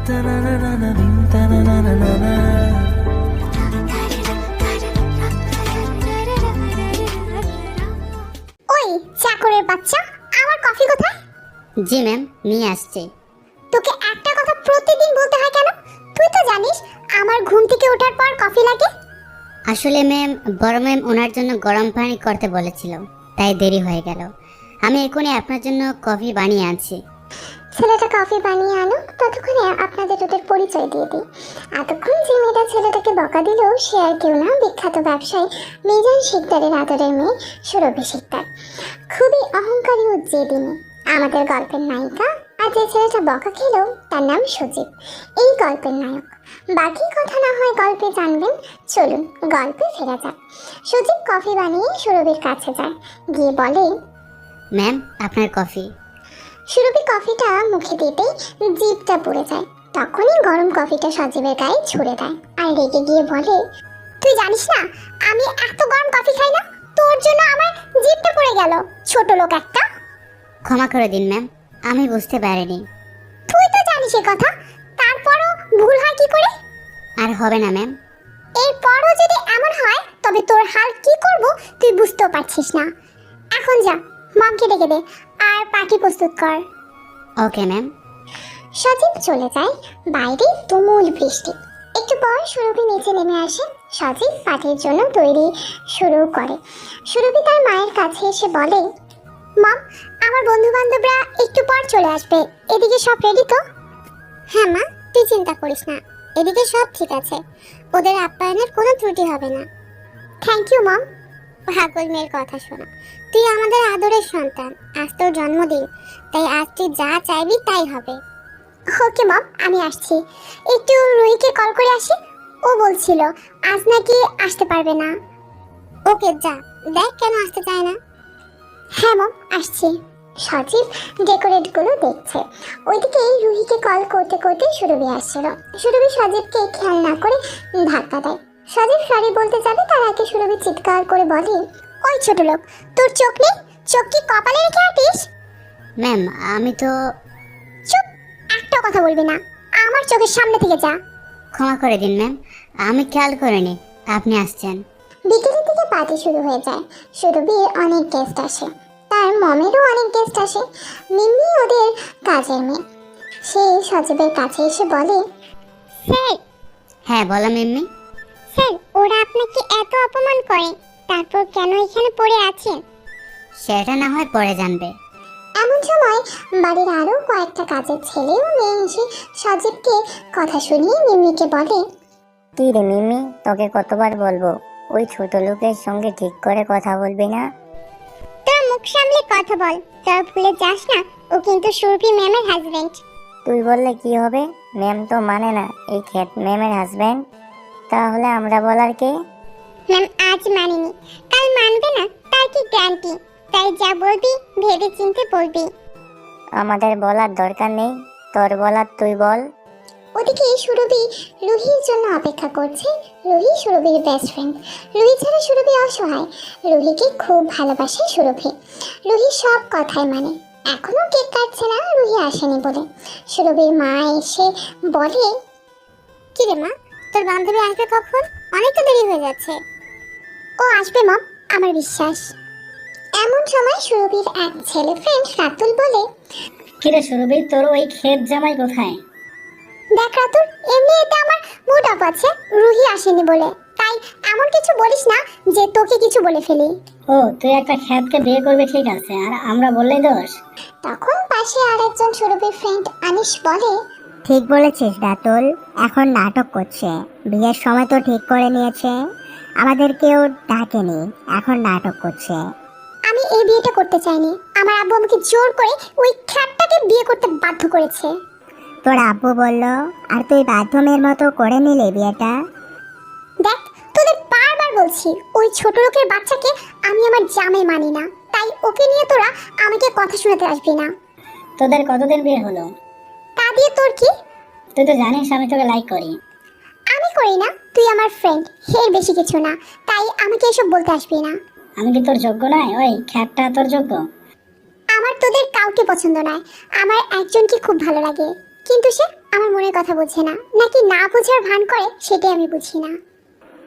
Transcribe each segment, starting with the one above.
ওই চাকরের বাচ্চা, আমার কফি কোথায়? জি ম্যাম, নিয়ে আসছি। তোকে একটা কথা প্রতিদিন বলতে হয় কেন? তুই তো জানিস আমার ঘুম থেকে ওঠার পর কফি লাগে। আসলে ম্যাম, বড় ম্যাম ওনার জন্য গরম পানি করতে বলেছিল, তাই দেরি হয়ে গেল। আমি এখনই আপনার জন্য কফি বানিয়ে আনছি। ছেলেটা কফি বানিয়ে আনো, ততক্ষণে আপনাদের ওদের পরিচয় দিয়ে দিই। এতক্ষণ যে মেয়েটা ছেলেটাকে বকা দিল সে আর কেউ না, বিখ্যাত ব্যবসায়ী মিজান শিকদারের আদরের মেয়ে সুরভি শিকদার। খুবই অহংকারী ও জেদি মেয়ে আমাদের গল্পের নায়িকা। আর যে ছেলেটা বকা খেল তার নাম সজীব, এই গল্পের নায়ক। বাকি কথা না হয় গল্পে জানবেন। চলুন গল্পে ফেরা যাক। সজীব কফি বানিয়ে সুরভির কাছে যায়, গিয়ে বলে, ম্যাম, আপনার কফি। সুরভি কফিটা মুখে দিতেই জিভটা পুড়ে যায়। তখনই গরম কফিটা সজীবের গায়ে ছুড়ে দেয় আর রেগে গিয়ে বলে, তুই জানিস না আমি এত গরম কফি খাই না, তোর জন্য আমার জিভটা পুড়ে গেল, ছোট লোক একটা। ক্ষমা করে দিন ম্যাম, আমি বুঝতে পারিনি। তুই তো জানিস এই কথা, তারপরও ভুল হয় কি করে? আর হবে না ম্যাম। এরপরও যদি এমন হয় তবে তোর হাল কি করব তুই বুঝতেও পারছিস না। এখন যা, মমকে ডেকে দে আর পার্টি প্রস্তুত কর। Okay ma'am. সজীব চলে যায়। বাইরে তুমুল বৃষ্টি। একটু পর সুরভি নিচে নেমে আসে। সজীব পার্টির জন্য তৈরি শুরু করে। সুরভি তার মায়ের কাছে এসে বলে, মম, আমার বন্ধু বান্ধবরা একটু পর চলে আসবে, এদিকে সব রেডি তো? হ্যাঁ মা, তুই চিন্তা করিস না, এদিকে সব ঠিক আছে, ওদের আপ্যায়নের কোনো ত্রুটি হবে না। Thank you mom. পাগল মেয়ের কথা শোনা, তুই আমাদের আদরের সন্তান, আজ তোর জন্মদিন, তাই আজ তুই যা চাইবি তাই হবে। ওকে মম, আমি আসছি। একটু রুহিকে কল করে আসি, ও বলছিল আজ নাকি আসতে পারবে না। ওকে যা, দেখ কেন আসতে চায় না। হ্যাঁ মম, আসছি। সজীব ডেকোরেটগুলো দেখছে। ওইদিকে রুহিকে কল করতে করতে সুরভি আসছিল। সুরভি সজীবকে খেয়াল না করে ধাক্কা দেয়। সজীব সরি বলতে যাবে তার আগে সুরভি চিৎকার করে বলে, ওই ছোট লোক, তোর চোখ নেই? চোখ কি কপালে রেখে আটিস? ম্যাম, আমি তো। চুপ, একটা কথা বলবি না, আমার চোখের সামনে থেকে যা। ক্ষমা করে দিন ম্যাম, আমি খেয়াল করিনি আপনি আসছেন। বিকেলের দিকে পার্টি শুরু হয়ে যায়। সুরভির অনেক গেস্ট আসে, তার মমেরও অনেক গেস্ট আসে। মিম্মি ওদের কাজের মেয়ে। সে সজীবের কাছে এসে বলে, স্যার। হ্যাঁ বলো মিম্মি। স্যার, ওরা আপনাকে এত অপমান করে, তারপর কেন এখানে পড়ে আছেন? সেটা না হয় পরে জানবে। এমন সময় বাড়ির আরো কয়েকটা কাজের ছেলে ও মেয়ে এসে সজীবকে কথা শুনিয়ে মিম্মিকে বলে, কি রে মিমি, তোকে কতবার বলবো ওই ছোট লোকের সঙ্গে ঠিক করে কথা বলবি না? তোর মুখ সামলে কথা বল, তোর ভুলে যাস না ও কিন্তু সুরভি ম্যামের হাজবেন্ড। তুই বললে কি হবে? ম্যাম তো মানে না এই ক্ষেত ম্যামের হাজব্যান্ড, তাহলে আমরা বলার কে? ম্যাম আজ মানেনি, কাল মানবে না তার কি গ্যারান্টি? তাই যা বলবি ভেবে চিন্তে বলবি। আমাদের বলার দরকার নেই, তোর বলার তুই বল। ওদিকে সুরভি রুহির জন্য অপেক্ষা করছে। রুহি সুরভির বেস্ট ফ্রেন্ড। রুহি ছাড়া সুরভি অসহায়। রুহিকে খুব ভালোবাসে সুরভি। রুহি সব কথাই মানে। এখনো কেক কাটছে না রুহি আসেনি বলে। সুরভির মা এসে বলে, কি রে মা, তোর বান্ধবী আসবে কখন? অনেক তো দেরি হয়ে যাচ্ছে। ও আসবে মা, আমার বিশ্বাস। এমন সময় সুরভির এক ছেলে ফ্রেন্ড রাতুল বলে, কিরে সুরভি, তোর ওই ক্ষেত জামাই কোথায়? দেখ রাতুল, এমনি এটা আমার মুড অফ আছে, রুহি আসেনি বলে, তাই এমন কিছু বলিস না যে তোকে কিছু বলে ফেলি। ও, তুই একটা ক্ষেতকে বিয়ে করবি ঠিক আছে, আর আমরা বললেই দোষ? তখন পাশে আরেকজন সুরভির ফ্রেন্ড আনিশ বলে, ঠিক বলেছিস রাতুল, এখন নাটক করছে। বিয়ের সময় তো ঠিক করে নিয়েছে, আমাদের কেউ ডাকেনি, এখন নাটক করছে। আমি এই বিয়েটা করতে চাইনি, আমার আব্বু আমাকে জোর করে ওই খ্যাটটাকে বিয়ে করতে বাধ্য করেছে। তোর আব্বু বললো আর তুই বাথরুমের মতো করে নিলি বিয়েটা? দেখ, তোদের বারবার বলছি ওই ছোট লোকের বাচ্চাকে আমি আমার জামাই মানি না, তাই ওকে নিয়ে তোরা আমাকে কথা শোনাতে আসবি না। তোদের কতদিন বিয়ে হলো? তা দিয়ে তোর কি? তুই তো জানিস আমি তোকে লাইক করি। আমি করি না, তুই আমার ফ্রেন্ড, এর বেশি কিছু না, তাই আমাকে এসব বলতে আসবি না। আমি কি তোর যোগ্য নয়? ওই ক্ষেতটা তোর যোগ্য? আমার তোদের কাউকে পছন্দ নয়, আমার একজনকে খুব ভালো লাগে, কিন্তু সে আমার মনের কথা বোঝে না, নাকি না বোঝার ভান করে সেটাই আমি বুঝি না।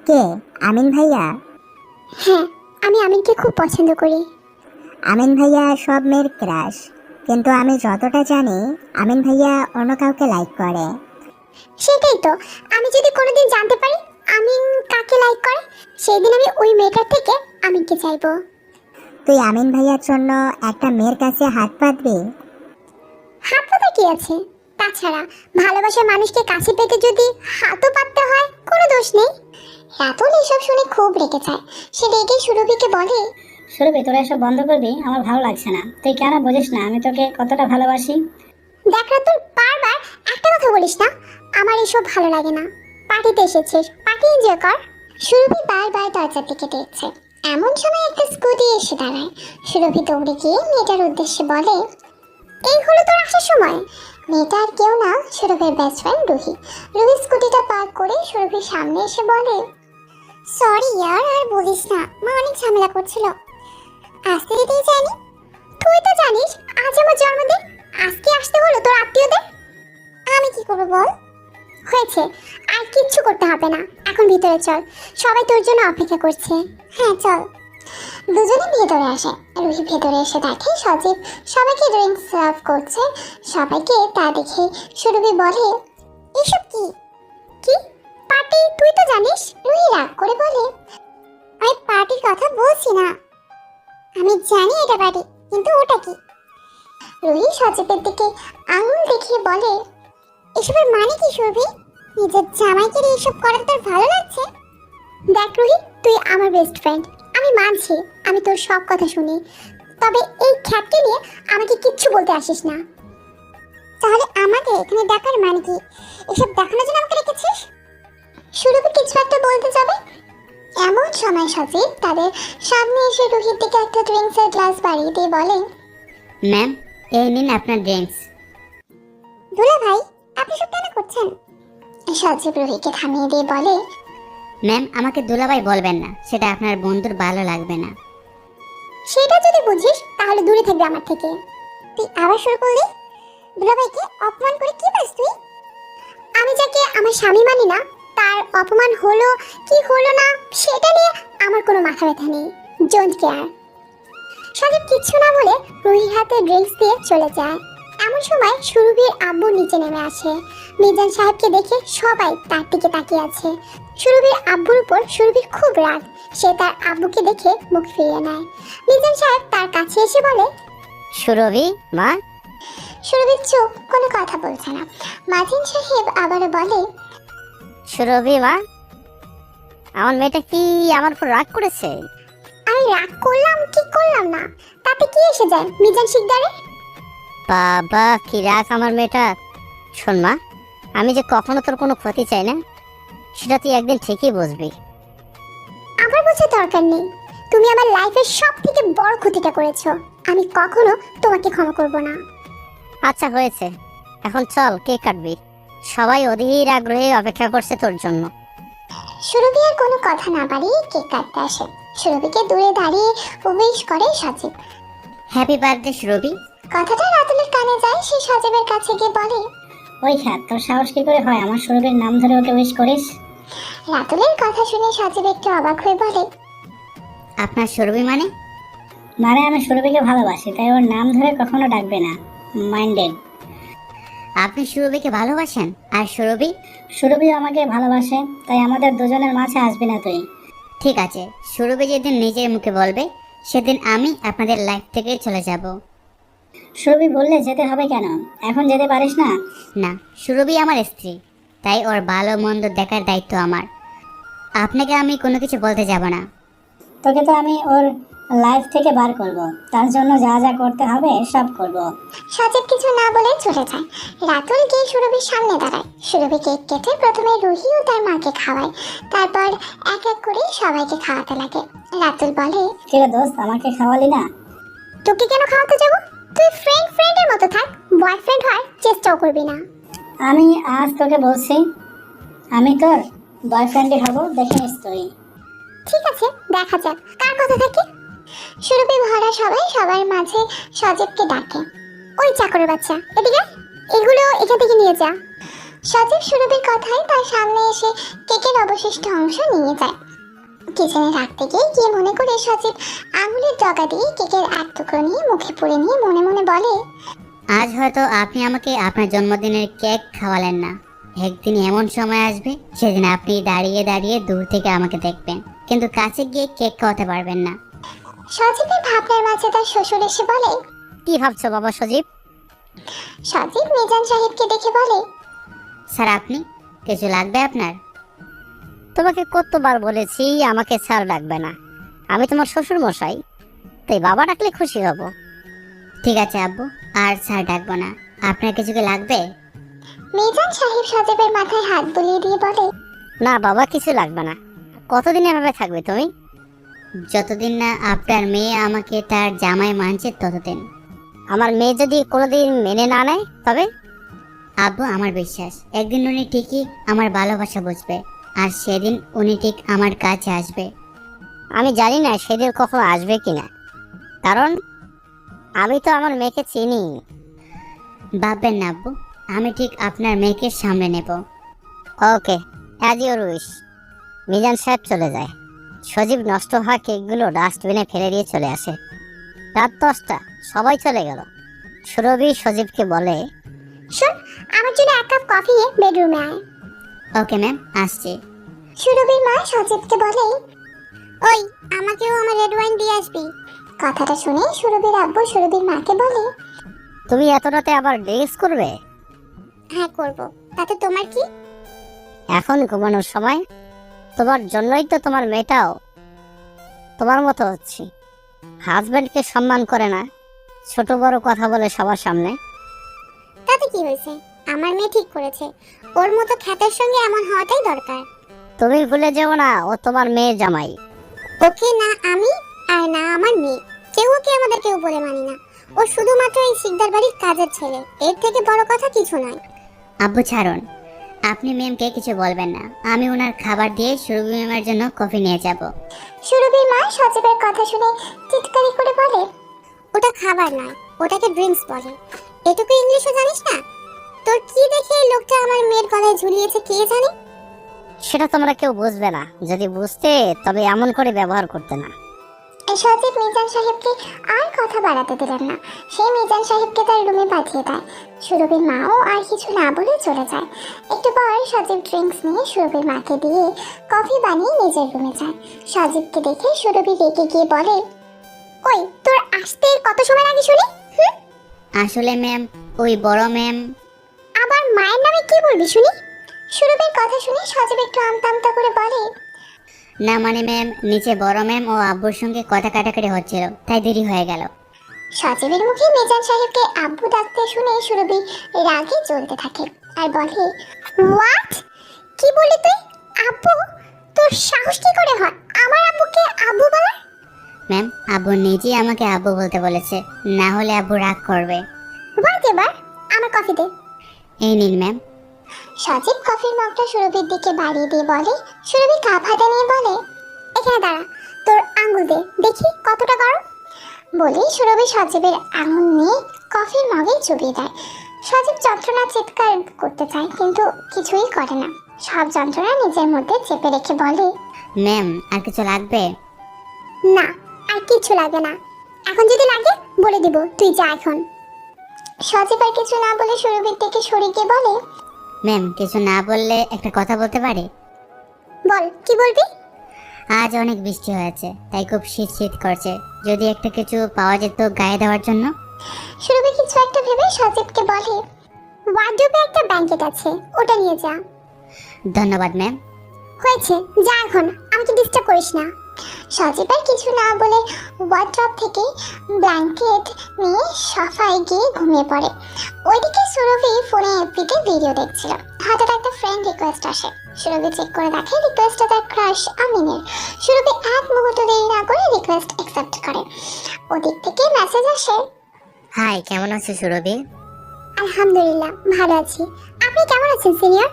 কে? আমিন ভাইয়া? হ্যাঁ, আমি আমিনকে খুব পছন্দ করি। আমিন ভাইয়া সব মেয়ের ক্রাশ, কিন্তু আমি যতটা জানি আমিন ভাইয়া অন্য কাউকে লাইক করে। সেটাই তো, আমি যদি কোনোদিন জানতে পারি আমিন কাকে লাইক করে, সেই দিন আমি ওই মেয়েটার থেকে আমিনকে চাইবো। তুই আমিন ভাইয়ার জন্য একটা মেয়ের কাছে হাত পাতবি? হাত পাতা কি আছে? তাছাড়া ভালোবাসার মানুষকে কাছে পেতে যদি হাতও পাততে হয়, কোনো দোষ নেই। রাতুল এসব শুনে খুব রেগে যায়। সে রেগে সুরভিকে বলে, সুরভি, তোরা এসব বন্ধ করবি? আমার ভালো লাগছে না। তুই কেন বুঝিস না আমি তোকে কতটা ভালোবাসি? দেখ রাতুল, বারবার একটা কথা বলিস না। আমার এসব ভালো লাগে না। পার্টিতে এসেছিস, পার্টি এনজয় কর। সুরভি বারবার দরজার দিকে দেখছে। এমন সময় একটা স্কুটি এসে দাঁড়ায়। সুরভি দৌড়ে গিয়ে মেয়েটার উদ্দেশ্যে বলে, এই হলো তোর আসার সময়। মেয়েটা আর কেউ না, সুরভির বেস্ট ফ্রেন্ড রুহি। রুহি স্কুটিটা পার্ক করে সুরভির সামনে এসে বলে, সরি ইয়ার, আর বলিস না, মা অনেক ঝামেলা করছিল, আসতে দিতেই জানি। তুই তো জানিস আজ আমার জন্মদিন, আজকে আসতে হলো তোর আত্মীয়দের। আমি কি করবো বল? হয়েছে, আর কিচ্ছু করতে হবে না, এখন ভিতরে চল, সবাই তোর জন্য অপেক্ষা করছে। হ্যাঁ চল। দুজনে ভেতরে আসে। রুহি ভেতরে এসে দেখে সজীব সবাইকে ড্রিঙ্কস সার্ভ করছে। সবাইকে তা দেখে সুরভি বলে, এসব কি? কি পার্টি? তুই তো জানিস। রুহি রাগ করে বলে, আমি পার্টির কথা বলছি না, আমি জানি এটা পার্টি, কিন্তু ওটা কি? রুহি সজীবের দিকে আঙুল দেখিয়ে বলে, এসবের মানে কি সুরভি? নিজের জামাইকে দিয়ে এসব করা তোর ভালো লাগছে? দেখ রুহি, তুই আমার বেস্ট ফ্রেন্ড, আমি মানছি আমি তোর সব কথা শুনি, তবে এই খ্যাটকে নিয়ে আমাকে কিচ্ছু বলতে আসিস না। তাহলে আমাকে এখানে ডাকার মানে কি? এসব দেখানোর জন্য আমাকে রেখেছিস? সুরভি কিছু একটা বলতে যাবে, এমন সময় সজীব তাদের সামনে এসে রুহির দিকে একটা ড্রিঙ্কসের গ্লাস বাড়িয়ে দিয়ে বলে, ম্যাম, এই নিন আপনার ড্রিঙ্কস। দুলা ভাই, আপনি সব কেন করছেন? সজীব রুহিকে থামিয়ে দিয়ে বলে, ম্যাম, আমাকে দুলাভাই বলবেন না, সেটা আপনার বন্ধুর ভালো লাগবে না। সেটা যদি বুঝিস তাহলে দূরে থাকবে আমার থেকে। তুই আবার শুরু করলি? দুলাভাইকে অপমান করে কি পাস তুই? আমি যাকে আমার স্বামী মানি না, তার অপমান হলো কি হলো না সেটা নিয়ে আমার কোনো মাথা ব্যথা নেই। Don't care. সজীব কিচ্ছু না বলে রুহির হাতে ড্রিঙ্কস দিয়ে চলে যায়। এমন সময় সুরভির আব্বু নিচে নেমে আসে। মিজান সাহেবকে দেখে সবাই তার দিকে তাকিয়ে আছে। সুরভির আব্বুর উপর সুরভির খুব রাগ। সে তার আব্বুকে দেখে মুখ ফিরিয়ে নেয়। মিজান সাহেব তার কাছে এসে বলে, সুরভি মা। সুরভির চোখ কোনো কথা বলছে না। মাজিন সাহেব আবারও বলে, সুরভি মা, আমার মেয়েটা কি আমার উপর রাগ করেছে? আমি রাগ করলাম কি করলাম না তাতে কি এসে যায় মিজান শিকদারে? বাবা, কি রাগ আমার মেয়েটা। শোন মা, আমি যে কখনো তোর কোনো ক্ষতি চাই না, সেটা তুই একদিন ঠিকই বুঝবি। আমার বোঝার দরকার নেই। তুমি আমার লাইফের সব থেকে বড় ক্ষতিটা করেছো। আমি কখনো তোমাকে ক্ষমা করব না। আচ্ছা হয়েছে, এখন চল কেক কাটবি। সবাই অধীর আগ্রহে অপেক্ষা করছে তোর জন্য। সুরভি আর কোনো কথা না বাড়িয়ে কেক কাটতে আসে। সুরভিকে দূরে দাঁড়িয়ে উইশ করে সজীব। হ্যাপি বার্থডে সুরভি। কথাটা রাতুলের কানে যায়। সে সজীবের কাছে গিয়ে বলে, ওই খ্যাত, তোর সাহস কি করে হয় আমার সুরভির নাম ধরে ওকে উইশ করিস? রাতুলের কথা শুনে সজীব একটু অবাক হয়ে বলে, আপনার সুরভি মানে? মানে আমি সুরভিকে ভালোবাসি, তাই ওর নাম ধরে কখনো ডাকবে না। মাইন্ডেড। আপনি সুরভিকে ভালোবাসেন আর সুরভি? সুরভিও আমাকে ভালোবাসে, তাই আমাদের দুজনের মাঝে আসবি না তুই। ঠিক আছে, সুরভি যেদিন নিজের মুখে বলবে সেদিন আমি আপনাদের লাইফ থেকে চলে যাব। সুরভি বললে যেতে হবে কেন? এখন যেতে পারিস না? না, সুরভি আমার স্ত্রী, তাই ওর ভালো মন্দ দেখার দায়িত্ব আমার। আপনাকে আমি কোনো কিছু বলতে যাব না। তোকে তো আমি ওর লাইফ থেকে বার করব, তার জন্য যা যা করতে হবে সব করব। সজীব কিছু না বলে চলে যায়। রাতুল গিয়ে সুরভির সামনে দাঁড়ায়। সুরভি কেক কেটে প্রথমে রুহি ও তার মাকে খাওয়ায়, তারপর এক এক করে সবাইকে খাওয়াতে লাগে। রাতুল বলে, কিরে দোস্ত, আমাকে খাওয়ালি না? তোকে কেন খাওয়াতে যাব? তুই ফ্রেন্ডের মতো থাক, বয়ফ্রেন্ড হওয়ার চেষ্টাও করবি না। আমি আজ তোকে বলছি, আমি তোর বয়ফ্রেন্ডই হব, দেখে নিস তুই। ঠিক আছে, দেখা যাক কার কথা থাকে। সুরভি ভরা সবাই সবার মাঝে সজীবকে ডাকে, ওই চাকরের বাচ্চা এদিকে, এগুলো এখান থেকে নিয়ে যা। সজীব সুরভির কথায় তার সামনে এসে কেকের অবশিষ্ট অংশ নিয়ে যায়। কিচেনে রাখতে গিয়ে কি মনে করে সজীব আঙুলের ডগা দিয়ে কেকের এক টুকরো নিয়ে মুখে পুরে নিয়ে মনে মনে বলে, আজ হয়তো আপনি আমাকে আপনার জন্মদিনের কেক খাওয়ালেন না, একদিন এমন সময় আসবে সেদিন আপনি দাঁড়িয়ে দাঁড়িয়ে দূর থেকে আমাকে দেখবেন, কিন্তু কাছে গিয়ে কেক খাওয়াতে পারবেন না। সজীবের ভাবনার মাঝে তার শ্বশুর এসে বলে। কি ভাবছো বাবা সজীব? সজীব মিজান সাহেবকে দেখে বলে, স্যার আপনি, কিছু লাগবে আপনার? তোমাকে কতবার বলেছি আমাকে স্যার ডাকবে না, আমি তোমার শ্বশুর মশাই, তাই বাবা ডাকলে খুশি হব। ঠিক আছে আব্বু, আর স্যার ডাকবো না। আপনার কিছু কি লাগবে? মিজান সাহেব সজীবের মাথায় হাত বুলিয়ে দিয়ে বলে, না বাবা, কিছু লাগবে না। কতদিন এভাবে থাকবে তুমি? যতদিন না আপনার মেয়ে আমাকে তার জামাই মানছে ততদিন। আমার মেয়ে যদি কোনোদিন মেনে না নেয় তবে? আব্বু, আমার বিশ্বাস একদিন উনি ঠিকই আমার ভালোবাসা বুঝবে, আর সেদিন উনি ঠিক আমার কাছে আসবে। আমি জানি না সেদিন কখন আসবে কিনা, কারণ আমি তো আমার মেয়েকে চিনি। ভাববেন না আব্বু, আমি ঠিক আপনার মেয়েকে সামনে নেব। ওকে, অ্যাজ ইউর উইশ। মিজান সাহেব চলে যায়। সজীব নষ্ট হওয়া কেকগুলো ডাস্টবিনে ফেলে দিয়ে চলে আসে। রাত 10টা, সবাই চলে গেল। সুরভি সজীবকে বলে, শোন, আমার জন্য এক কাপ কফি নিয়ে বেডরুমে আয়। ওকে ম্যাম, আসছি। সুরভির মা সজীবকে বলে, ওই আমাকেও আমার রেড ওয়াইন দিয়ে আসবি। কথাটা শুনে সুরভির আব্বু সুরভির মাকে বলে, তুমি এত রাতে আবার ড্রিঙ্কস করবে? হ্যাঁ করব, তাতে তোমার কি? এখন ঘুমানোর সময়? তোমার জন্যই তো তোমার মেয়েটাও তোমার মতো হচ্ছে। হাজবেন্ডকে সম্মান করে না, ছোট বড় কথা বলে সবার সামনে। তাতে কি হয়েছে? আমার মেয়ে ঠিক করেছে, ওর মতো খ্যাতের সঙ্গে এমন হওয়াটাই দরকার। তুমি ভুলে যেও না, ও তোমার মেয়ে জামাই। ওকে না আমি আর না আমার মেয়ে, কেউ ওকে আমাদের কেউ বলে মানি না। ও শুধুমাত্র এই শিকদার বাড়ির কাজের ছেলে, এর থেকে বড় কথা কিছু নয়। আব্বু ছাড়ুন, আপনি ম্যামকে কিছু বলবেন না। আমি ওনার খাবার দিয়ে সুরভি ম্যামের জন্য কফি নিয়ে যাব। সুরভির মা সজীবের কথা শুনে চিৎকারি করে বলে, ওটা খাবার নয়, ওটাকে ড্রিঙ্কস বলে। এটুকু ইংলিশও জানিস না? তোর কি দেখে এই লোকটা আমার মেয়ের গলায় ঝুলিয়েছে কে জানে? সেটা তোমরা কেউ বুঝবে না, যদি বুঝতে তবে এমন করে ব্যবহার করতে না। সজীব মিজান সাহেবকে আর কথা বাড়াতে দিলেন না। সেই মিজান সাহেবকে তার রুমে পাঠিয়ে দেয়। সুরভির মাও আর কিছু না বলে চলে যায়। একটু পর সজীব ড্রিঙ্কস নিয়ে সুরভির মাকে দিয়ে কফি বানিয়ে নিজের রুমে যায়। সজীবকে দেখে সুরভি রেগে গিয়ে বলে, ওই তোর আসতে কত সময় লাগে শুনি? আসলে ম্যাম, ওই বড় ম্যাম। আবার মায়ের নামে কি বলবি শুনি? সুরভির কথা শুনে সজীব একটু আমতা আমতা করে বলে, না মানে ম্যাম, নিচে বড় ম্যাম ও আব্বুর সঙ্গে কথা কাটাকাটি হচ্ছিল, তাই দেরি হয়ে গেল। সজীবের মুখে মিজান সাহেবকে আব্বু ডাকতে শুনে সুরভি রাগে জ্বলতে থাকে আর বলে, হোয়াট? কি বলি তুই? আব্বু? তোর সাহস কি করে হয় আমার আব্বুকে আব্বু বলার? ম্যাম, আব্বু নিজেই আমাকে আব্বু বলতে বলেছে, না হলে আব্বু রাগ করবে। বল এবার, আমার কফি দে। এই নিন ম্যাম। সজীব কফির মগটা সুরভির দিকে বাড়িয়ে দিয়ে বলে, সুরভি কাপ হাতে নিয়ে বলে, এখানে দাঁড়া, তোর আঙ্গুল দে দেখি কতটা গরম। বলে সুরভি সজীবের আঙুল নিয়ে কফির মগে চুবিয়ে দেয়। সজীব যন্ত্রণা চিৎকার করতে চায়, কিন্তু কিছুই করে না। সব যন্ত্রণা নিজের মধ্যে চেপে রেখে বলে, ম্যাম, আর কিছু লাগবে? না, আর কিছু লাগে না। এখন যদি লাগে বলে দিব, তুই যা এখন। সজীব আর কিছু না বলে সুরভির দিকে সরে গিয়ে বলে, ম্যাম, কিছু না বললে একটা কথা বলতে পারি? বল, কি বলবি? আজ অনেক বৃষ্টি হয়েছে, তাই খুব শীত শীত করছে, যদি একটা কিছু পাওয়া যেত গায়ে দেওয়ার জন্য। সুরভি কিছু একটা ভেবে সজীবকে বলে, ওয়ার্ডরোবে একটা ব্ল্যাঙ্কেট আছে, ওটা নিয়ে যা। ধন্যবাদ ম্যাম। হয়েছে, যা এখন, আমাকে ডিস্টার্ব করিস না। সজীব আর কিছু না বলে ওয়ার্ডরোব থেকে ব্ল্যাঙ্কেট নিয়ে সোফায় গিয়ে ঘুমিয়ে পড়ে। ওইদিকে সুরভি ফোনে এফবিতে ভিডিও দেখছিল। হঠাৎ একটা ফ্রেন্ড রিকোয়েস্ট আসে। সুরভি চেক করে দেখে রিকোয়েস্টটা তার ক্রাশ আমিনের। সুরভি এক মুহূর্ত দেরি না করে রিকোয়েস্ট অ্যাকসেপ্ট করে। ওদিক থেকে মেসেজ আসে, হাই, কেমন আছো সুরভি? আলহামদুলিল্লাহ ভালো আছি, আপনি কেমন আছেন সিনিয়র?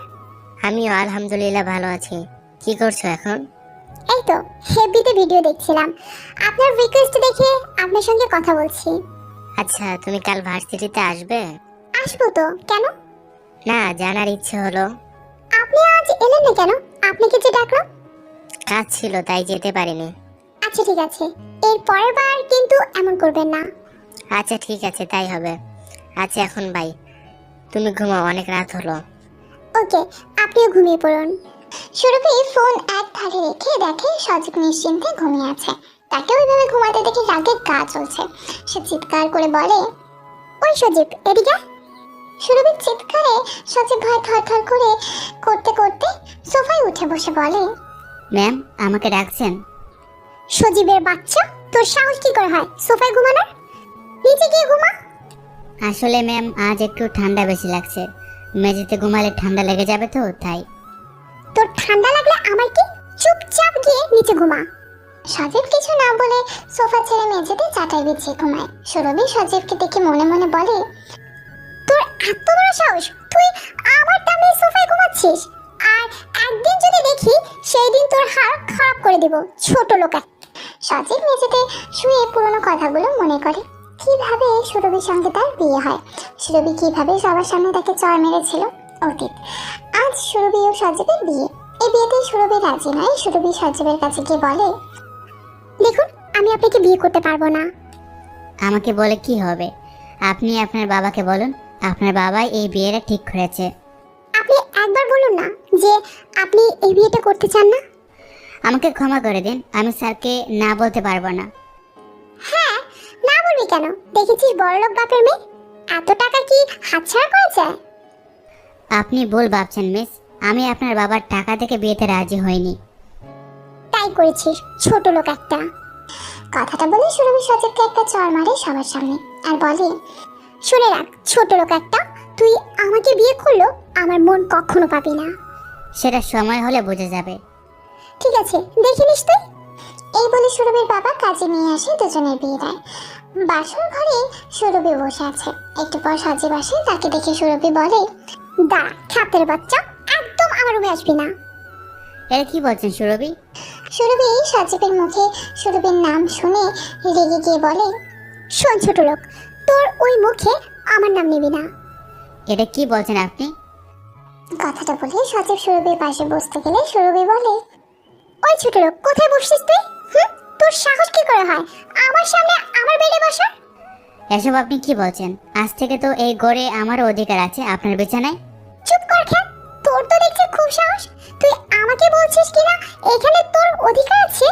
আমিও আলহামদুলিল্লাহ ভালো আছি। কি করছো এখন? এই তো হেবিতে ভিডিও দেখছিলাম, আপনার রিকোয়েস্ট দেখে আপনার সঙ্গে কথা বলছি। আচ্ছা, তুমি কাল ভার্সিটিতে আসবে? আসবো তো, কেন? না, জানার ইচ্ছে হলো। আপনি আজ এলেন না কেন? আপনাকে যে ডাকলাম। কাজ ছিল তাই যেতে পারিনি। আচ্ছা ঠিক আছে, এর পরের বার কিন্তু এমন করবেন না। আচ্ছা ঠিক আছে, তাই হবে। আচ্ছা এখন বাই, তুমি ঘুমাও, অনেক রাত হলো। ওকে, আপনিও ঘুমিয়ে পড়ুন। সুরভি ফোন এক ধারে রেখে দেখে সজীব নিশ্চিন্তে ঘুমিয়ে আছে। তাকে ওইভাবে ঘুমাতে দেখে রাগে গা চলছে। সে চিৎকার করে বলে, ওই সজীব এদিকে আয়। সুরভির চিৎকারে সজীব ভয় থরথর করে করতে করতে সোফায় উঠে বসে বলে, ম্যাম, আমাকে ডাকছেন? সজীবের বাচ্চা, তোর সাহস কি করে হয় সোফায় ঘুমানোর? নিচে গিয়ে ঘুমা। আসলে ম্যাম, আজ একটু ঠান্ডা বেশি লাগছে। মেঝেতে ঘুমালে ঠান্ডা লেগে যাবে তো তাই। তোর ঠান্ডা লাগলে আমার কি? চুপচাপ গিয়ে নিচে ঘুমা। সজীব কিছু না বলে সোফা ছেড়ে মেঝেতে চাটাই বিছিয়ে ঘুমায়। সুরভি সজীবকে দেখে মনে মনে বলে, তোর এত বড় সাহস, তুই আমার দামে সোফায় ঘুমাচ্ছিস? আর একদিন যদি দেখি সেই দিন তোর হাড় খারাপ করে দেব, ছোট লোক। সজীব মেঝেতে শুয়ে পুরনো কথাগুলো মনে করে। কিভাবে সুরভির সঙ্গে তার বিয়ে হয়, সুরভি কিভাবে সবার সামনে তাকে চড় মেরেছিল, অতীত। আজ সুরভি ও সজীবের বিয়ে। এই বিয়েতে সুরভি রাজি নয়। সুরভি সজীবের কাছে গিয়ে বলে, দেখুন, আমি আপনাকে বিয়ে করতে পারবো না। আমাকে বলে কি হবে? আপনি আপনার বাবাকে বলুন, আপনার বাবাই এই বিয়েটা ঠিক করেছে। আপনি একবার বলুন না যে আপনি এই বিয়েটা করতে চান না। আমাকে ক্ষমা করে দিন, আমি স্যারকে না বলতে পারবো না। হ্যাঁ, না বলবি কেন? দেখেছিস বড়লোক বাপের মেয়ে, এত টাকা কি হাতছাড়া করা যায়? আপনি ভুল ভাবছেন মিস, আমি আপনার বাবার টাকা থেকে বিয়েতে রাজি হইনি। তাই করেছিস, ছোট লোক একটা। কথাটা বলে সুরভি সজীবকে একটা চড় মারে সবার সামনে আর বলে, শুনে রাখ ছোট লোক একটা, তুই আমাকে বিয়ে করলো আমার মন কখনো পাবি না। সেটা সময় হলে বোঝা যাবে। ঠিক আছে, দেখে নিস তুই। এই বলে সুরভির বাবা কাজে নিয়ে আসে, দুজনের বিয়ে দেয়। বাসর ঘরে সুরভি বসে আছে। একটু পর সজীব আসে, তাকে দেখে সুরভি বলে, দাঁড়া খাতের বাচ্চা, একদম আমার রুমে আসবি না। এটা কি বলছেন সুরভি? সুরভি সজীবের মুখে সুরভির নাম শুনে রেগে গিয়ে বলে, শোন ছোট লোক, তোর ওই মুখে আমার নাম নিবি না। এটা কি বলছেন আপনি? কথাটা বলে সজীব সুরভির পাশে বসতে গেলে সুরভি বলে, ওই ছোট লোক, কোথায় বসছিস তুই? তোর সাহস কি করে হয় আমার সামনে আমার বেডে বসার? এসব আপনি কি বলছেন? আজ থেকে তো এই গড়ে আমারও অধিকার আছে আপনার বিছানায়। চুপ কর খ্যাত, তোর তো দেখছি খুব সাহস। তুই আমাকে বলছিস কিনা এখানে তোর অধিকার আছে?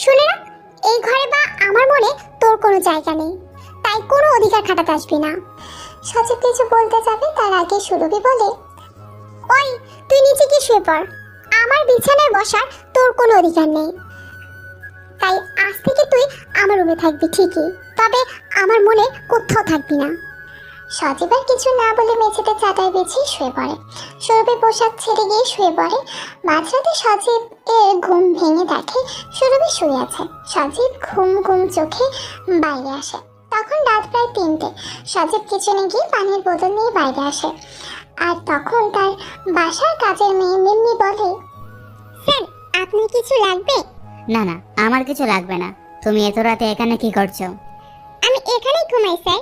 শুনে রাখ, এই ঘরে বা আমার মনে তোর কোনো জায়গা নেই, তাই কোনো অধিকার খাটাতে আসবি না। সজীব কিছু বলতে যাবে তার আগে সুরভি বলে, ওই তুই নিচে গিয়ে শুয়ে পড়, আমার বিছানায় বসার তোর কোনো অধিকার নেই। তাই আজ থেকে তুই আমার রুমে থাকবি ঠিকই, তবে আমার মনে কোথাও থাকবি না। সজীব আর কিছু না বলে মেঝেতে চাটাই বিছিয়ে শুয়ে পড়ে। সুরভি পোশাক ছেড়ে গিয়ে শুয়ে পড়ে। মাঝরাতে সজীব এর ঘুম ভেঙে দেখে সুরভি শুয়ে আছে। সজীব ঘুম ঘুম চোখে বাইরে আসে। তখন রাত প্রায় 3টে। সজীব কিচেনে গিয়ে পানির বোতল নিয়ে বাইরে আসে। আর তখন তার বাসার কাজের মেয়ে মিম্মি বলে, স্যার আপনি কিছু লাগবে? না না, আমার কিছু লাগবে না। তুমি এত রাতে এখানে কি করছো? আমি এখানেই ঘুমাই স্যার।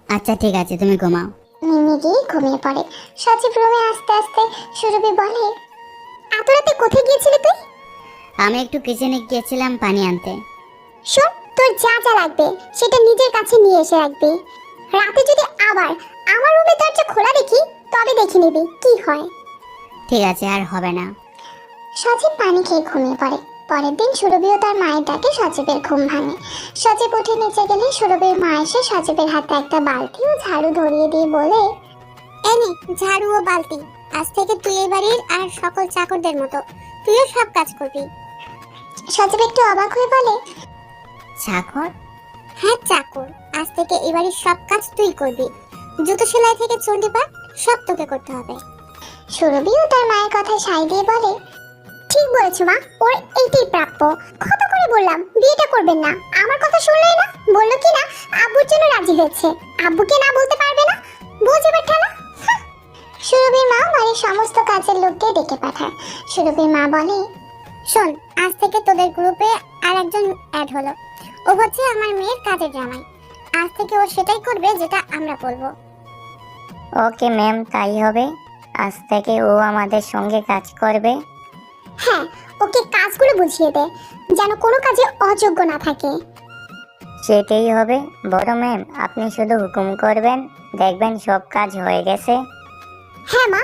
আচ্ছা ঠিক আছে, তুমি ঘুমাও। মিমি গিয়ে ঘুমিয়ে পড়ে। সজীব রুমে আস্তে আস্তে সুরভি বলে, এত রাতে কোথায় গিয়েছিলি তুই? আমি একটু কিচেনে গিয়েছিলাম পানি আনতে। শোন, তোর যা যা লাগবে সেটা নিজের কাছে নিয়ে এসে রাখবি। রাতে যদি আবার আমার রুমে দরজা খোলা দেখি তবে দেখে নিবি কি হয়। ঠিক আছে, আর হবে না। সজীব পানি খেয়ে ঘুমিয়ে পড়ে। পরের দিন সুরভিও তার মায়ের ডাকে সজীবের ঘুম ভাঙে। সজীব উঠে নিচে গেলে সুরভির মা এসে সজীবের হাতে একটা বালতি ও ঝাড়ু ধরিয়ে দিয়ে বলে, এনে ঝাড়ু ও বালতি, আজ থেকে তুই এই বাড়ির আর সকল চাকরদের মতো তুইও সব কাজ করবি। সজীব একটু অবাক হয়ে বলে, চাকর? হ্যাঁ চাকর, আজ থেকে এই বাড়ির সব কাজ তুই করবি, জুতো সেলাই থেকে চণ্ডীপাঠ সব তোকে করতে হবে। সুরভিও তার মায়ের কথায় সাই দিয়ে বলে, ঠিক বলেছো মা, ওর এইটাই প্রাপ্য। কত করে বললাম বিয়েটা করবেন না, আমার কথা শুনলেই না। বললো কি না আব্বুর জন্য রাজি হয়েছে, আব্বুকে না বলতে পারবে না, বোঝ এবার ঠেলা। সুরভির মা বাড়ির সমস্ত কাজের লোককে ডেকে পাঠায়। সুরভির মা বলে, শোন, আজ থেকে তোদের গ্রুপে আর একজন অ্যাড হলো। ও হচ্ছে আমার মেয়ের কাজের জামাই। আজ থেকে ও সেটাই করবে যেটা আমরা বলবো। ওকে ম্যাম, তাই হবে। আজ থেকে ও আমাদের সঙ্গে কাজ করবে। হ্যাঁ, ওকে কাজগুলো বুঝিয়ে দে, যেন কোনো কাজে অযোগ্য না থাকে। সেটাই হবে। বড় ম্যাম, আপনি শুধু হুকুম করবেন, দেখবেন সব কাজ হয়ে গেছে। হ্যাঁ মা,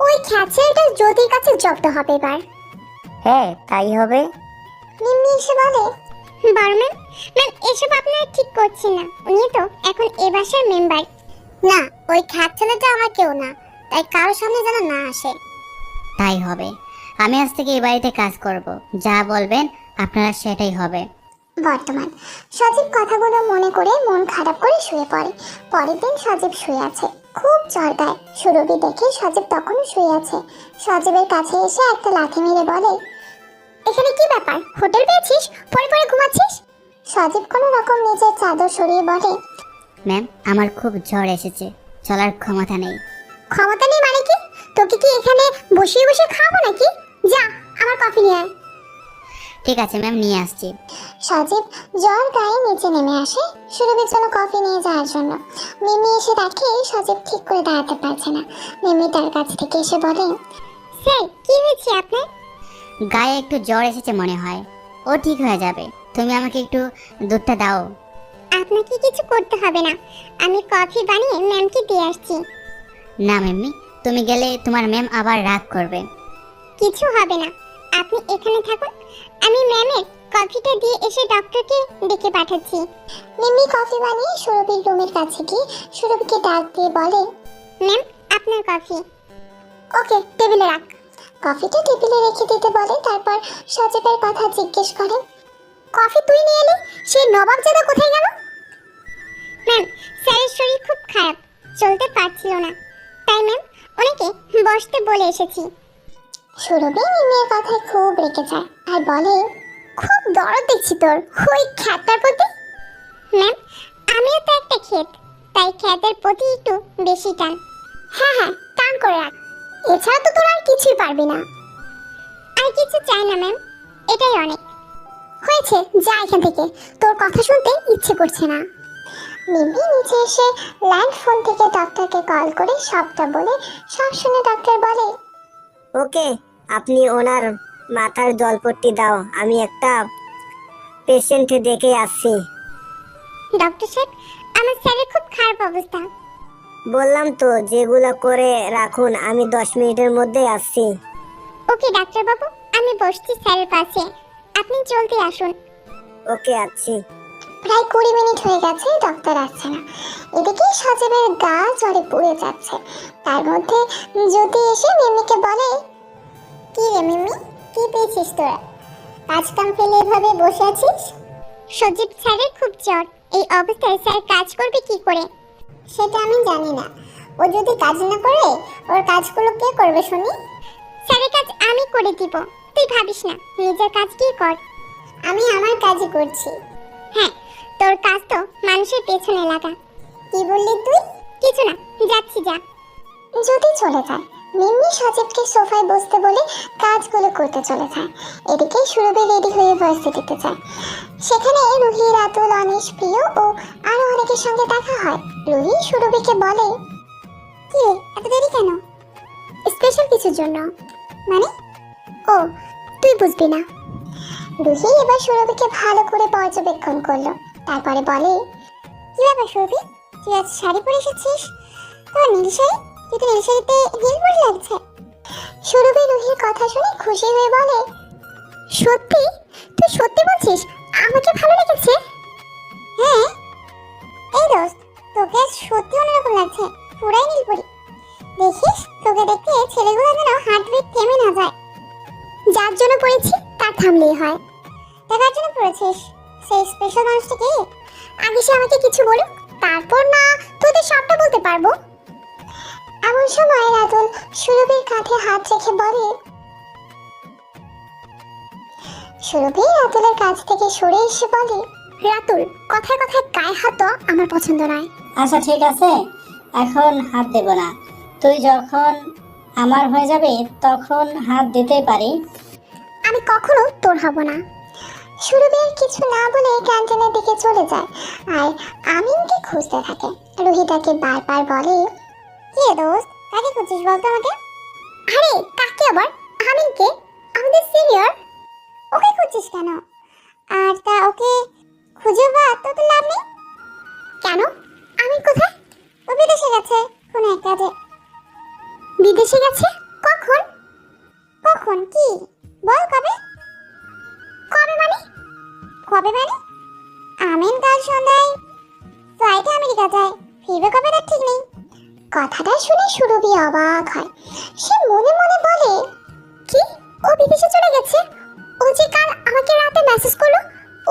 ওই খ্যাচেলটা জ্যোতির কাছে জব্দ হবে এবার। হ্যাঁ, তাই হবে। মিম্মি এসে বলে, বড় ম্যাম, এসব আপনারা ঠিক করছেন না। উনি তো এখন এ বাসার মেম্বার। না, ওই খ্যাত ছেলেটা আমার কেউ না, তাই কারোর সামনে যেন না আসে। তাই হবে। আমি আজ থেকে এই বাড়িতে কাজ করব, যা বলবেন আপনারা সেটাই হবে। বর্তমান সজীব কথাগুলো মনে করে মন খারাপ করে শুয়ে পড়ে। পরের দিন সজীব শুয়ে আছে, খুব জ্বর গায়। সুরভি দেখে সজীব তখনও শুয়ে আছে। সজীবের কাছে এসে একটা লাথি মেরে বলে, এখানে কি ব্যাপার? হোটেল পেয়েছিস, পরে পরে ঘুমাচ্ছিস? সজীব কোনো রকম নিজের চাদর সরিয়ে বলে, ম্যাম, আমার খুব জ্বর এসেছে, চলার ক্ষমতা নেই। ক্ষমতা নেই মানে কি? তোকে কি এখানে বসিয়ে বসে খাবো নাকি? যা, আমার কফি নিয়ে আয়। ঠিক আছে ম্যাম, নিয়ে আসছি। সজীব জ্বর গায়ে নিচে নেমে আসে সুরভির জন্য কফি নিয়ে যাওয়ার জন্য। মিমি এসে দেখে সজীব ঠিক করে দাঁড়াতে পারছে না। মিমি তার কাছ থেকে এসে বলে, স্যার কি হয়েছে আপনার? গায়ে একটু জ্বর এসেছে মনে হয়, ও ঠিক হয়ে যাবে। তুমি আমাকে একটু দুধটা দাও। আপনাকে কিছু করতে হবে না, আমি কফি বানিয়ে ম্যামকে দিয়ে আসছি। না ম্যামি, তুমি গেলে তোমার ম্যাম আবার রাগ করবে। কিছু হবে না, আপনি এখানে থাকুন, আমি ম্যামের কফিটা দিয়ে এসে ডক্টরকে ডেকে পাঠাচ্ছি। মিমি কফি বানিয়ে সুরভির রুমের কাছে গিয়ে সুরভিকে ডাক দিয়ে বলে, ম্যাম আপনার কফি। ওকে, টেবিলে রাখ। কফিটা টেবিলে রেখে দিতে বলে, তারপর সজীবের কথা জিজ্ঞেস করে, কফি তুই নিয়ে এলি, সেই নবাবজাদা কোথায় গেল? ম্যাম, স্যারের শরীর খুব খারাপ, চলতে পারছিল না, তাই ম্যাম ওনাকে বসতে বলে এসেছি। সুরভি মিমির কথায় খুব রেগে যায় আর বলে, খুব দরদ দেখছি তোর ওই খ্যাতটার প্রতি। ম্যাম, আমিও তো একটা ক্ষেত, তাই খ্যাতের প্রতি একটু বেশি টান। হ্যাঁ হ্যাঁ, টান করে রাখ, এছাড়া তো তোর আর কিছুই পারবি না। আর কিছু চাই না ম্যাম, এটাই অনেক। হয়েছে, যা এখান থেকে, তোর কথা শুনতে ইচ্ছে করছে না। মিমি নিচে এসে ল্যান্ড ফোন থেকে ডক্টরকে কল করে সবটা বলে সব শুনে ডক্টর বলে, ওকে, আপনি ওনার মাথার জলপট্টি দাও, আমি একটা পেশেন্ট দেখে আসছি। ডক্টর সাহেব, আমার স্যারের খুব খারাপ অবস্থা। বললাম তো যেগুলো করে রাখুন, আমি 10 মিনিটের মধ্যে আসছি। ওকে ডাক্তার বাবু, আমি বসছি স্যারের পাশে, আপনি জলদি আসুন। ওকে, আসছি। প্রায় 20 মিনিট হয়ে গেছে, ডক্টর আসছে না। এদিকে সজীবের গা জ্বরে পুড়ে যাচ্ছে। তার মধ্যে জ্যোতি এসে মিমিকে বলে, কি রে মিমি, কি পেয়েছিস তোরা? কাজ কাম ফেলে এভাবে বসে আছিস? সজীব স্যারের খুব জ্বর, এই অবস্থায় স্যার কাজ করবে কি করে? সেটা আমি জানি না, ও যদি কাজ না করে ওর কাজগুলো কে করবে শুনি? স্যারের কাজ আমি করে দিব, তুই ভাবিস না, নিজের কাজ কি কর। আমি আমার কাজই করছি। হ্যাঁ, তোর কাজ তো মানুষের পেছনে লাগা। কি বললি তুই? কিছু না, যাচ্ছি, যা। যদি চলে যায়, মিম্মি সজীবকে সোফায় বসতে বলে কাজগুলো করতে চলে যায়। এদিকে সুরভি রেডি হয়ে ভার্সিটিতে যায়। সেখানে রুহি, রাতুল, অনিশ, প্রিয় ও আরো অনেকের সঙ্গে দেখা হয়। রুহি সুরভিকে বলে, কি রে, এত দেরি কেন? স্পেশাল কিছুর জন্য। মানে? ও, তুই বুঝবি না। রুহি এবার সুরভিকে ভালো করে পর্যবেক্ষণ করলো, তারপরে বলে, কি ব্যাপার সুরভি, তুই আজ শাড়ি পরে এসেছিস? তোর নীল শাড়ি, তুই তো নীল শাড়িতে হিল পরে লাগছে। সুরভি রুহির কথা শুনে খুশি হয়ে বলে, সত্যি? তুই সত্যি বলছিস আমাকে ভালো লেগেছে? হ্যাঁ। এই দোস্ত, তোকে আজ সত্যি অন্যরকম লাগছে, পুরাই নীল পরি। দেখিস, তোকে দেখতে ছেলেগুলো যেন হার্টবিট থেমে না যায়। যার জন্য পড়েছি তার থামলেই হয়। দেখার জন্য পড়েছিস, সেই স্পেশাল মানুষটাকে? আগে সে আমাকে কিছু বলুক, তারপর না তোদের সবটা বলতে পারবো। এমন সময় রাতুল সুরভির কাঁধে হাত রেখে বলে, সুরভি রাতুলের কাছ থেকে সরে এসে বলে, রাতুল, কথায় কথায় গায়ে হাত তো আমার পছন্দ নয়। আচ্ছা ঠিক আছে, এখন হাত দেব না, তুই যখন আমার হয়ে যাবে তখন হাত দিতেই পারি। আমি কখনো তোর হব না। সুরভি আর কিছু না বলে ক্যান্টিনের দিকে চলে যায় আর আমিনকে খুঁজতে থাকে। রুহি তাকে বারবার বলে, কি রে দোস্ত, কাকে খুঁজছিস বলতো আমাকে? আরে কাকে আবার? আমিনকে, আমাদের সিনিয়র। ওকে খুঁজছিস কেন? আর তা ওকে খুঁজে বা তো লাভ নেই। কেন? আমিন কোথায়? ও বিদেশে গেছে কোনো এক কাজে। বিদেশে গেছে? কখন? কখন কি বল, কবে? কবে মানে? কবে মানে? আমিন কাল সন্ধ্যায় ফ্লাইটে আমেরিকা যায়, ফিরবে কবে তার ঠিক নেই। কথাটা শুনে সুরভি অবাক হয়। সে মনে মনে বলে, কি ও বিদেশে চলে গেছে? ও যে কাল আমাকে রাতে মেসেজ করলো,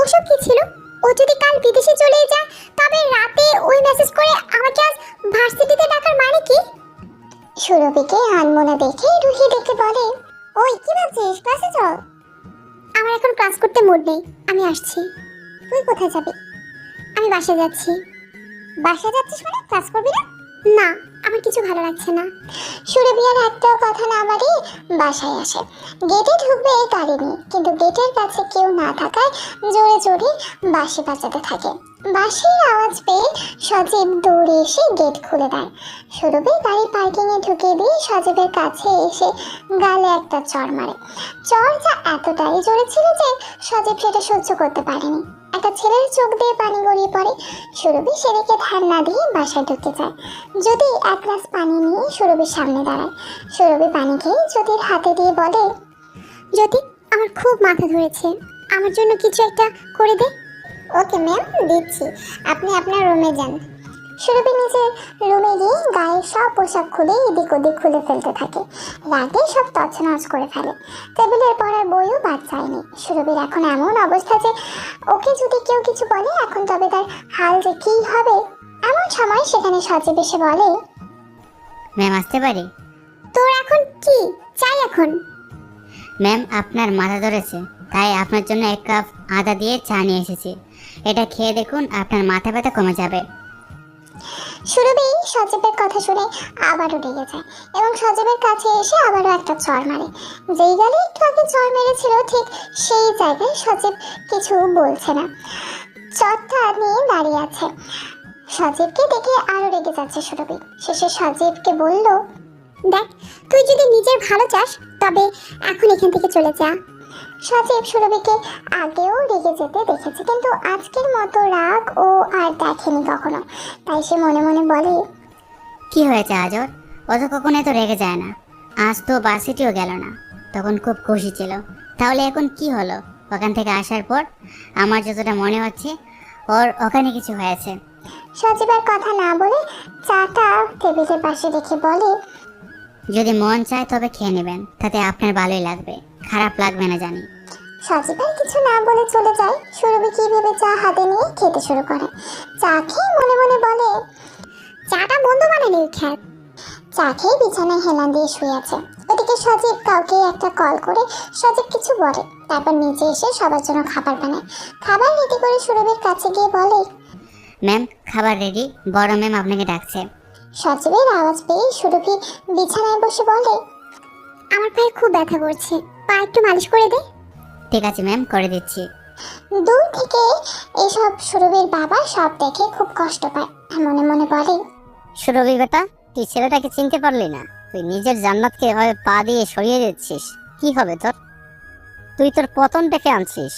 ওসব কি ছিল? ও যদি কাল বিদেশে চলে যায় তবে রাতে ওই মেসেজ করে আমাকে আজ ভার্সিটিতে ডাকার মানে কি? সুরভিকে আনমনা দেখে রুহি ডেকে বলে, ওই কি ভাবছিস, ক্লাসে চল। আমার এখন ক্লাস করতে মুড নেই, আমি আসছি। তুই কোথায় যাবি? আমি বাসায় যাচ্ছি। বাসায় যাচ্ছিস মানে ক্লাস করবি না? না, আমার কিছু ভালো লাগছে না। সুরভি আর একটাও কথা না বাড়িয়ে বাসায় আসে। গেটে ঢুকবে গাড়ি নিয়ে, কিন্তু গেটের কাছে কেউ না থাকায় জোরে জোরে বাঁশি বাজাতে থাকে। বাঁশির আওয়াজ পেয়ে সজীব দৌড়ে এসে গেট খুলে দেয়। সুরভি গাড়ি পার্কিংয়ে ঢুকিয়ে দিয়ে সজীবের কাছে এসে গালে একটা চড় মারে। চড় যা এতটাই জোরে ছিল যে সজীব সেটা সহ্য করতে পারেনি। একটা ছেলের চোখ দিয়ে পানি গড়িয়ে পড়ে। সুরভি সেদিকে ধ্যান না দিয়ে বাসায় ঢুকতে চায়। যদি এক গ্লাস পানি নিয়ে সুরভির সামনে দাঁড়ায়। সুরভি পানি খেয়ে জ্যোতির হাতে দিয়ে বলে, জ্যোতি, আমার খুব মাথা ধরেছে, আমার জন্য কিছু একটা করে দে। ওকে ম্যাম, দিচ্ছি, আপনি আপনার রুমে যান। সুরভি নিজের রুমে গিয়ে গায়ের সব পোশাক খুলে এদিক ওদিক খুলে ফেলতে থাকে। রাগে সব তছনছ করে ফেলে। টেবিলের পড়ার বইও বাদ যায়নি। সুরভির এখন এমন অবস্থা যে ওকে যদি কেউ কিছু বলে এখন তবে তার হাল যে কী হবে। এমন সময় সেখানে সজীব এসে বলে, ম্যাম আসতে পারি? তোর এখন কি চাই? এখন ম্যাম আপনার মাথা ধরেছে, তাই আপনার জন্য 1 কাপ আদা দিয়ে চা নিয়ে এসেছি। এটা খেয়ে দেখুন, আপনার মাথা ব্যথা কমে যাবে। সুরভি সজীবের কথা শুনে আবারও রেগে যায় এবং সজীবের কাছে এসে আবারও একটা চড় মারে। যেই গালে একটু আগে চড় মেরেছিল ঠিক সেই জায়গায় সজীব কিছু বলছে না, চড়টা নিয়ে দাঁড়িয়ে আছে। সজীবকে দেখে আরো রেগে যাচ্ছে সুরভি। শেষে সজীবকে বলল, দেখ, তুই যদি নিজের ভালো চাস তবে এখন এখান থেকে চলে যা। সজীব সুরভিকে আগেও রেগে যেতে দেখেছে, কিন্তু আজকের মতো রাগ ও আর দেখেনি কখনো। তাই সে মনে মনে বলে, কি হয়েছে আজ ওর? ও তো কখনো এত রেগে যায় না। আজ তো ভার্সিটিও গেল না, তখন খুব খুশি ছিল। তাহলে এখন কি হলো? ওখান থেকে আসার পর আমার যতটা মনে হচ্ছে ওর ওখানে কিছু হয়েছে। সজীবের কথা না বলে চাটা টেবিলের পাশে রেখে বলে, যদি মন চায় তবে খেয়ে নেবেন, তাতে আপনার ভালোই লাগবে, খারাপ লাগবে না জানি। সজীবের কিছু না বলে চলে যায়। সুরভি কি ভেবে চা হাতে নিয়ে খেতে শুরু করে। চা খেয়ে মনে মনে বলে, চাটা বন্ধু বানালে খ্যাত। চা খেয়ে বিছানায় হেলান দিয়ে শুয়ে আছে। ওদিকে সজীব কাউকে একটা কল করে সজীব কিছু বলে, তারপর নিচে এসে সবার জন্য খাবার বানায়। খাবার রেডি করে সুরভির কাছে গিয়ে বলে, ম্যাম খাবার রেডি, বড় ম্যাম আপনাকে ডাকছে। সজীবের আওয়াজ পেয়ে সুরভি বিছানায় বসে বলে, আমার পায়ে খুব ব্যথা করছে, পা একটু মালিশ করে দে। ঠিক আছে ম্যাম, করে দিচ্ছি। দূর থেকে এসব সুরভির বাবা সব দেখে খুব কষ্ট পায় আর মনে মনে বলে, সুরভি বেটা, তুই ছেলেটাকে চিনতে পারলি না? তুই নিজের জান্নাতকে এভাবে পা দিয়ে সরিয়ে দিচ্ছিস, কি হবে তোর? তুই তোর পতন ডেকে আনছিস।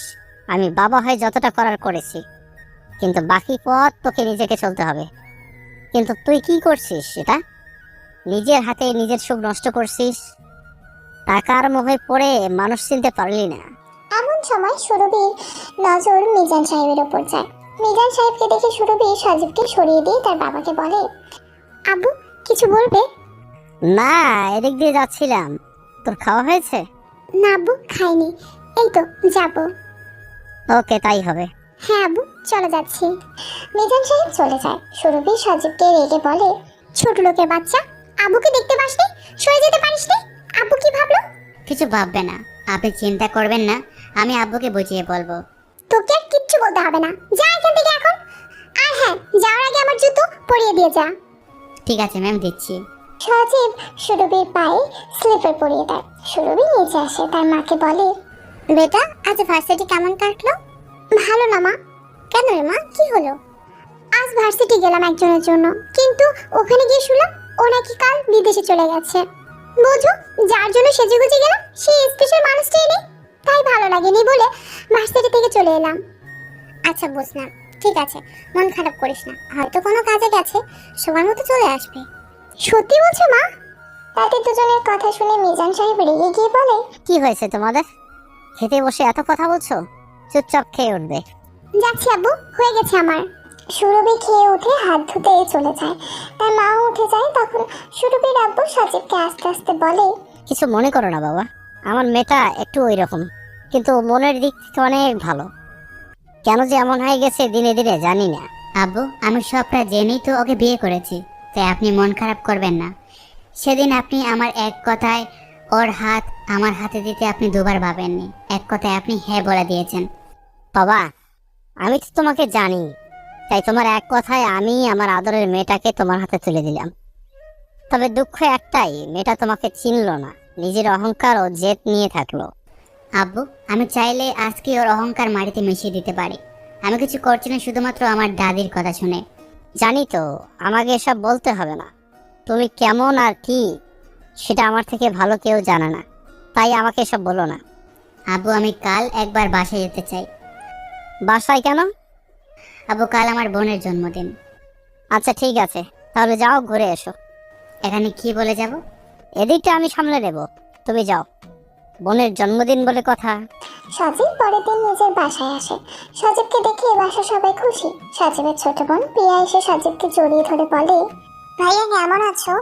আমি বাবা হয়ে যতটা করার করেছি, কিন্তু বাকি পথ তোকে নিজেকে চলতে হবে। কিন্তু তুই কি করছিস সেটা? নিজের হাতে নিজের সুখ নষ্ট করছিস। টাকার মোহে পড়ে মানুষ চিনতে পারলি না। এমন সময় সুরভির নজর মিজান সাহেবের ওপর যায়। মিজান সাহেবকে দেখে সুরভি সজীবকে সরিয়ে দিয়ে তার বাবাকে বলে, আব্বু কিছু বলবে? না, এদিক দিয়ে যাচ্ছিলাম। তোর খাওয়া হয়েছে? না আব্বু, খাইনি, এই তো যাবো। ওকে, তাই হবে। হ্যাঁ আব্বু, চলে যাচ্ছি। মিজান সাহেব চলে যায়। সুরভি সজীবকে রেগে বলে, ছোট লোকের বাচ্চা, আব্বুকে দেখতে পাসনি, সরে যেতে পারিস নি? আব্বু কি ভাবলো? কিছু ভাববে না, আপনি চিন্তা করবেন না, আমি আব্বুকে বুঝিয়ে বলবো। তোকে আর কিচ্ছু বলতে হবে না, যা এখান থেকে এখন। আর হ্যাঁ, যাওয়ার আগে আমার জুতো পরিয়ে দিয়ে যা। ঠিক আছে ম্যাম, দিচ্ছি। সজীব সুরভির পায়ে স্লিপার পরিয়ে দেয়। সুরভি নিচে আসে, তার মাকে বলে, বেটা আজ ভার্সিটি কেমন কাটলো? ভালো না মা। কেন রে মা, কি হলো? আজ ভার্সিটি গেলাম একজনের জন্য, কিন্তু ওখানে গিয়ে শুনলাম ও নাকি কাল বিদেশে চলে গেছে। বুঝো, যার জন্য সেজেগুজে গেলাম সেই স্পেশাল মানুষটাই নেই, তাই ভালো লাগেনি বলে ভার্সিটি থেকে চলে এলাম। আচ্ছা বুঝলাম, ঠিক আছে, মন খারাপ করিস না, হয়তো কোনো কাজে গেছে, সময় মতো চলে আসবে। সত্যি বলছো মা? তাদের দুজনের কথা শুনে মিজান সাহেব রেগে গিয়ে বলে, কি হয়েছে তোমাদের? খেতে বসে এত কথা বলছো? চুপচাপ খেয়ে উঠবে। যাচ্ছি আব্বু, হয়ে গেছে আমার। সুরভি খেয়ে উঠে হাত ধুতে চলে যায়। তার মাও উঠে যায়। তখন সুরভির আব্বু সজীবকে আস্তে আস্তে বলে, কিছু মনে করো না বাবা, আমার মেয়েটা একটু ওই রকম, কিন্তু মনের দিক থেকে অনেক ভালো। কেন যে এমন হয়ে গেছে দিনে দিনে জানি না। আব্বু, আমি সবটা জেনেই তো ওকে বিয়ে করেছি, তাই আপনি মন খারাপ করবেন না। সেদিন আপনি আমার এক কথায় ওর হাত আমার হাতে দিতে আপনি দুবার ভাবেননি, এক কথায় আপনি হ্যাঁ বলে দিয়েছেন। বাবা, আমি তো তোমাকে জানি, তাই তোমার এক কথায় আমি আমার আদরের মেয়েটাকে তোমার হাতে তুলে দিলাম। তবে দুঃখ একটাই, মেয়েটা তোমাকে চিনলো না, নিজের অহংকার ও জেদ নিয়ে থাকলো। আব্বু, আমি চাইলে আজকে ওর অহংকার মাটিতে মিশিয়ে দিতে পারি। আমি কিছু করছি না শুধুমাত্র আমার দাদির কথা শুনে। জানি তো, আমাকে এসব বলতে হবে না। তুমি কেমন আর কি সেটা আমার থেকে ভালো কেউ জানে না, তাই আমাকে এসব বলো না। আব্বু, আমি কাল একবার বাসায় যেতে চাই। বাসায় কেন? আব্বু, কাল আমার বোনের জন্মদিন। আচ্ছা ঠিক আছে, তাহলে যাও, ঘুরে এসো। এখানে কি বলে যাব? এদিকটা আমি সামলে নেব, তুমি যাও। বোনের জন্মদিন বলে কথা। সজীব পরের দিন নিজের বাসায় আসে। সজীবকে দেখে বাসা সবাই খুশি। সজীবের ছোট বোন প্রিয়া এসে সজীবকে জড়িয়ে ধরে বলে, ভাইয়া কেমন আছো?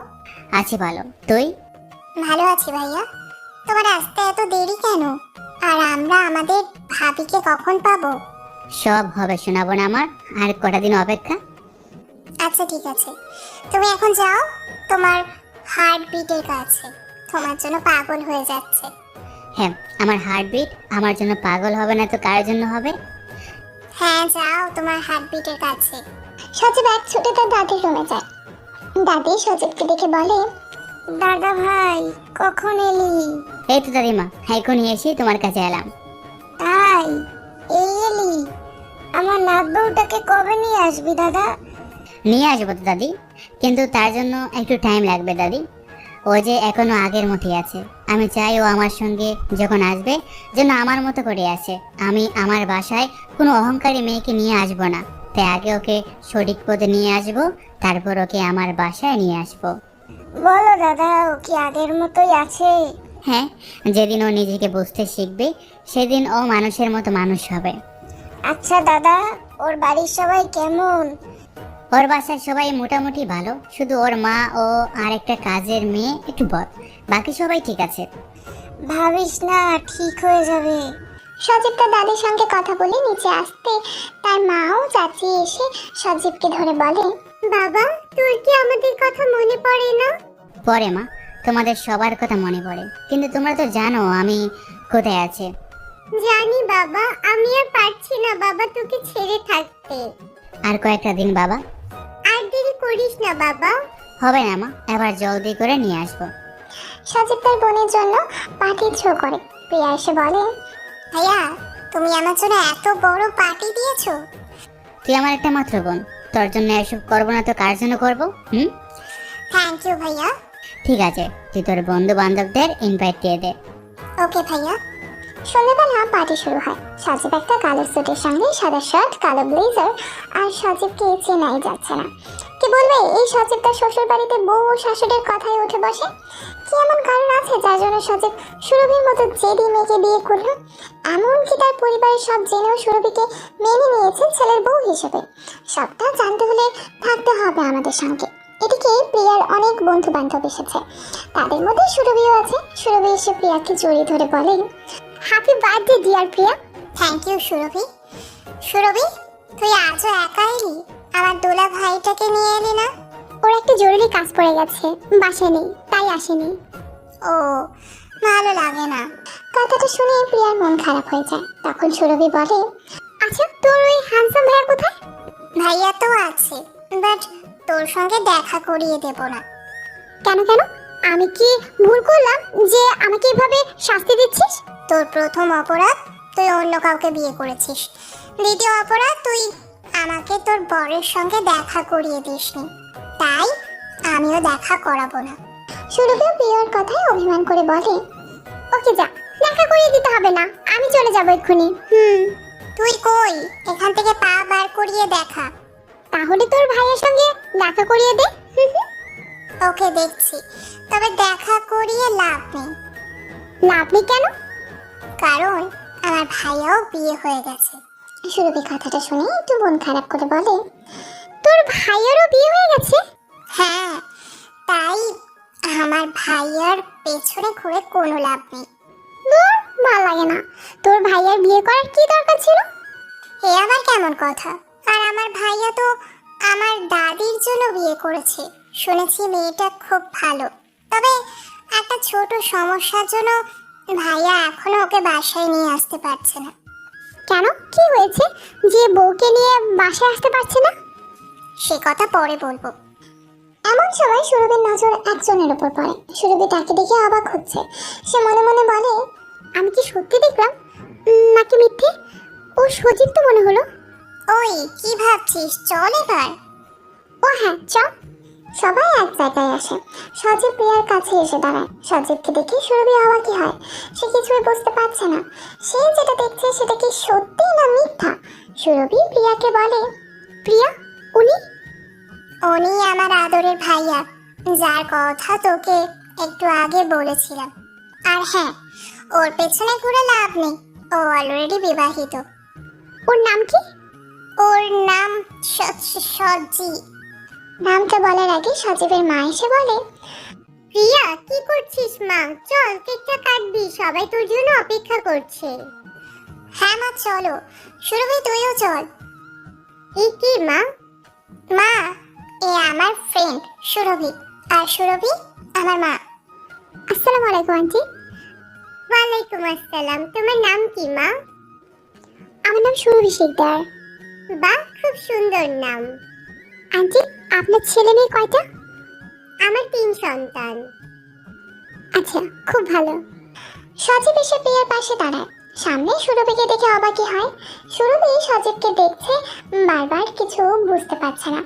আছি ভালো, তুই? ভালো আছি ভাইয়া। তোমার আসতে এত দেরি কেন? আর আমরা আমাদের ভাবিকে কখন পাবো? সব হবে শোনাবো না আমার, আর কটা দিন অপেক্ষা। আচ্ছা ঠিক আছে, তুমি এখন যাও, তোমার হার্ট বিটের কাছে তোমার জন্য পাগল হয়ে যাচ্ছে। হ্যাঁ, আমার হার্টবিট আমার জন্য পাগল হবে না তো কার জন্য হবে? হ্যাঁ যাও, তোমার হার্ট বিটের কাছে। সজীব এক ছুটে তার দাদির রুমে যায়। দাদি সজীবকে দেখে বলে, দাদা ভাই কখন এলি? এই তো দাদিমা, এখনই এসে তোমার কাছে এলাম। তাই এই এলি? আমার নাত বউটাকে কবে নিয়ে আসবি দাদা? নিয়ে আসবো তো দাদি, কিন্তু তার জন্য একটু টাইম লাগবে দাদি। ও যে এখনো আগের মতোই আছে। আমি চাই ও আমার সঙ্গে যখন আসবে যেন আমার মতো করে আসে। আমি আমার বাসায় কোনো অহংকারী মেয়েকে নিয়ে আসবো না, তাই আগে ওকে সঠিক পথে নিয়ে আসবো, তারপর ওকে আমার বাসায় নিয়ে আসবো। বলো দাদা, ও কি আগের মতোই আছে? হ্যাঁ, যেদিন ও নিজেকে বুঝতে শিখবে সেদিন ও মানুষের মতো মানুষ হবে। আচ্ছা দাদা, ওর বাড়ির সবাই কেমন? ওর বাসায় সবাই মোটামুটি ভালো, শুধু ওর মা ও আর একটা কাজের মেয়ে একটু বদ, বাকি সবাই ঠিক আছে। ভাবিস না, ঠিক হয়ে যাবে। সজীব তার দাদির সঙ্গে কথা বলে নিচে আসতে তার মাও চাচি এসে সজীবকে ধরে বলে, বাবা তোর কি আমাদের কথা মনে পড়ে না? পরে মা, তোমাদের সবার কথা মনে পড়ে, কিন্তু তোমরা তো জানো আমি কোথায় আছি। জানি বাবা, আমি আর পারছি না বাবা তোকে ছেড়ে থাকতে। আর কয়েকটা দিন বাবা। আর দেরি করিস না বাবা। হবে না মা, এবার জলদি করে নিয়ে আসবো। সজীব তার বোনের জন্য পার্টি থ্রো করে। প্রিয়া এসে বলে, ভাইয়া তুমি আমার জন্য এত বড় পার্টি দিয়েছো। তুই আমার একটা মাত্র বোন, তোর জন্য এসব করবো না তো কার জন্য করবো? থ্যাংক ইউ ভাইয়া। ঠিক আছে, তুই তোর বন্ধু বান্ধবদের ইনভাইট দিয়ে দে। ওকে ভাইয়া। সন্ধ্যাবেলা পার্টি শুরু হয়। সজীব একটা কালো স্যুটের সঙ্গে সাদা শার্ট, কালো ব্লেজার, আর সজীবকে চেনাই যাচ্ছে না। কি বলবে, এই সজীব তার শ্বশুর বাড়িতে বউ ও শাশুড়ির কথায় উঠে বসে। কি এমন কারণ আছে যার জন্য সজীব সুরভির মতো জেদি মেয়েকে বিয়ে করলো? এমনকি তার পরিবারের সব জেনেও সুরভিকে মেনে নিয়েছে ছেলের বউ হিসেবে। সবটা জানতে হলে থাকতে হবে আমাদের সঙ্গে। এদিকে প্রিয়ার অনেক বন্ধু বান্ধব এসেছে, তাদের মধ্যে সুরভিও আছে। সুরভি এসে প্রিয়াকে জড়িয়ে ধরে বলে, happy birthday dear Priya. Thank you Surabhi. Surabhi, তুই আজও একা এলি? আমার দোলা ভাইটাকে নিয়ে এলি না? ওর একটা জরুরি কাজ পড়ে গেছে, বাসায় নেই, তাই আসেনি। ও, ভালো লাগে না। কথাটা শুনে প্রিয়ার মন খারাপ হয়ে যায়। তখন সুরভি বলে, আচ্ছা তোর ওই হ্যান্ডসাম ভাইয়া কোথায়? ভাইয়া তো আছে, বাট তোর সঙ্গে দেখা করিয়ে দেব না। কেন কেন? আমি কি ভুল করলাম যে আমাকে এভাবে শাস্তি দিচ্ছিস? তোর প্রথম অপরাধ, তুই অন্য কাউকে বিয়ে করেছিস। দ্বিতীয় অপরাধ, তুই আমাকে তোর বরের সঙ্গে দেখা করিয়ে দিসনি। তাই আমিও দেখা করাবো না। সুরভিও প্রিয়ার কথায় অভিমান করে বলে, ওকে যা, দেখা করিয়ে দিতে হবে না, আমি চলে যাবো এক্ষুনি। তুই কই? এখান থেকে পা বার করিয়ে দেখা। তাহলে তোর ভাইয়ের সঙ্গে দেখা করিয়ে দে। ওকে দেখছি, তবে দেখা করিয়ে লাভ নেই। লাভ নেই কেন? কারণ আমার ভাইয়াও বিয়ে হয়ে গেছে। সুরভি কথাটা শুনে একটু মন খারাপ করে বলে, তোর ভাইয়েরও বিয়ে হয়ে গেছে? হ্যাঁ, তাই আমার ভাইয়ার পেছনে ঘুরে কোনো লাভ নেই। ভালো লাগে না, তোর ভাইয়ার বিয়ে করার কি দরকার ছিল? এ আবার কেমন কথা? আর আমার ভাইয়া তো আমার দাদির জন্য বিয়ে করেছে, শুনেছি মেয়েটা খুব ভালো। তবে একটা ছোট সমস্যার জন্য ভাইয়া এখনো ওকে বাসায় নিয়ে আসতে পারছে না। কেন, কি হয়েছে যে বউকে নিয়ে বাসায় আসতে পারছে না? সে কথা পরে বলবো। এমন সময় সুরভির নজর একজনের উপর পড়ে। সুরভি তাকে দেখে অবাক হচ্ছে। সে মনে মনে বলে, আমি কি সত্যি দেখলাম নাকি মিথ্যে? ও সজীব তো মনে হলো। ওই কি ভাবছিস, চল এবার। ও হ্যাঁ চল। সবাই এক জায়গায় আসে। সজীব প্রিয়ার কাছে এসে দাঁড়ায়। সজীবকে দেখে সুরভি অবাকই হয়। সে কিছুই বুঝতে পারছে না, সে যেটা দেখছে সেটা কি সত্যি না মিথ্যা। সুরভি প্রিয়াকে বলে, প্রিয়া, উনি আমার আদরের ভাইয়া, যার কথা তোকে একটু আগে বলেছিলাম। আর হ্যাঁ, ওর পেছনে ঘুরে লাভ নেই, ও অলরেডি বিবাহিত। ওর নাম কি? ওর নাম সজি। নামটা বলার আগে সজীবের মা এসে বলে, প্রিয়া কি করছিস মা? চল কেকটা কাটবি, সবাই তোর জন্য অপেক্ষা করছে। হ্যাঁ মা চলো। সুরভি তুইও চল। এই কি মা? মা, এ আমার ফ্রেন্ড সুরভি, আর সুরভি আমার মা। আসসালামু আলাইকুম আন্টি। ওয়ালাইকুম আসসালাম। তোমার নাম কি মা? আমার নাম সুরভি শিকদার। বাহ, খুব সুন্দর নাম। আন্টি, আপনার ছেলে মেয়ে কয়টা? আমার 3 সন্তান। আচ্ছা, খুব ভালো। সজীব এসে প্রিয়ার পাশে দাঁড়ায়। সামনে সুরভিকে দেখে অবাকই হয়। সুরভি সজীবকে দেখছে, বারবার কিছু বুঝতে পারছে না।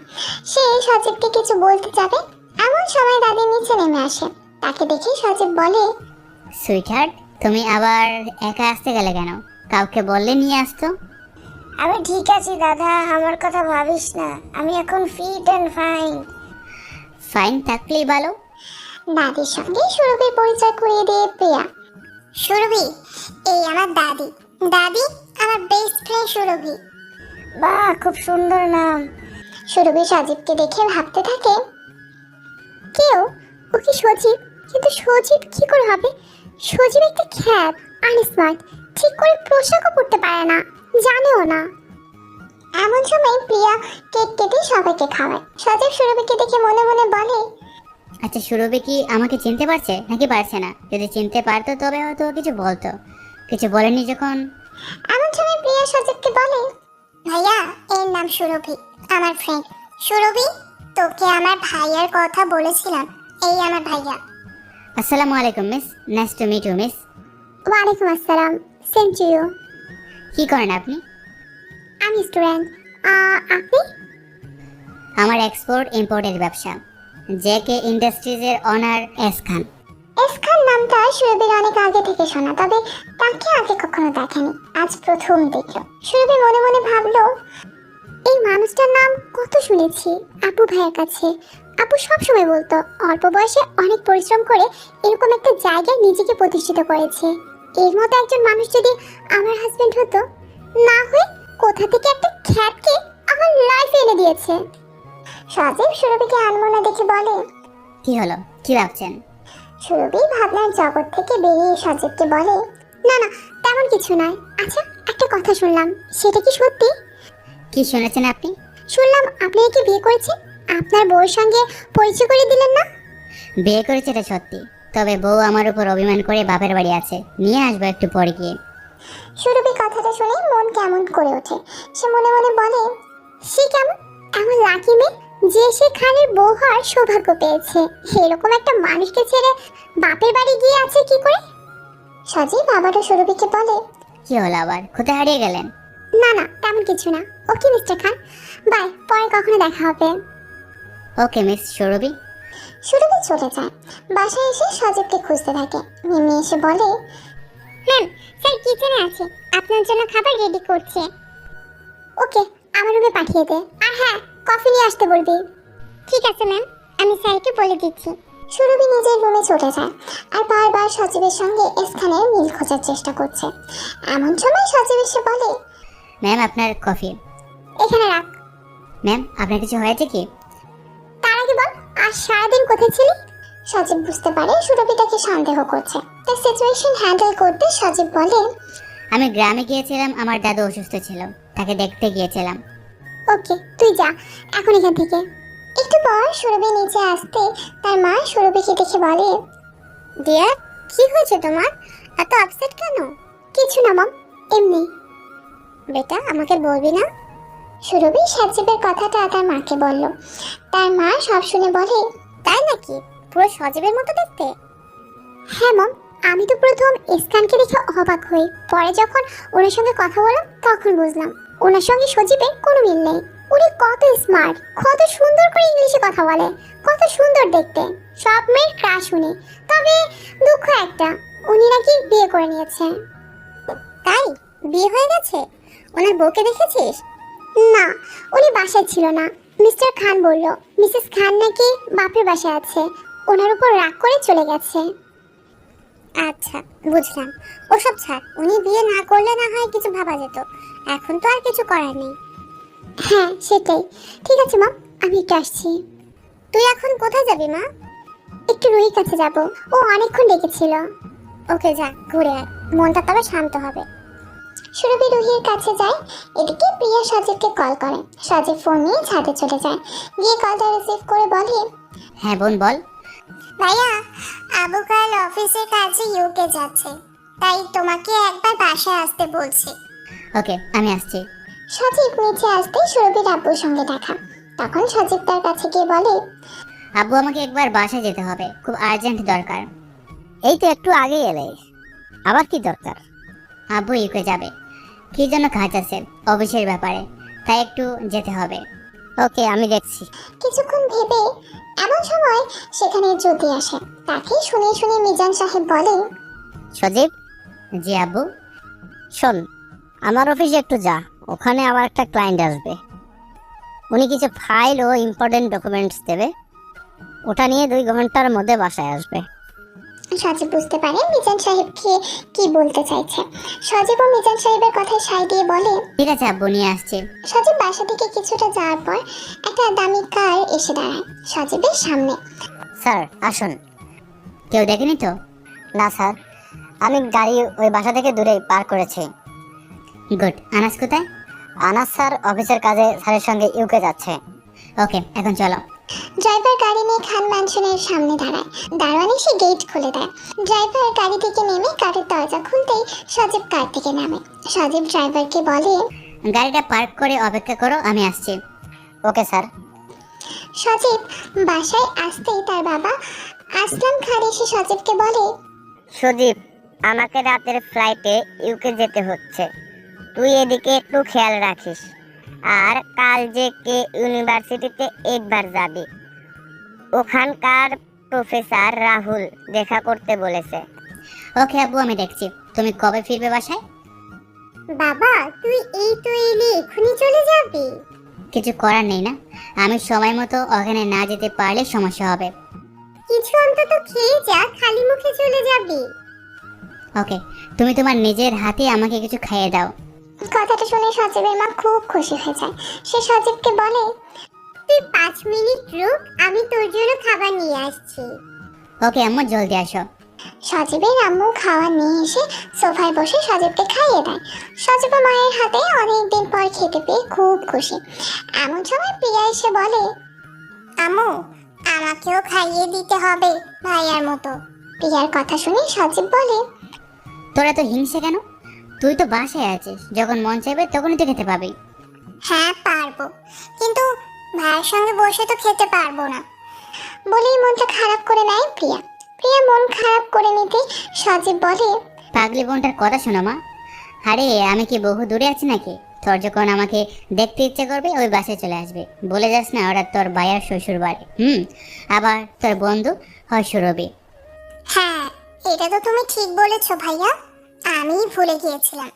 সে সজীবকে কিছু বলতে যাবে, এমন সময় দাদি নিচে নেমে আসে। তাকে দেখে সজীব বলে, সুইটহার্ট, তুমি আবার একা আসতে গেলে কেন? কাউকে বললে নিয়ে আসতো। আমি ঠিক আছি দাদা, আমার কথা ভাবিস না, আমি এখন ফিট অ্যান্ড ফাইন। ফাইন থাকলেই ভালো। দাদির সঙ্গে সুরভির পরিচয় করিয়ে দিয়ে প্রিয়া, সুরভি এই আমার দাদি। দাদি, আমার বেস্ট ফ্রেন্ড সুরভি। বাহ, খুব সুন্দর নাম। সুরভি সজীবকে দেখে ভাবতে থাকে, কেউ ও কি সজীব? কিন্তু সজীব কি করে হবে? সজীব একটা খ্যাত, আনস্মার্ট, ঠিক করে পোশাকও পরতে পারে না, জানেও না। এমন সময় প্রিয়া কেক কেটে সবাইকে খাওয়ায়। সজীব সুরভিকে দেখে মনে মনে বলে, আচ্ছা, সুরভি কি আমাকে চিনতে পারছে নাকি পারছে না? যদি চিনতে পারতো তবে হয়তো কিছু বলতো, কিছু বলেনি যখন। এমন সময় প্রিয়া সজীবকে বলে, ভাইয়া, এর নাম সুরভি, আমার ফ্রেন্ড। সুরভি, তোকে আমার ভাইয়ার কথা বলেছিলাম, এই আমার ভাইয়া। আসসালামু আলাইকুম miss, nice to meet you miss. ওয়ালাইকুম আসসালাম, সেম টু ইউ। কি করেন আপনি? আমি স্টুডেন্ট। আপনি? আমার এক্সপোর্ট ইম্পোর্টের ব্যবসা। জেকে ইন্ডাস্ট্রিজের অনার এস খান। এস খান নামটা সুরভির অনেক আগে থেকে শোনা, তবে তাকে আগে কখনো দেখেনি, আজ প্রথম দেখলো। সুরভি মনে মনে ভাবলো, এই মানুষটার নাম কত শুনেছি আপু ভাইয়ের কাছে। আপু সবসময় বলতো অল্প বয়সে অনেক পরিশ্রম করে এরকম একটা জায়গায় নিজেকে প্রতিষ্ঠিত করেছে। এর মতো একজন মানুষ যদি আমার হাজবেন্ড হতো, না হয়ে কোথা থেকে একটা খ্যাতকে আমার লাইফে এনে দিয়েছে। সজীব সুরভিকে আনমনা দেখে বলে, কি হলো, কি ভাবছেন? সুরভি ভাবনার জগৎ থেকে বেরিয়ে সজীবকে বলে, না না, তেমন কিছু নয়। আচ্ছা, একটা কথা শুনলাম, সেটা কি সত্যি? কি শুনেছেন আপনি? শুনলাম আপনি একে বিয়ে করেছেন, আপনার বউয়ের সঙ্গে পরিচয় করে দিলেন না? বিয়ে করেছে এটা সত্যি, তবে বউ আমার উপর অভিমান করে বাপের বাড়ি আছে, নিয়ে আসবো একটু পরে গিয়ে। সুরভি কথাটা শুনে মন কেমন করে ওঠে। সে মনে মনে বলে, সে কেমন এমন লাকি মেয়ে যে সে খানের বউ হওয়ার সৌভাগ্য পেয়েছে। এরকম একটা মানুষকে ছেড়ে বাপের বাড়ি গিয়ে আছে কি করে? সজীব আবারও সুরভিকে বলে, কি হলো আবার, কোথায় হারিয়ে গেলেন? না না, তেমন কিছু না। ওকে মিস্টার খান, বাই, পরে কখনো দেখা হবে। ওকে মিস সুরভি, সুরভি চলে যায়। বাসায় এসে সজীবকে খুঁজতে থাকে। মিমি এসে বলে, ম্যাম স্যার কিচেনে আছে, আপনার জন্য খাবার রেডি করছে। ওকে, আমার রুমে পাঠিয়ে দে। আর হ্যাঁ, কফি নিয়ে আসতে বলবি। ঠিক আছে ম্যাম, আমি স্যারকে বলে দিচ্ছি। সুরভি নিজের রুমে চলে যায় আর বারবার সজীবের সঙ্গে স্থানের মিল খোঁজার চেষ্টা করছে। এমন সময় সজীব এসে বলে, ম্যাম আপনার কফি। এখানে রাখ। ম্যাম আপনার কিছু হয়েছে কি? তার আগে বল, আজ সারাদিন কোথায় ছিলি? সজীব বুঝতে পারে সুরভি তাকে সন্দেহ করছে। তার সিচুয়েশন হ্যান্ডেল করতে সজীব বলে, আমি গ্রামে গিয়েছিলাম, আমার দাদু অসুস্থ ছিল, তাকে দেখতে গিয়েছিলাম। ওকে তুই যা এখন এখান থেকে। একটু পর সুরভি নিচে আসতে তার মা সুরভিকে দেখে বলে, ডিয়ার কি হয়েছে তোমার, এত আপসেট কেন? কিছু না মম, এমনি। বেটা আমাকে বলবি না? সুরভি সজীবের কথাটা তার মাকে বলল। তার মা সব শুনে বলে, তাই নাকি, পুরো সজীবের মতো দেখতে? হ্যাঁ মম, আমি তো প্রথম ইসকানকে দেখে অবাক হই, পরে যখন ওনার সঙ্গে কথা বললাম তখন বুঝলাম ওনার সঙ্গে সজীবের কোনো মিল নেই। উনি কত স্মার্ট, কত সুন্দর করে ইংলিশে কথা বলে, কত সুন্দর দেখতে, সব মেয়ের ক্রাশ উনি। তবে দুঃখ একটা, উনি নাকি বিয়ে করে নিয়েছে। তাই বিয়ে হয়ে গেছে? ওনার বউকে দেখেছিস? না, উনি বাসায় ছিল না। মিস্টার খান বলল মিসেস খান নাকি বাপের বাসায় আছে, ওনার উপর রাগ করে চলে গেছে। আচ্ছা বুঝলাম, ওসব ছাড়, উনি বিয়ে না করলে না হয় কিছু ভাবা যেত, এখন তো আর কিছু করার নেই। হ্যাঁ সেটাই। ঠিক আছে মা, আমি একটু আসছি। তুই এখন কোথায় যাবি মা? একটু রুহির কাছে যাব, ও অনেকক্ষণ ডেকেছিল। ওকে যা, ঘুরে আয়, মনটা তবে শান্ত হবে। সুরভি রুহির কাছে যায়। এদিকে প্রিয়া সজীবকে কল করে। সজীব ফোন নিয়ে ছাদে চলে যায়, গিয়ে কলটা রিসিভ করে বলে, হ্যাঁ বোন বল। ভাইয়া আবু কাল অফিসের কাজে ইউকে যাচ্ছে, তাই তোমাকে একবার বাসায় আসতে বলছে। ওকে আমি আসছি। সজীব নিচে আসতে সুরভির আব্বুর সঙ্গে দেখা। তখন সজীব তার কাছে গিয়ে বলে, আব্বু আমাকে একবার বাসায় যেতে হবে, খুব আর্জেন্ট দরকার। এই তো একটু আগে এলে, আবার কি দরকার? আব্বু ইউকে যাবে, কি জন্য কাজ আছে অফিসের ব্যাপারে, তাই একটু যেতে হবে। ওকে আমি দেখছি। কিছুক্ষণ ভেবে এমন সময় সেখানে জ্যোতি আসে। তাকে শুনে শুনে মিজান সাহেব বলে, সজীব জি আব্বু। শোন, আমার অফিসে একটু যা, ওখানে আমার একটা ক্লায়েন্ট আসবে। উনি কিছু ফাইল ও ইম্পর্টেন্ট ডকুমেন্টস দেবে, ওটা নিয়ে 2 ঘন্টার মধ্যে বাসায় আসবে। সজীব বুঝতে পারে মিজান সাহেবকে কি বলতে চাইছে। সজীব ও মিজান সাহেবের কথায় সায় দিয়ে বলে, ঠিক আছে আব্বু, নিয়ে আসছি। সজীব বাসা থেকে কিছুটা যাওয়ার পর একটা দামি কার এসে দাঁড়ায় সজীবের সামনে। স্যার আসুন। কেউ দেখেনি তো? না স্যার, আমি গাড়ি ওই বাসা থেকে দূরে পার করেছি। গুড। আনাস কোথায়? আনাস স্যার অফিসের কাজে স্যারের সঙ্গে ইউকে যাচ্ছে। ওকে এখন চলো। ড্রাইভার গাড়ি নিয়ে খান ম্যানশনের সামনে দাঁড়ায়। দারোয়ান এসে গেট খুলে দেয়। ড্রাইভার গাড়ি থেকে নেমে কারের দরজা খুলতেই সজীব কার থেকে নামে। সজীব ড্রাইভারকে বলে, গাড়িটা পার্ক করে অপেক্ষা করো, আমি আসছি। Okay sir. সজীব বাসায় আসতেই তার বাবা আসলাম খান এসে সজীবকে বলে, সজীব, আমাকে রাতের ফ্লাইটে ইউকে যেতে হচ্ছে, তুই এদিকে একটু খেয়াল রাখিস। আর কাল যে কে ইউনিভার্সিটিতে একবার যাবি, ওখানকার প্রফেসর রাহুল দেখা করতে বলেছে। ওকে আব্বু আমি দেখছি। তুমি কবে ফিরবে বাসায়? বাবা তুই এই তো এলি, এক্ষুনি চলে যাবি? কিছু করার নেই না, আমি সময় মতো ওখানে না যেতে পারলে সমস্যা হবে। কিছু অন্তত খেয়ে যা, খালি মুখে চলে যাবি? ওকে, তুমি তোমার নিজের হাতে আমাকে কিছু খাইয়ে দাও। কথাটা শুনে সজীবের মা খুব খুশি হয়ে যায়। সে সজীবকে বলে, তুই 5 মিনিট রুক, আমি তোর জন্য খাবার নিয়ে আসছি। ওকে আম্মু, জলদি আসো। সজীবের আম্মু খাবার নিয়ে এসে সোফায় বসে সজীবকে খাইয়ে দেয়। সজীব মায়ের হাতে অনেকদিন পর খেতে পেয়ে খুব খুশি। এমন সময় প্রিয়া এসে বলে, আম্মু আমাকেও খাইয়ে দিতে হবে ভাইয়ার মতো। প্রিয়ার কথা শুনে সজীব বলে, তোরা তো হিংসে কেন? তুই তো বাসায় আছিস, যখন মন চাইবে তখনই তো খেতে পাবি। হ্যাঁ পারবো, কিন্তু ভাইয়ের সঙ্গে বসে তো খেতে পারবো না বলেই মনটা খারাপ করে নেয় প্রিয়া। প্রিয়া মন খারাপ করে নিতে সজীব বলে, পাগলি বোনটার কথা শোনো মা। আরে আমি কি বহু দূরে আছি নাকি? তোর যখন আমাকে দেখতে ইচ্ছে করবে ওই বাসে চলে আসবে, বলে যাস না ওরা তোর ভাইয়ার শ্বশুর বাড়ি। আবার তোর বন্ধু হয় সুরভি। হ্যাঁ, এটা তো তুমি ঠিক বলেছো ভাইয়া, আমি ভুলে গিয়েছিলাম।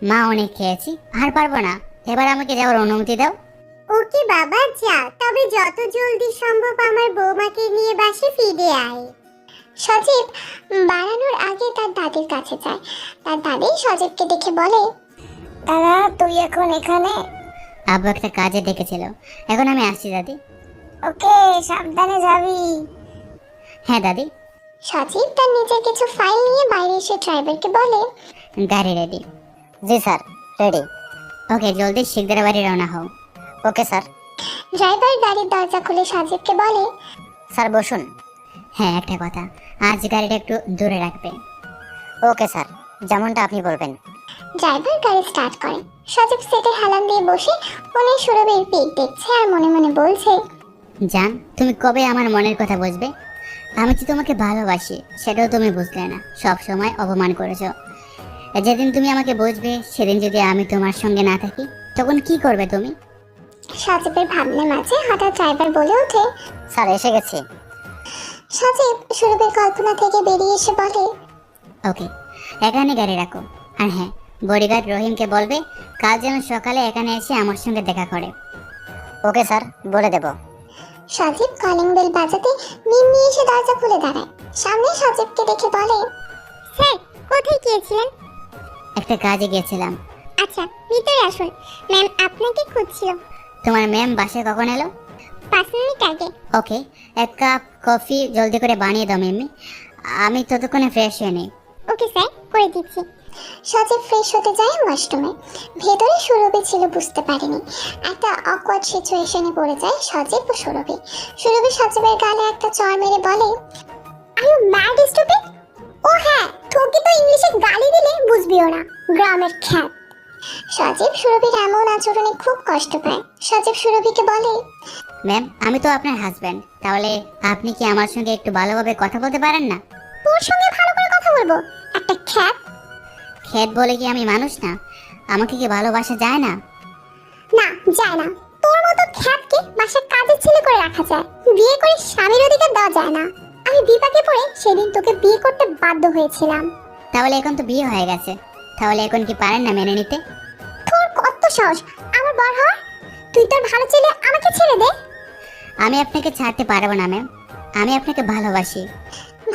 মা অনেক খেয়েছি, আর পারবো না, এবার আমাকে যাওয়ার অনুমতি দাও। ওকে বাবা, যা, তবে যত জলদি সম্ভব আমার বৌমাকে নিয়ে বাসে ফিরে আয়। সজীব বাড়ানোর আগে তার দাদির কাছে যায়। তার দাদি সজীবকে দেখে বলে, দাদা তুই এখন এখানে? আব্বু একটা কাজে ডেকেছিল, এখন আমি আসছি দাদি। ওকে, সাবধানে যাবি। হ্যাঁ দাদি। সজীব তার নিজের কিছু ফাইল নিয়ে বাইরে এসে ড্রাইভারকে বলে, গাড়ি রেডি? জি স্যার, রেডি। ওকে, জলদি শিকদার বাড়ি রওনা হও। Okay sir. ড্রাইভার গাড়ির দরজা খুলে সজীবকে বলে, স্যার বসুন। হ্যাঁ, একটা কথা, আজ গাড়িটা একটু দূরে রাখবে। ওকে স্যার, যেমনটা আপনি বলবেন। ড্রাইভার গাড়ি স্টার্ট করে। সজীব সিটে হেলান দিয়ে বসে মনে সুরভির পিক দেখছে আর মনে মনে বলছে, জান, তুমি কবে আমার মনের কথা বুঝবে? আমি যে তোমাকে ভালোবাসি সেটাও তুমি বুঝলে না, সব সময় অপমান করেছো। যেদিন তুমি আমাকে বুঝবে সেদিন যদি আমি তোমার সঙ্গে না থাকি তখন কি করবে তুমি? সজীবের ভাবনার মাঝে হঠাৎ ড্রাইভার বলে ওঠে, স্যার এসে গেছি। সজীব সুরভির কল্পনা থেকে বেরিয়ে এসে বলে, ওকে, এখানে গাড়ি রাখো। আর হ্যাঁ, বডিগার্ড রহিমকে বলবে কাল যেন সকালে এখানে এসে আমার সঙ্গে দেখা করে। ওকে স্যার, বলে দেব। সজীব কলিং বেল বাজাতে মিম্মি এসে দরজা খুলে দাঁড়ায়। সামনে সজীবকে দেখে বলে, স্যার কোথায় গিয়েছিলেন? একটা কাজে গিয়েছিলাম। আচ্ছা, ভিতরে আসুন, ম্যাম আপনাকে খুঁজছিল। তোমার ম্যাম বাসায় কখন এলো? 5 মিনিট আগে। ওকে, এক কাপ কফি জলদি করে বানিয়ে দাও মিম্মি, আমি ততক্ষণে ফ্রেশ হয়ে নিই। ওকে স্যার, করে দিচ্ছি। সজীব ফ্রেশ হতে যায় ওয়াশরুমে। ভেতরে সুরভি ছিল বুঝতে পারেনি। একটা অকওয়ার্ড সিচুয়েশনে পড়ে যায় সজীব ও সুরভি। সুরভি সজীবের গালে একটা চড় মেরে বলে, আর ইউ ম্যাড স্টুপিড? ও হ্যাঁ, তোকে তো ইংলিশে গালি দিলে বুঝবিও না, গ্রামের খ্যাত। সজীব সুরভির এমন আচরণে খুব কষ্ট পায়। সজীব সুরভিকে বলে, ম্যাম, আমি তো আপনার হাজব্যান্ড, তাহলে আপনি কি আমার সঙ্গে একটু ভালোভাবে কথা বলতে পারেন না? তোর সঙ্গে ভালো করে কথা বলবো, একটা খ্যাত। খেত বলে কি আমি মানুষ না? আমাকে কি ভালোবাসা যায় না? না, যায় না। তোর মতো খ্যাতকে বাসার কাজের ছেলে করে রাখা যায়, বিয়ে করে স্বামীর অধিকার দেওয়া যায় না। আমি বিপাকে পড়ে সেদিন তোকে বিয়ে করতে বাধ্য হয়েছিলাম। তাহলে এখন তো বিয়ে হয়ে গেছে, তাহলে এখন কি পারেন না মেনে নিতে? তোর কত সাহস আমার বর হওয়ার? তুই তোর ভালো ছেলে আমাকে ছেড়ে দে। আমি আপনাকে ছাড়তে পারবো না ম্যাম, আমি আপনাকে ভালোবাসি।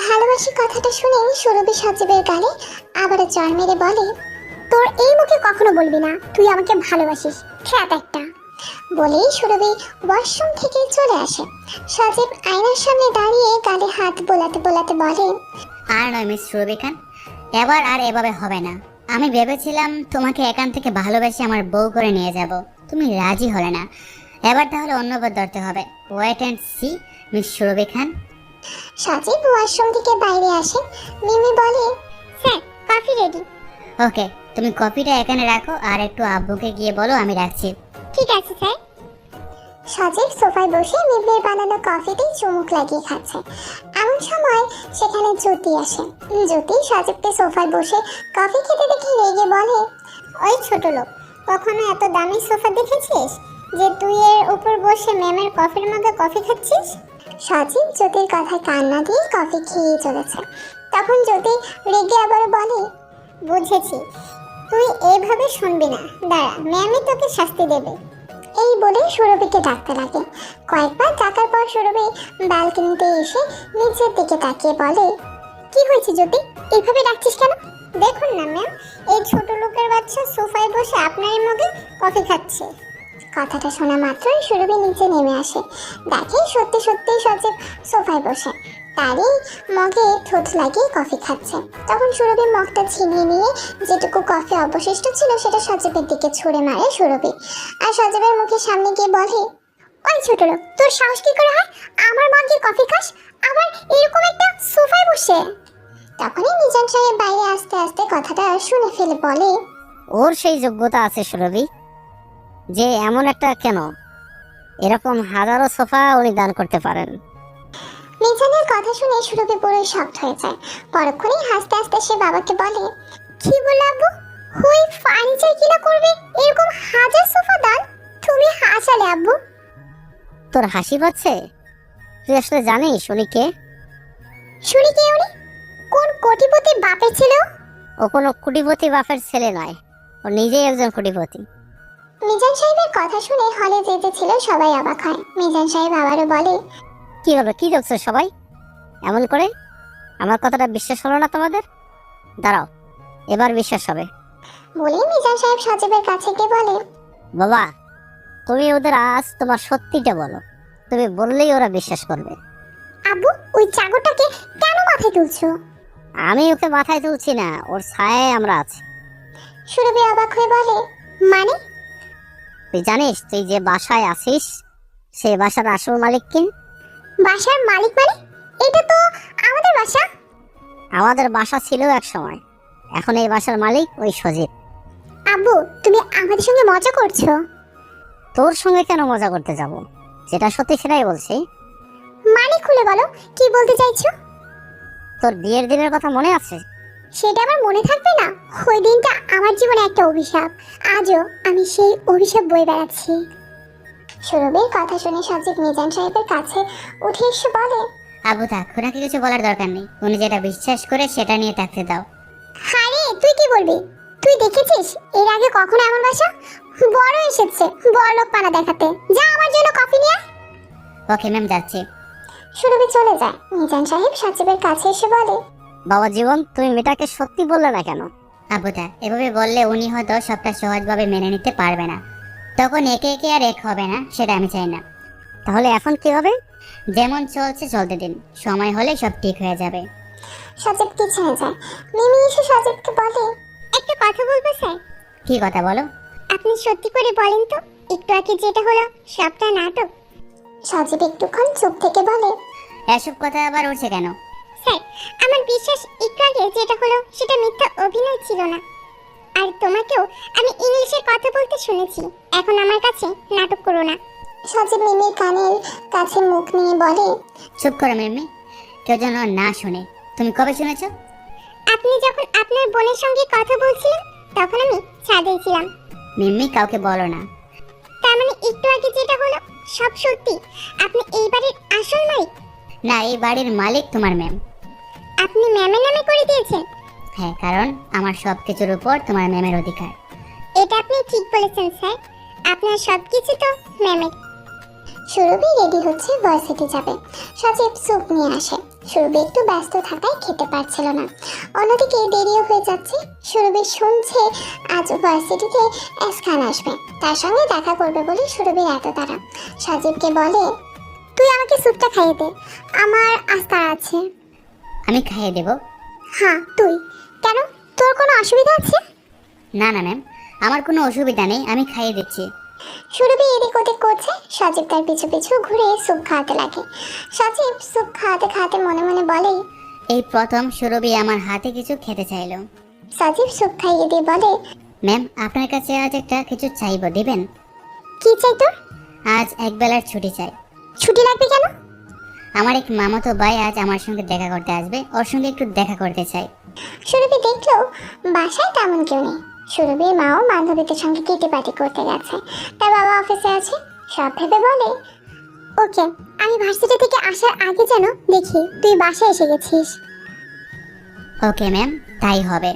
ভালোবাসি কথাটা শুনে সুরভি সজীবের গালে আবারও চড় মেরে বলে, তোর এই মুখে কখনো বলবি না তুই আমাকে ভালোবাসিস, খ্যাত একটা। বলেই সুরভি ওয়াশরুম থেকে চলে আসে। সজীব আয়নার সামনে দাঁড়িয়ে গালে হাত বোলাতে বোলাতে বলে, আর নয় মিস সুরভি খান, এবার আর এভাবে হবে না। আমি ভেবেছিলাম তোমাকে এখান থেকে ভালোবেসে আমার বউ করে নিয়ে যাব, তুমি রাজি হলে না। এবার তাহলে অন্য পথ ধরতে হবে। Wait and see miss Surbhi Khan. Sajib washroom থেকে বাইরে আসে। মিমি বলে, স্যার কফি রেডি। ওকে, তুমি কফিটা এখানে রাখো আর একটু আব্বুকে গিয়ে বলো আমি রাখছি। ঠিক আছে স্যার। সজীব সোফায় বসে মিমির বানানো কফিতে চুমুক লাগিয়ে খাচ্ছে। এমন সময় সেখানে জ্যোতি আসে। জ্যোতি সজীবকে সোফায় বসে কফি খেতে দেখে রেগে বলে, ওই ছোট লোক, কখনো এত দামি সোফা দেখেছিস যে তুই এর উপর বসে ম্যামের কফির মধ্যে কফি খাচ্ছিস? সজীব জ্যোতির কথায় কান্না দিয়ে কফি খেয়ে চলেছে। তখন জ্যোতি রেগে আবার বলে, বুঝেছি, তুই এইভাবে শুনবি না, দাঁড়া, ম্যামই তোকে শাস্তি দেবে। এই বলে সুরভিকে ডাকতে লাগে। কয়েকবার ডাকার পর সুরভি ব্যালকনিতে এসে নিচের দিকে তাকিয়ে বলে, কি হয়েছে জ্যোতি, এইভাবে ডাকছিস কেন? দেখুন না ম্যাম, এই ছোট লোকের বাচ্চা সোফায় বসে আপনারই মগে কফি খাচ্ছে। কথাটা শোনা মাত্রই সুরভি নিচে নেমে আসে। দেখে সত্যি সত্যি সজীব সোফায় বসে তারই মগে ঠোঁট লাগিয়ে কফি খাচ্ছে। তখন সুরভি মগটা ছিনিয়ে নিয়ে যেটুকু কফি অবশিষ্ট ছিল সেটা সজীবের দিকে ছুঁড়ে মারে সুরভি। আর সজীবের মুখের সামনে গিয়ে বলে, ওই ছোট লোক, তোর সাহস কি করে হয় আমার মগে কফি খাস, আবার এরকম একটা সোফায় বসে? তখনই মিজান সাহেব বাইরে আস্তে আস্তে কথাটা শুনে ফেলে বলে, ওর সেই যোগ্যতা আছে সুরভি, যে এমন একটা কেন, এরকম হাজারো সোফা উনি দান করতে পারেন। মিজানের কথা শুনে সুরভি পুরোই শকড হয়ে যায়। পরক্ষণেই হাসতে হাসতে সে বাবাকে বলে, কি বললো আব্বু, ওই ফার্নিচার কিনা করবে এরকম হাজার সোফা দান? তুমি হাসালে আব্বু। তোর হাসি পাচ্ছে? তুই আসলে জানিস উনি কে? শুনি কে উনি? কোন কোটিপতি বাপের ছিল? ও কোনো কোটিপতি বাপের ছেলে নয়, ও নিজেই একজন কোটিপতি। মিজান সাহেবের কথা শুনে হলে যেতে ছিল সবাই অবাক হয়। মিজান সাহেব আবারও বলে, কি হলো, কি দেখছো সবাই এমন করে? আমার কথাটা বিশ্বাস হলো না তোমাদের? দাঁড়াও, এবার বিশ্বাস হবে। বলে মিজান সাহেব সজীবের কাছে গিয়ে বলে, বাবা, তুমি ওদের আজ তোমার সত্যিটা বলো, তুমি বললেই ওরা বিশ্বাস করবে। আব্বু ওই চাকরটাকে কেন মাথায় তুলছো? আমি ওকে মাথায় তুলছি না, ওর ছায়ায় আমরা আছি। সুরভি অবাক হয়ে বলে, মানে? তুই জানিস তুই যে বাসায় আছিস সেই বাসার আসল মালিক কে? বাসার মালিক মানে? এটা তো আমাদের বাসা। আমাদের বাসা ছিল এক সময়, এখন এই বাসার মালিক ওই সজীব। আব্বু তুমি আমাদের সঙ্গে মজা করছো? তোর সঙ্গে কেন মজা করতে যাব? যেটা সত্যি সেটাই বলছি। মানে খুলে বলো, কি বলতে চাইছো? তোর বিয়ের দিনের কথা মনে আছে? সেটা আমার মনে থাকবে না? ওই দিনটা আমার জীবনে একটা অভিশাপ, আজও আমি সেই অভিশাপ বয়ে বেড়াচ্ছি। সুরভির কথা শুনে সজীব মিজান সাহেবের কাছে উঠে এসে বলে, আবু থাক, ওনাকে কিছু বলার দরকার নেই। উনি যেটা বিশ্বাস করে সেটা নিয়ে থাকতে দাও। আরে তুই কি বলবি? তুই দেখেছিস এর আগে কখনো এমন বাসা? বড় এসেছে বড়লোক পানা দেখাতে। যা আমার জন্য কফি নিয়ে আয়। ওকে ম্যাম, যাচ্ছি। সুরভি চলে যায়। মিজান সাহেব সজীবের কাছে এসে বলে, বাবা জীবন, তুমি মেয়েটাকে সত্যি বললে না কেন? আবু থাক, এভাবে বললে উনি হয়তো সবটা সহজভাবে মেনে নিতে পারবে না। তখন একে একে আর এক হবে না, সেটা আমি চাই না। তাহলে এখন কি হবে? যেমন চলছে চলতে দিন, সময় হলে সব ঠিক হয়ে যাবে। সজীব পিছনে যায়। মিমি এসে সজীবকে বলে, একটা কথা বলবো স্যার? কি কথা বলো? আপনি সত্যি করে বলেন তো, একটু আগে যেটা হলো সবটা নাটক? সজীব একটুক্ষণ চুপ থেকে বলে, এসব কথা আবার উঠছে কেন? স্যার আমার বিশ্বাস একটু আগে যেটা হলো সেটা মিথ্যা অভিনয় ছিল না। আর তোমাকেও আমি ইংলিশে কথা বলতে শুনেছি, এখন আমার কাছে নাটক করো না। সজীব মিমির কানের কাছে মুখ নিয়ে বলে, চুপ করো মিমি, কেউ যেন না শুনে। তুমি কবে শুনেছ? আপনি যখন আপনার বোনের সঙ্গে কথা বলছিলেন তখন আমি ছাদেই ছিলাম। মিমি, কাউকে বলো না। তার মানে একটু আগে যেটা হলো সব সত্যি? আপনি এই বাড়ির আসল মালিক? না, এই বাড়ির মালিক তোমার ম্যাম। আপনি ম্যামের নামে করে দিয়েছেন? হ্যাঁ, কারণ আমার সব কিছুর উপর তোমার ম্যামের অধিকার। এটা আপনি ঠিক বলেছেন স্যার, আপনার সবকিছু তো ম্যামের। সুরভি রেডি হচ্ছে, ভার্সিটি যাবে। সজীব স্যুপ নিয়ে আসে। সুরভি একটু ব্যস্ত থাকায় খেতে পারছিল না। অন্যদিকে দেরিও হয়ে যাচ্ছে। সুরভি শুনছে আজ ভার্সিটিতে এস খান আসবে, তার সঙ্গে দেখা করবে বলে সুরভির এত তাড়া। সজীবকে বলে, তুই আমাকে স্যুপটা খাইয়ে দে, আমার আজ তাড়া আছে। আমি খাইয়ে দেব। হ্যাঁ তুই। কেন, তোর কোনো অসুবিধা আছে? না না ম্যাম, আমার কোনো অসুবিধা নেই, আমি খাইয়ে দিচ্ছি। সুরভি এদিক ওদিক করছে। সজীব তার পিছু পিছু ঘুরে স্যুপ খাওয়াতে লাগে। সজীব স্যুপ খাওয়াতে খাওয়াতে মনে মনে বলে, এই প্রথম সুরভি আমার হাতে কিছু খেতে চাইলো। সজীব স্যুপ খাইয়ে দিয়ে বলে, ম্যাম, আপনার কাছে আজ একটা কিছু চাইবো, দিবেন? কি চাই তোর? আজ এক বেলার ছুটি চাই। ছুটি লাগবে কেন? আমার এক মামাতো ভাই আজ আমার সঙ্গে দেখা করতে আসবে, ওর সঙ্গে একটু দেখা করতে চাই। সুরভি দেখলো বাসায় তেমন কেউ নেই। সুরভির মাও বান্ধবীদের সঙ্গে কিটি পার্টি করতে গেছে, তার বাবা অফিসে আছে। সব ভেবে বলে, ওকে, আমি ভার্সিটি থেকে আসার আগে যেন দেখি তুই বাসায় এসে গেছিস। ওকে ম্যাম, তাই হবে।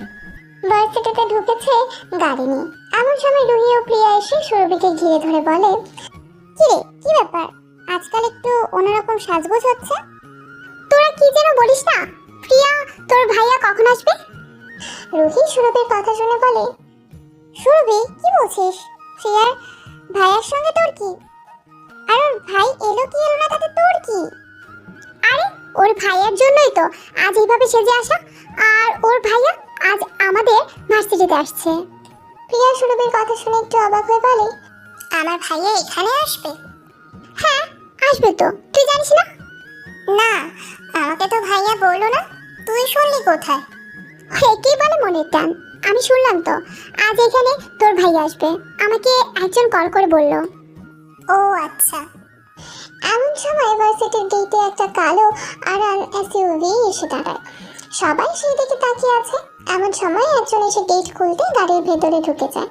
ভার্সিটিতে ঢুকেছে গাড়ি নিয়ে। এমন সময় রুহি ও প্রিয়া এসে সুরভিকে ঘিরে ধরে বলে, কিরে কি ব্যাপার, আজকাল একটু অন্যরকম সাজগোজ হচ্ছে। তোরা কি যেন বলিস না, প্রিয়া তোর ভাইয়া কখন আসবে? রুহি সুরভির কথা শুনে বলে, সুরভি কি বলছিস? প্রিয়ার ভাইয়ার সঙ্গে তোর কি? আর ওর ভাই এলো কি এলো না তাতে তোর কি? আরে ওর ভাইয়ার জন্যই তো আজ এইভাবে সেজে আসা। আর ওর ভাইয়া আজ আমাদের ভার্সিটিতে আসছে। প্রিয়া সুরভির কথা শুনে একটু অবাক হয়ে বলে, আমার ভাইয়া এখানে আসবে? হ্যাঁ আসবে তো, তুই জানিস না? না, আমাকে তো ভাইয়া বললো না, তুই শুনলি কোথায়? কি বলে মনের টান, আমি শুনলাম তো আজ এখানে তোর ভাই আসবে, আমাকে একজন কল করে বলল। ও আচ্ছা, এমন সময় ভার্সিটির গেটে একটা কালো আরান এসইউভি এসে দাঁড়ায়। সবাই সেই দিকে তাকিয়ে আছে। এমন সময় একজন এসে গেট খুলতে গাড়ির ভেতরে ঢুকে যায়।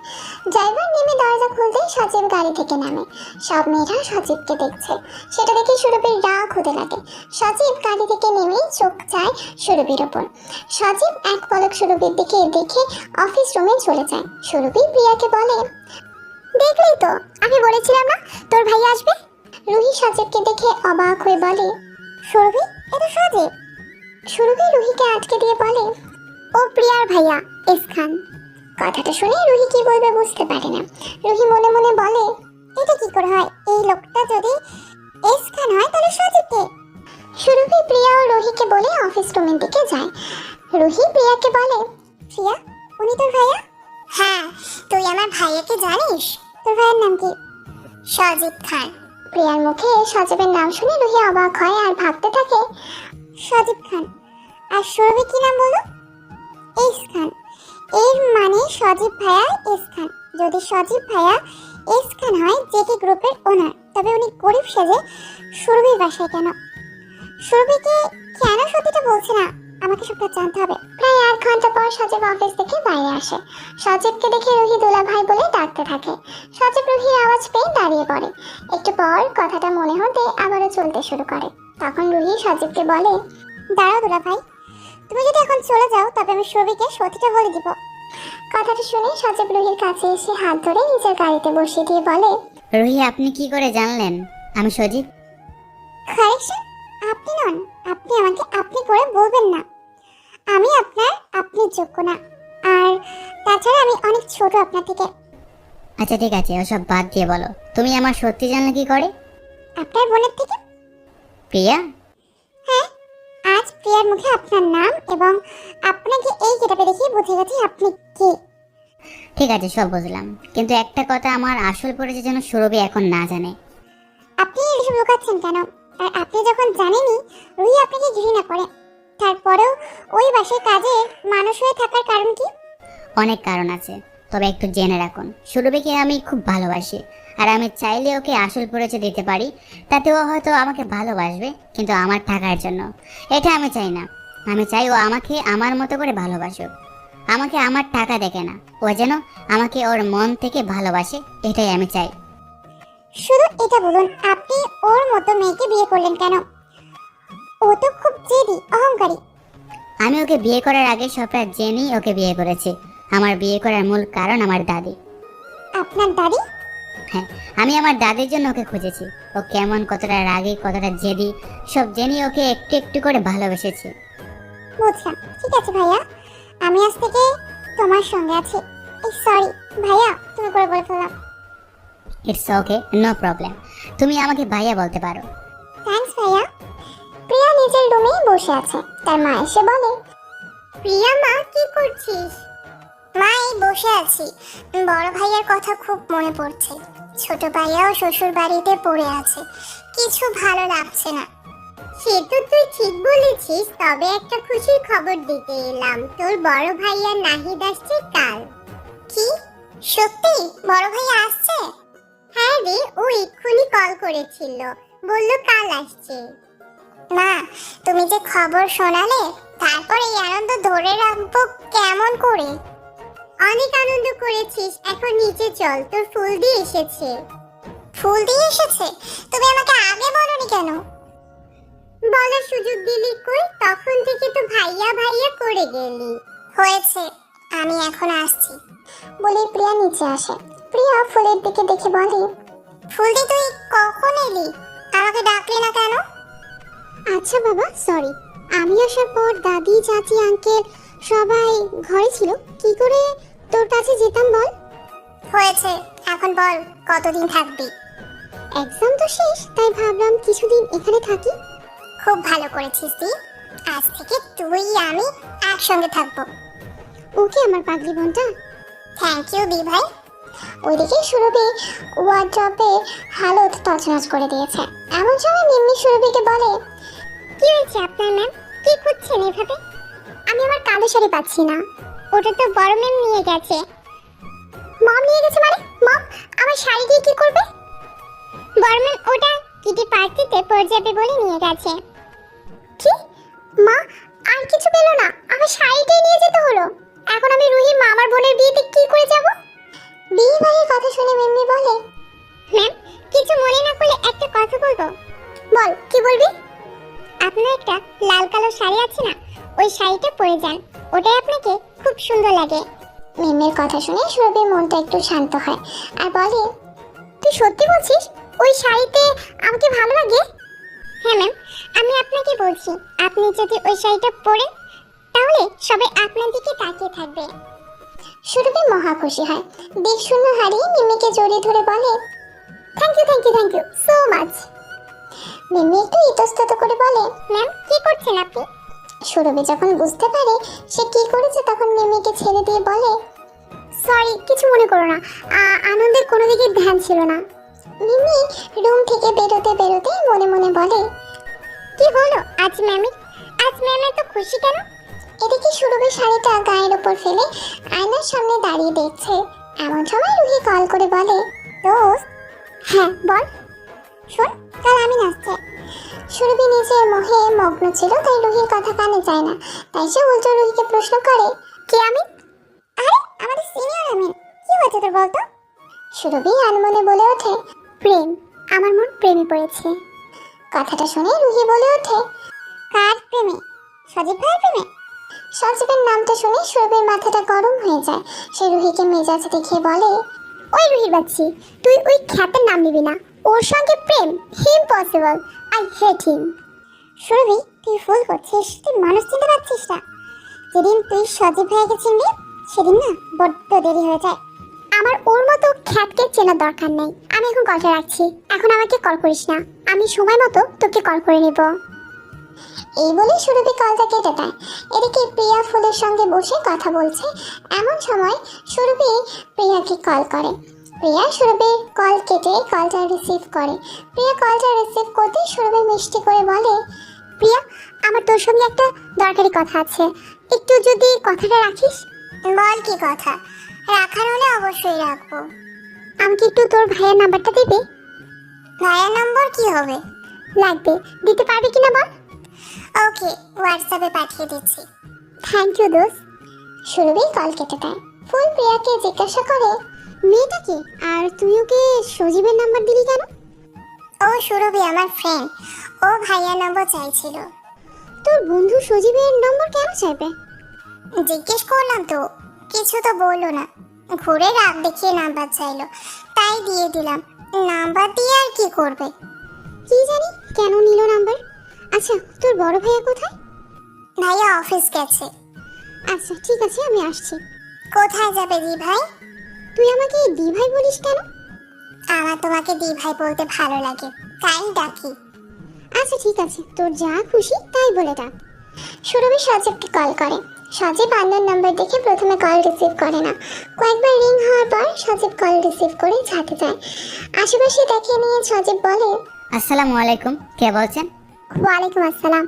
ড্রাইভার নেমে দরজা খুলতে সজীব গাড়ি থেকে নামে। সব মেয়েরা সজীবকে দেখছে। সেটা দেখে সুরভির রাগ হতে লাগে। সজীব গাড়ি থেকে নেমেই চোখ যায় সুরভির ওপর। সজীব এক পলক সুরভির দিকে দেখে অফিস রুমে চলে যায়। সুরভি প্রিয়াকে বলে, দেখলি তো, আমি বলেছিলাম না তোর ভাই আসবে। রুহি সজীবকে দেখে অবাক হয়ে বলে, সুরভি, এটা সজীব। সুরভি রুহিকে আটকে দিয়ে বলে, ও প্রিয়ার ভাইয়া এস খান। কথাটা শুনে রুহি কি বলবে বুঝতে পারে না। রুহি মনে মনে বলে, এটা কি করে হয়? এই লোকটা যদি এস খান হয় তাহলে সজীবকে। সুরভি প্রিয়া ও রুহিকে বলে অফিস রুমের দিকে যায়। রুহি প্রিয়াকে বলে, প্রিয়া, উনি তোর ভাইয়া? হ্যাঁ, তুই আমার ভাইয়াকে জানিস? তোর ভাইয়ের নাম কি? সজীব খান। প্রিয়ার মুখে সজীবের নাম শুনে রুহি অবাক হয় আর ভাবতে থাকে, সজীব খান। আর সুরভি কি নাম বলো? এস খান। এর মানে সজীব ভাইয়া এস খান। যদি সজীব ভাইয়া এস খান হয় জেকে গ্রুপের ওনার, তবে উনি গরিব সেজে সুরভির বাসায় কেন? সুরভিকে কেন সত্যিটা বলছে না? আমাকে সবটা জানতে হবে। প্রায় 1 ঘন্টা পর সজীব অফিস থেকে বাইরে আসে। সজীবকে দেখে রুহি দুলা ভাই বলে ডাকতে থাকে। সজীব রুহির আওয়াজ পেয়ে দাঁড়িয়ে পড়ে। একটু পর কথাটা মনে হতে আবারও চলতে শুরু করে। তখন রুহি সজীবকে বলে, দাঁড়াও দুলা ভাই, তুমি যদি এখন চলে যাও তবে আমি সুরভিকে সত্যিটা বলে দিব। কথাটা শুনে সজীব রুহির কাছে এসে হাত ধরে নিজের গাড়িতে বসিয়ে দিয়ে বলে, রুহি, আপনি কি করে জানলেন আমি সজীব? কারেকশন, আপনি নন। আপনি আমাকে আপনি করে বলবেন না। আমি আপনার আপনি যোগ্য না। আর তাছাড়া আমি অনেক ছোট আপনার থেকে। আচ্ছা ঠিক আছে, ওসব বাদ দিয়ে বলো, তুমি আমার সত্যি জানলে কি করে? আপনার বোনের থেকে। প্রিয়া? হ্যাঁ, আজ প্রিয়ার মুখে আপনার নাম এবং আপনাকে এই গেটাপে দেখে বুঝে গেছি আপনি কে। ঠিক আছে, সব বুঝলাম, কিন্তু একটা কথা আমার আসল পরিচয় যেন সুরভি এখন না জানে। আপনি এসব লুকাচ্ছেন কেন? আর আপনি যখন জানেনই রুহি আপনাকে ঘৃণা করে, তারপরেও ওই বাসায় কাজের মানুষ হয়ে থাকার কারণ কি? অনেক কারণ আছে, তবে একটু জেনে রাখুন, সুরভিকে আমি খুব ভালোবাসি। আর আমি চাইলে ওকে আসল পরিচয় দিতে পারি, তাতেও হয়তো আমাকে ভালোবাসবে, কিন্তু আমার টাকার জন্য। এটা আমি চাই না। আমি চাই ও আমাকে আমার মতো করে ভালোবাসুক, আমাকে আমার টাকা দেখে না, ও যেন আমাকে ওর মন থেকে ভালোবাসে, এটাই আমি চাই। শুধু এটা বলুন, আপনি ওর মতো মেয়েকে বিয়ে করলেন কেন? ও তো খুব জেদি, অহংকারী। আমি ওকে বিয়ে করার আগে সবটা জেনেই ওকে বিয়ে করেছি। আমার বিয়ে করার মূল কারণ আমার দাদি। আপনার দাদি? হ্যাঁ, আমি আমার দাদির জন্য ওকে খুঁজেছি। ও কেমন, কতটা রাগী, কতটা জেদি, সব জেনে ওকে একটু একটু করে ভালোবেসেছি। বুঝলাম। ঠিক আছে ভাইয়া, আমি আজ থেকে তোমার সঙ্গে আছি। সরি ভাইয়া, তুমি করে বলে ফেললাম। ইটস ওকে, নো প্রবলেম, তুমি আমাকে ভাইয়া বলতে পারো। থ্যাঙ্কস ভাইয়া। প্রিয়া নিজের রুমেই বসে আছে। তার মা এসে বলে, প্রিয়া মা, কি করছিস? মা, এই বসে আছি। বড় ভাইয়ার কথা খুব মনে পড়ছে। ছোট ভাইয়াও শ্বশুর বাড়িতে পড়ে আছে, কিছু ভালো লাগছে না। সে তো তুই ঠিক বলেছিস, তবে একটা খুশির খবর দিতে এলাম। তোর বড় ভাইয়া নাহিদ আসছে কাল। কি সত্যি? বড় ভাইয়া আসছে? হ্যাঁ রে, ও এক্ষুনি কল করেছিল, বললো কাল আসছে। মা, তুমি যে খবর শোনালে, তারপর এই আনন্দ ধরে রাখবো কেমন করে? অনেক আনন্দ করেছিস, এখন নিচে চল, তোর ফুল দিয়ে এসেছে। ফুল দিয়ে এসেছে? তুমি আমাকে আগে বলনি কেন? বলার সুযোগ দিলি কই? তখন থেকে তো ভাইয়া ভাইয়া করে গেলি। হয়েছে, আমি এখন আসছি বলে প্রিয়া নিচে আসে। প্রিয়া ফুলের দিকে দেখে বলে, ফুল দিয়ে তুই কখন এলি? আমাকে ডাকলি না কেন? আচ্ছা বাবা, সরি। আমি আসার পর দাদি, চাচি, আঙ্কেল সবাই ঘরে ছিল, কি করে তোর কাছে যেতাম বল? হয়েছে, এখন বল কতদিন থাকবি? এক্সাম তো শেষ, তাই ভাবলাম কিছুদিন এখানে থাকি। খুব ভালো করেছিস তুই, আজ থেকে তুই আমি একসঙ্গে থাকবো। ওকে আমার পাগলি বোনটা। থ্যাংক ইউ দি ভাই। ওইদিকে সুরভি ওয়ার্ড্রপে হালত তছনছ করে দিয়েছে। এমন সময় মিম্মি সুরভিকে বলে, কি হয়েছে আপনার ম্যাম? কি খুঁজছেন এভাবে? আমি আমার কালো শাড়ি পাচ্ছি না। ওটা তো বড় ম্যাম নিয়ে গেছে। মম নিয়ে গেছে মানে? মম আমার শাড়ি দিয়ে কি করবে? বড় ম্যাম ওটা কিটি পার্টিতে পড়ে যাবে বলে নিয়ে গেছে। কি মা, আর কিছু পেল না, আমার শাড়িটাই নিয়ে যেতে হলো। এখন আমি রুহির মামার বোনের বিয়েতে কি করে যাব? বিয়ে ভাইয়ের কথা শুনে মিম্মি বলে, ম্যাম কিছু মনে না করলে একটা কথা বলবো। বল, কি বলবি? আপনার একটা লাল কালো শাড়ি আছে না, ওই শাড়িটা পরে যান, ওটাই আপনাকে খুব সুন্দর লাগে। মিম্মির কথা শুনে সুরভির মনটা একটু শান্ত হয় আর বলে, তুই সত্যি বলছিস ওই শাড়িতে আমাকে ভালো লাগে? হ্যাঁ ম্যাম, আমি আপনাকে বলছি, আপনি যদি ওই শাড়িটা পরেন তাহলে সবাই আপনার দিকে তাকিয়ে থাকবে। সুরভি মহা খুশি হয়, দিক শূন্য হারিয়ে মিমিকে জড়িয়ে ধরে বলে, থ্যাংক ইউ সো মাচ। মিমি একটু ইতস্তত করে বলে, ম্যাম কি করছেন আপনি? সুরভি যখন বুঝতে পারে সে কি করেছে তখন মিমিকে ছেড়ে দিয়ে বলে, সরি, কিছু মনে করো না, আনন্দের কোনো দিকে ধ্যান ছিল না। মিমি রুম থেকে বেরোতে বেরোতে মনে মনে বলে, কি হলো আজ ম্যাম এত খুশি কেন? এদিকে সুরভি শাড়িটা গায়ের উপর ফেলে আয়নার সামনে দাঁড়িয়ে দেখছে। এমন সময় রুহি কল করে বলে, দোস্ত। হ্যাঁ বল। শোন, কাল আমি নাচতে। সুরভি নিজের মোহে মগ্ন ছিল, তাই রুহির কথা কানে যায় না। তাই সে উল্টো রুহিকে প্রশ্ন করে, কে আমি? আরে আমাদের সিনিয়র আমি। কি হয়েছে তোর বলতো? সুরভি আনমনে বলে ওঠে, প্রেম, আমার মন প্রেমে পড়েছে। কথাটা শুনে রুহি বলে ওঠে, কার প্রেমে? সজীব ভাইয়ের প্রেমে? সজীবের নামটা শুনে সুরভির মাথাটা গরম হয়ে যায়। সে রুহিকে মেজাজ দেখিয়ে বলে, ওই রুহির বাচ্চি, তুই ওই খ্যাতের নাম নিবি না, ওর সঙ্গে প্রেম ইম্পসিবল, আই হেট হিম। সুরভি, তুই ভুল করছিস, তুই মানুষ চিনতে পারছিস না। যেদিন তুই সজীব ভাইকে চিনবি সেদিন না বড্ড দেরি হয়ে যায়। আমার ওর মতো খ্যাতকে চেনার দরকার নেই। আমি এখন কলটা রাখছি, এখন আমাকে কল করিস না, আমি সময় মতো তোকে কল করে নেব। এই বলে সুরভি কলটা কেটে দেয়। এদিকে প্রিয়া ফুলের সঙ্গে বসে কথা বলছে। এমন সময় সুরভি প্রিয়াকে কল করে। প্রিয়া সুরভির কল কেটে কলটা রিসিভ করে। প্রিয়া কলটা রিসিভ করতে সুরভি মিষ্টি করে বলে, প্রিয়া, আমার তোর সঙ্গে একটা দরকারি কথা আছে, একটু যদি কথাটা রাখিস। বল, কি কথা? রাখার হলে অবশ্যই রাখবো। আমাকে একটু তোর ভাইয়ের নাম্বারটা দিবি? ভাইয়ের নম্বর কি হবে? লাগবে, দিতে পারবি কিনা বল। ওকে, হোয়াটসঅ্যাপে পাঠিয়ে দিচ্ছি। থ্যাংক ইউ দোস্ত। সুরভি কল কেটে দেয়। ফুল প্রিয়াকে জিজ্ঞাসা করে, মেয়েটা কি, আর তুই ওকে সজীবের নাম্বার দিলি কেন? ও সুরভি আমার ফ্রেন্ড, ও ভাইয়ার নম্বর চাইছিল। তোর বন্ধু সজীবের নম্বর কেন চাইবে? জিজ্ঞেস করলাম তো, কিছু তো বললো না, ঘুরে রাগ দেখিয়ে নাম্বার চাইলো, তাই দিয়ে দিলাম। নাম্বার দিয়ে আর কি করবে? কি জানি কেন নিল নাম্বার। আচ্ছা, তোর বড় ভাইয়া কোথায়? ভাইয়া অফিস গেছে। আচ্ছা ঠিক আছে, আমি আসছি। কোথায় যাবে দি ভাই? তুই আমাকে দি ভাই বলিস কেন? আমার তোমাকে দি ভাই বলতে ভালো লাগে, তাই ডাকি। আচ্ছা ঠিক আছে, তোর যা খুশি তাই বলে ডাক। সুরভি সজীবকে কল করে। সজীব আন্নার নাম্বার দেখে প্রথমে কল রিসিভ করে না। কয়েকবার রিং হওয়ার পর সজীব কল রিসিভ করে ঝাঁকে যায়। আশেপাশে দেখে নিয়ে সজীব বলে, আসসালামু আলাইকুম, কে বলছেন? ওয়ালাইকুম আসসালাম,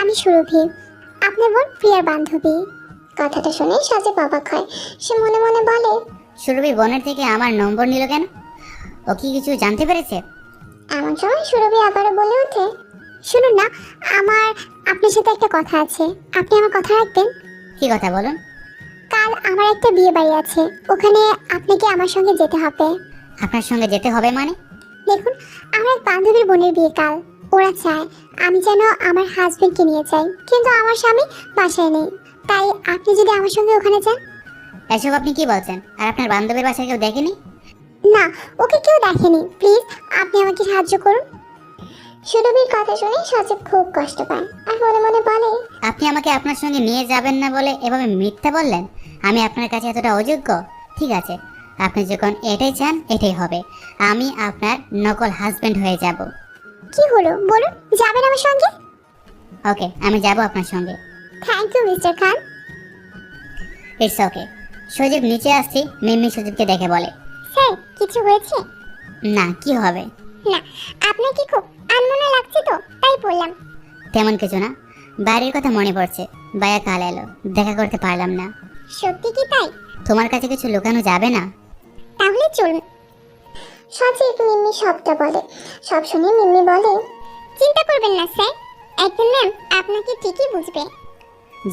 আমি সুরভি, আপনার বোন প্রিয়ার বান্ধবী। কথাটা শুনে সজীব অবাক হয়। সে মনে মনে বলে, সুরভি বোনের থেকে আমার নম্বর নিল কেন? ও কি কিছু জানতে পেরেছে? এমন সময় সুরভি আবারও বলে ওঠে, শুনুন না, আমার আপনার সাথে একটা কথা আছে, আপনি আমার কথা রাখবেন? কি কথা বলুন? কাল আমার একটা বিয়ে বাড়ি আছে, ওখানে আপনাকে আমার সঙ্গে যেতে হবে। আপনার সঙ্গে যেতে হবে মানে? দেখুন, আমার এক বান্ধবীর বোনের বিয়ে কাল, ওরা চায় আমি যেন আমার হাজবেন্ডকে নিয়ে যাই, কিন্তু আমার স্বামী বাসায় নেই, তাই আপনি যদি আমার সঙ্গে ওখানে যান। এসব আপনি কি বলছেন? আর আপনার বান্ধবীর বাসায় কেউ দেখেনি? না, ওকে কেউ দেখেনি, প্লিজ আপনি আমাকে সাহায্য করুন। সুরভির কথা শুনে সজীব খুব কষ্ট পায় আর মনে মনে বলে, আপনি আমাকে আপনার সঙ্গে নিয়ে যাবেন না বলে এভাবে মিথ্যা বললেন? আমি আপনার কাছে এতটা অযোগ্য? ঠিক আছে, আপনি যখন এটাই চান এটাই হবে, আমি আপনার নকল হাজবেন্ড হয়ে যাব। কি হলো বলুন, যাবেন আমার সঙ্গে? ওকে, আমি যাব আপনার সঙ্গে। Thank you mister Khan. It's okay. Sajib নিচে আসছি, মিম্মি সজীবকে দেখে বলে, স্যার কিছু হয়েছে? না, কি হবে? না, আপনার কি খুব আনমনা লাগছে তো তাই বললাম। তেমন কিছু না, বাড়ির কথা মনে পড়ছে, ভাইয়া কাল এলো, দেখা করতে পারলাম না। সত্যি কি তাই? তোমার কাছে কিছু লুকানো যাবে না? তাহলে চলুন। সজীব মিম্মি সবটা বলে। সব শুনে মিম্মি বলে, চিন্তা করবেন না স্যার, একদিন ম্যাম আপনাকে ঠিকই বুঝবে।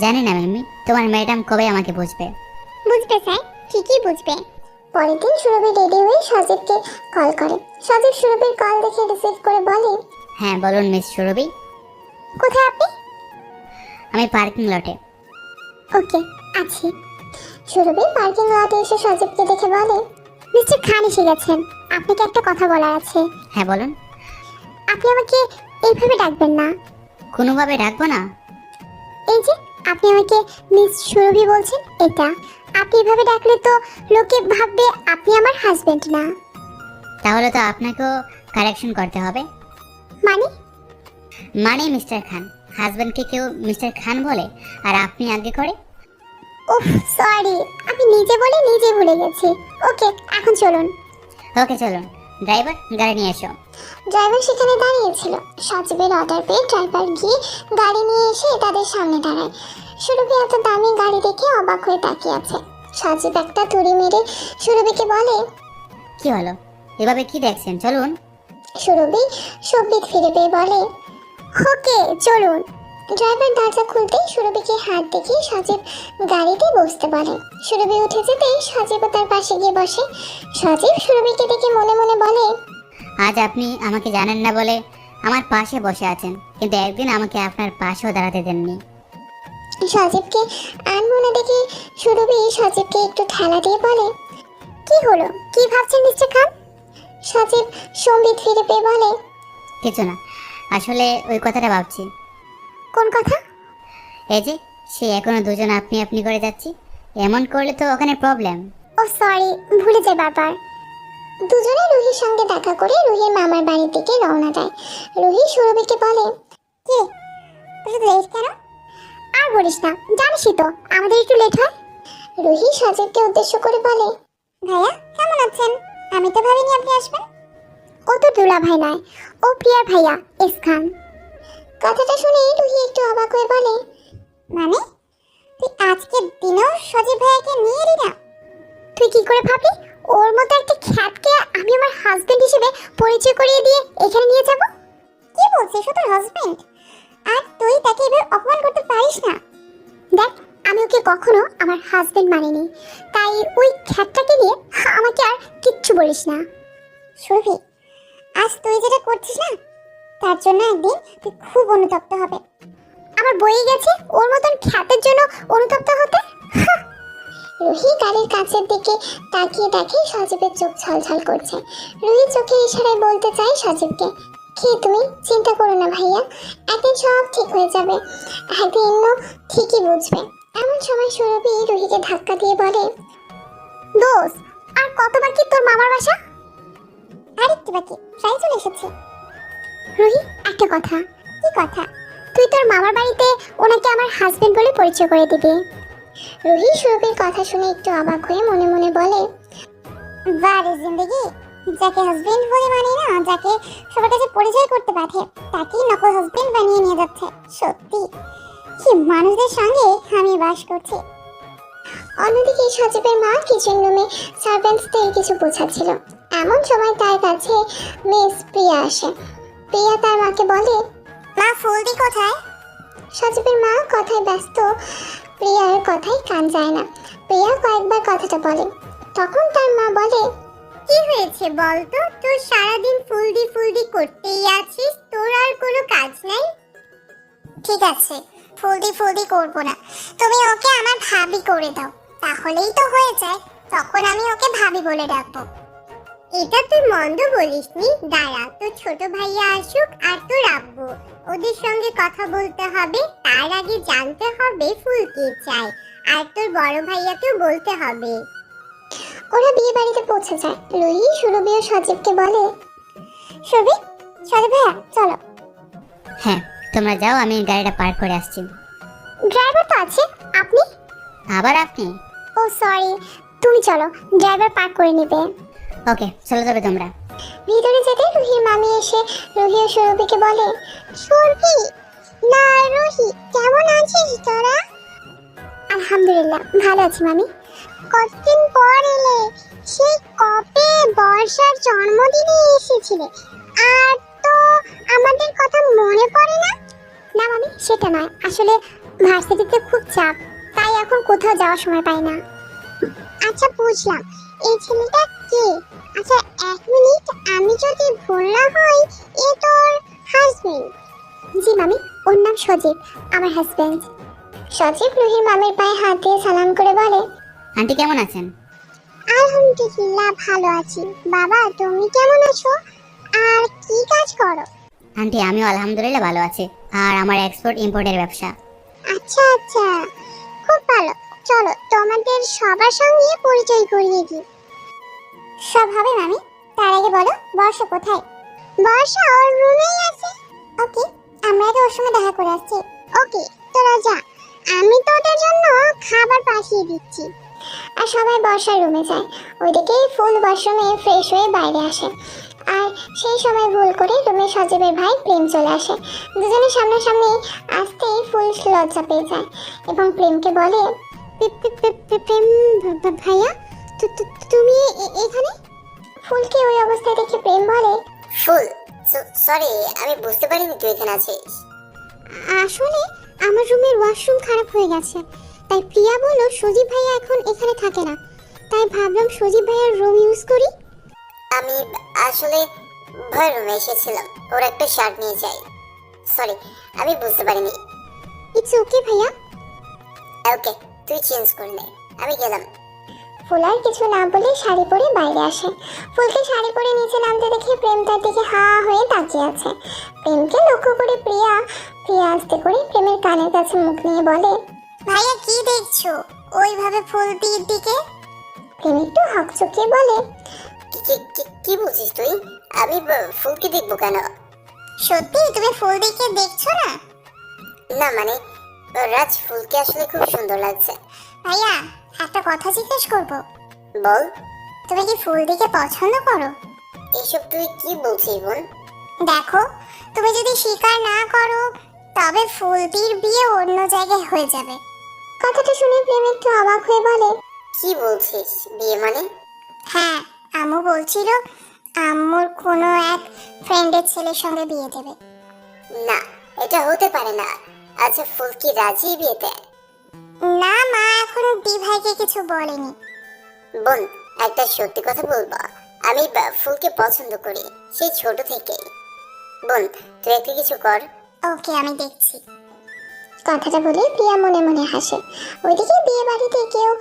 জানি না মিম্মি, তোমার ম্যাডাম কবে আমাকে বুঝবে। বুঝবে স্যার, ঠিকই বুঝবে। পরের দিন সুরভি রেডি হয়ে সজীবকে কল করে। সজীব সুরভির কল দেখে রিসিভ করে বলে, হ্যাঁ বলুন মিস সুরভি। কোথায় আপনি? আমি পার্কিং লটে। ওকে, আছি। সুরভি পার্কিং লটে এসে সজীবকে দেখে বলে, মিস্টার খান এসে গেছেন, আপনাকে একটা কথা বলার আছে। হ্যাঁ বলুন। আপনি আমাকে এইভাবে ডাকবেন না। কোনোভাবে ডাকবো না? এই যে আপনি আমাকে মিস সুরভি বলছেন, এটা আপনি এভাবে ডাকলে তো লোকে ভাববে আপনি আমার হাজবেন্ড না। তাহলে তো আপনাকেও কারেকশন করতে হবে। মানে? মানে মিস্টার খান, হাজবেন্ডকে কেউ মিস্টার খান বলে আর আপনি আগে করে? উফ সরি, আমি নিজে বলে নিজে ভুলে গেছি। ওকে, এখন চলুন। ওকে চলুন। ড্রাইভার গাড়ি নিয়ে এসো। ড্রাইভার সেখানে দাঁড়িয়েছিল। সজীবের অর্ডার পেয়ে ড্রাইভার গিয়ে গাড়ি নিয়ে এসে তাদের সামনে দাঁড়ায়। সুরভি এত দামি গাড়ি দেখে অবাক হয়ে তাকিয়ে আছে। সজীব একটা তুড়ি মেরে সুরভিকে বলে, কি হলো, এভাবে কি দেখছেন? চলুন। সুরভি সবিত ফিরে পেয়ে বলে, ওকে চলুন। ড্রাইভার দরজা খুলতে সুরভিকে হাত দেখিয়ে সজীব গাড়িতে বসতে বলে। সুরভি উঠে যেতে সজীবও তার পাশে গিয়ে বসে। সজীব সুরভিকে দেখে মনে মনে বলে, আজ আপনি আমাকে জানেন না বলে আমার পাশে বসে আছেন, কিন্তু একদিন আমাকে আপনার পাশেও দাঁড়াতে দেননি। সজীবকে আনমনে দেখে সুরভি সজীবকে একটু ঠেলা দিয়ে বলে, কি হলো, কি ভাবছেন মিস্টার খান? সজীব সম্বিত ফিরে পেয়ে বলে, কিছু না, আসলে ওই কথাটা ভাবছি। কোন কথা? এই যে সে এখনো দুজন আপনি আপনি করে যাচ্ছি, এমন করলে তো ওখানে প্রবলেম। ও সরি, ভুলে যাই বারবার। দুজনে রুহির সঙ্গে দেখা করে রুহির মামার বাড়ির দিকে রওনা দেয়। রুহি সুরভিকে বলে, কি লেট কেন? আর বলিস না, জানিসই তো আমাদের একটু লেট হয়। রুহি সজীবকে উদ্দেশ্য করে বলে, ভাইয়া কেমন আছেন? আমি তো ভাবিনি আপনি আসবেন। ও তো দুলা ভাই নয়, ও প্রিয়ার ভাইয়া এস খান। কথাটা শুনে রুহি একটু অবাক হয়ে বলে, মানে তুই আজকের দিনও সজীব ভাইয়াকে নিয়ে এলি না? তুই কি করে ভাবলি ওর মতো একটা খ্যাতকে আমি আমার হাজবেন্ড হিসেবে পরিচয় করিয়ে দিয়ে এখানে নিয়ে যাব? কি বলছিস, ও তোর হাজবেন্ড, আর তুই তাকে এভাবে অপমান করতে পারিস না। দেখ, আমি ওকে কখনো আমার হাজবেন্ড মানিনি, তাই ওই খ্যাতটাকে নিয়ে আমাকে আর কিচ্ছু বলিস না। সুরভি, আজ তুই যেটা করছিস না, তার জন্য একদিন তুই খুব অনুতপ্ত হবে। আমার বয়ে গেছে ওর মতন খ্যাতের জন্য অনুতপ্ত হতে। রুহি গাড়ির কাছের দিকে তাকিয়ে দেখে সজীবের চোখ ছলছল করছে। রুহি চোখের ইশারায় বলতে চায় সজীবকে, কি তুমি চিন্তা করো না ভাইয়া, একদিন সব ঠিক হয়ে যাবে, একদিন ঠিকই বুঝবে। এমন সময় সুরভি রুহিকে ধাক্কা দিয়ে বলে, দোস্ত আর কত বাকি তোর মামার বাসা? আরেকটু বাকি, প্রায় চলে এসেছে। রুহি একটা কথা। কি কথা? তুই তোর মামার বাড়িতে ওনাকে আমার হাজবেন্ড বলে পরিচয় করে দিবি। রুহি সুরভির কথা শুনে একটু অবাক হয়ে মনে মনে বলে, বারে জিন্দগি, যাকে হাজবেন্ড বলে মানে না, যাকে সবার কাছে পরিচয় করতে পারে, তাকেই নকল হাজবেন্ড বানিয়ে নিয়ে যাচ্ছে। সত্যি কি মানুষদের সঙ্গে আমি বাস করছি। অন্যদিকে সজীবের মা কিচেন রুমে সার্ভেন্টসদের কিছু বোঝাচ্ছিল। এমন সময় তার কাছে মিস প্রিয়া আসে। প্রিয়া তার মাকে বলে, মা ফুলদি কোথায়? সজীবের মা কথায় ব্যস্ত, প্রিয়ার কথায় কান যায় না। প্রিয়া কয়েকবার কথাটা বলে, তখন তার মা বলে, কি হয়েছে বলতো, তুই সারাদিন ফুলদি করতেই আছিস, তোর আর কোনো কাজ নাই? ঠিক আছে, ফুলদি করবো না, তুমি ওকে আমার ভাবি করে দাও, তাহলেই তো হয়ে যায়, তখন আমি ওকে ভাবি বলে ডাকবো। এটা তুই মন্দ বলিসনি, দাঁড়া তোর ছোট ভাইয়া আসুক আর তোর আব্বু, ওদের সঙ্গে কথা বলতে হবে, তার আগে জানতে হবে ফুল কি চায়, আর তোর বড় ভাইয়াকেও বলতে হবে। ওরা বিয়ে বাড়িতে পৌঁছে যায়। রুহি সুরভি ও সজীবকে বলে, সজীব ভাইয়া চলো। হ্যাঁ তোমরা যাও, আমি গাড়িটা পার্ক করে আসছি। ড্রাইভার তো আছে, আপনি? আবার আপনি? ও সরি, তুমি চলো, ড্রাইভার পার্ক করে নেবে। ওকে চলে যাবে তোমরা। ভিতরে যেতে রুহির মামি এসে রুহি ও সুরভিকে বলে, সুরভি না রুহি, কেমন আছিস তোরা? আলহামদুলিল্লাহ ভালো আছি মামি। কতদিন পর এলে, সেই কবে বর্ষার জন্মদিনে এসেছিলে, আর তো আমাদের কথা মনে পড়ে না। না মামি, সেটা নয়, আসলে ভার্সিটিতে খুব চাপ, তাই এখন কোথাও যাওয়ার সময় পাই না। আচ্ছা বুঝলাম, এই ছেলেটা কে? আচ্ছা এক মিনিট, আমি যদি ভুল না হই এ তোর হাজবেন্ড? জি মামি, ওর নাম সজীব, আমার হাজবেন্ড। সজীব রুহির মামির পায়ে হাত দিয়ে সালাম করে বলে, আন্টি কেমন আছেন? আলহামদুলিল্লাহ ভালো আছি। বাবা তুমি কেমন আছো, আর কি কাজ করো? আন্টি আমিও আলহামদুলিল্লাহ ভালো আছি, আর আমার এক্সপোর্ট ইম্পোর্টের ব্যবসা। আচ্ছা আচ্ছা, খুব ভালো। চলো তোমাদের সবার সঙ্গে পরিচয় করিয়ে দিই। সব হবে মামি, তার আগে বলো বর্ষা কোথায়? বর্ষা ওর রুমেই আছে। ওকে, আমরা তো ওর সঙ্গে দেখা করে আসছি। ওকে তোরা যা, আমি তোদের জন্য খাবার পাঠিয়ে দিচ্ছি। আর সবাই বর্ষার রুমে যায়। ওইদিকে ফুল ওয়াশরুমে ফ্রেশ হয়ে বাইরে আসে, আর সেই সময় ভুল করে রুমে সজীবের ভাই প্রেম চলে আসে। দুজনের সামনাসামনি আসতেই ফুল লজ্জা পেয়ে যায় এবং প্রেমকে বলে, প্রেম ভাইয়া তুমি এখানে? ফুলকে ওই অবস্থায় দেখে প্রেম বলে, ফুল, সরি, আমি বুঝতে পারিনি তুই এখানে আছিস। আসলে আমার রুমের ওয়াশরুম খারাপ হয়ে গেছে, তাই প্রিয়া বলল সজীব ভাইয়া এখন এখানে থাকে না, তাই ভাবলাম সজীব ভাইয়ার রুম ইউজ করি। আমি আসলে ভয় রুমে এসেছিলাম, ওর একটা শার্ট নিয়ে যাই। সরি, আমি বুঝতে পারিনি। ইটস ওকে ভাইয়া। ওকে, তুই চেঞ্জ করে নে, আমি গেলাম। ফুল আর কিছু না বলে শাড়ি পরে বাইরে আসে। ফুলকে শাড়ি পরে নিচে নামতে দেখে প্রেম তার দিকে হা হয়ে তাকিয়ে আছে। প্রেমকে লক্ষ্য করে প্রিয়া আস্তে করে প্রেমের কানের কাছে মুখ নিয়ে বলে, ভাইয়া কি দেখছো ওইভাবে ফুলটির দিকে? প্রেম একটু হকচকিয়ে বলে, কি বলছিস তুই? আমি ফুলকে দেখবো কেন? সত্যি তুমি ফুল দিকে দেখছো না? না মানে, রাজ ফুলকে আসলে খুব সুন্দর লাগছে। ভাইয়া একটা কথা জিজ্ঞেস করবো, বল। তুমি কি ফুল দিকে পছন্দ করো? এসব তুই কি বলছিস বোন? দেখো, তুমি যদি স্বীকার না করো তবে ফুলটির বিয়ে অন্য জায়গায় হয়ে যাবে। কথাটা শুনে প্রেম একটু অবাক হয়ে বলে, কি বলছিস, বিয়ে মানে? হ্যাঁ, আম্মু বলছিল আম্মুর কোনো এক ফ্রেন্ডের ছেলের সঙ্গে বিয়ে দেবে। না, এটা হতে পারে না। আচ্ছা ফুল কি রাজি বিয়েতে? না মা এখনো দি ভাইকে কিছু বলেনি। বোন, একটা সত্যি কথা বলবো, আমি ফুলকে পছন্দ করি সেই ছোট থেকেই। বোন, তুই একটা কিছু কর। ওকে আমি দেখছি। কথাটা বলে প্রিয়া মনে মনে হাসে। ওইদিকে বিয়ে বাড়িতে কেউ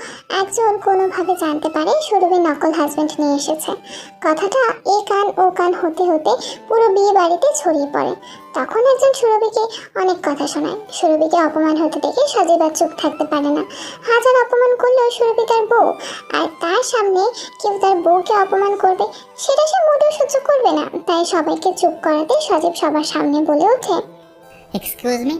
একজন কোনোভাবে জানতে পারে সুরভির নকল হাজবেন্ড নিয়ে এসেছে। কথাটা এ কান ও কান হতে হতে পুরো বিয়ে বাড়িতে ছড়িয়ে পড়ে। তখন একজন সুরভিকে অনেক কথা শোনায়। সুরভিকে অপমান হতে দেখে সজীব আর চুপ থাকতে পারে না। হাজার অপমান করলেও সুরভি তার বউ, আর তার সামনে কেউ তার বউকে অপমান করবে সেটা সে মোটেও সহ্য করবে না। তাই সবাইকে চুপ করাতে সজীব সবার সামনে বলে ওঠে, এক্সকিউজ মি,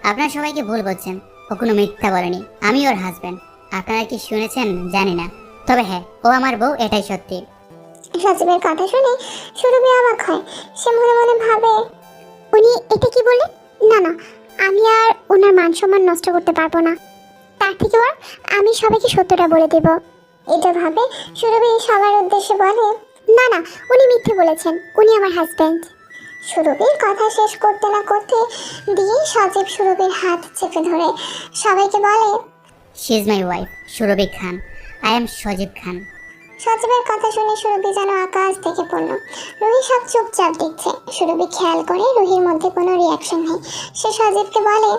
আপনারা সবাইকে ভুল বলছেন, ও কোনো মিথ্যা বলেনি, আমি ওর হাজব্যান্ড। আপনারা কি শুনেছেন জানি না, তবে হ্যাঁ ও আমার বউ, এটাই সত্যি। সজীবের কথা শুনে সুরভি অবাক হয়। সে মনে মনে ভাবে, উনি এটা কি বললেন? না না, আমি আর ওনার মান সম্মান নষ্ট করতে পারবো না, তার থেকে আর আমি সবাইকে সত্যটা বলে দেব। এটা ভাবে সুরভি সবার উদ্দেশ্যে বলে, না না, উনি মিথ্যে বলেছেন, উনি আমার হাজব্যান্ড। সুরভির কথা শেষ করতে না করতে দিয়ে সজীব সুরভির হাত চেপে ধরে সবাইকে বলে, she is my wife Surabhi Khan, I am Sajib Khan. সজীবের কথা শুনে সুরভি যেন আকাশ থেকে পড়ল। রুহি সব চুপচাপ দেখছে। সুরভি খেয়াল করে রুহির মধ্যে কোনো রিয়াকশন নেই। সে সজীবকে বলে,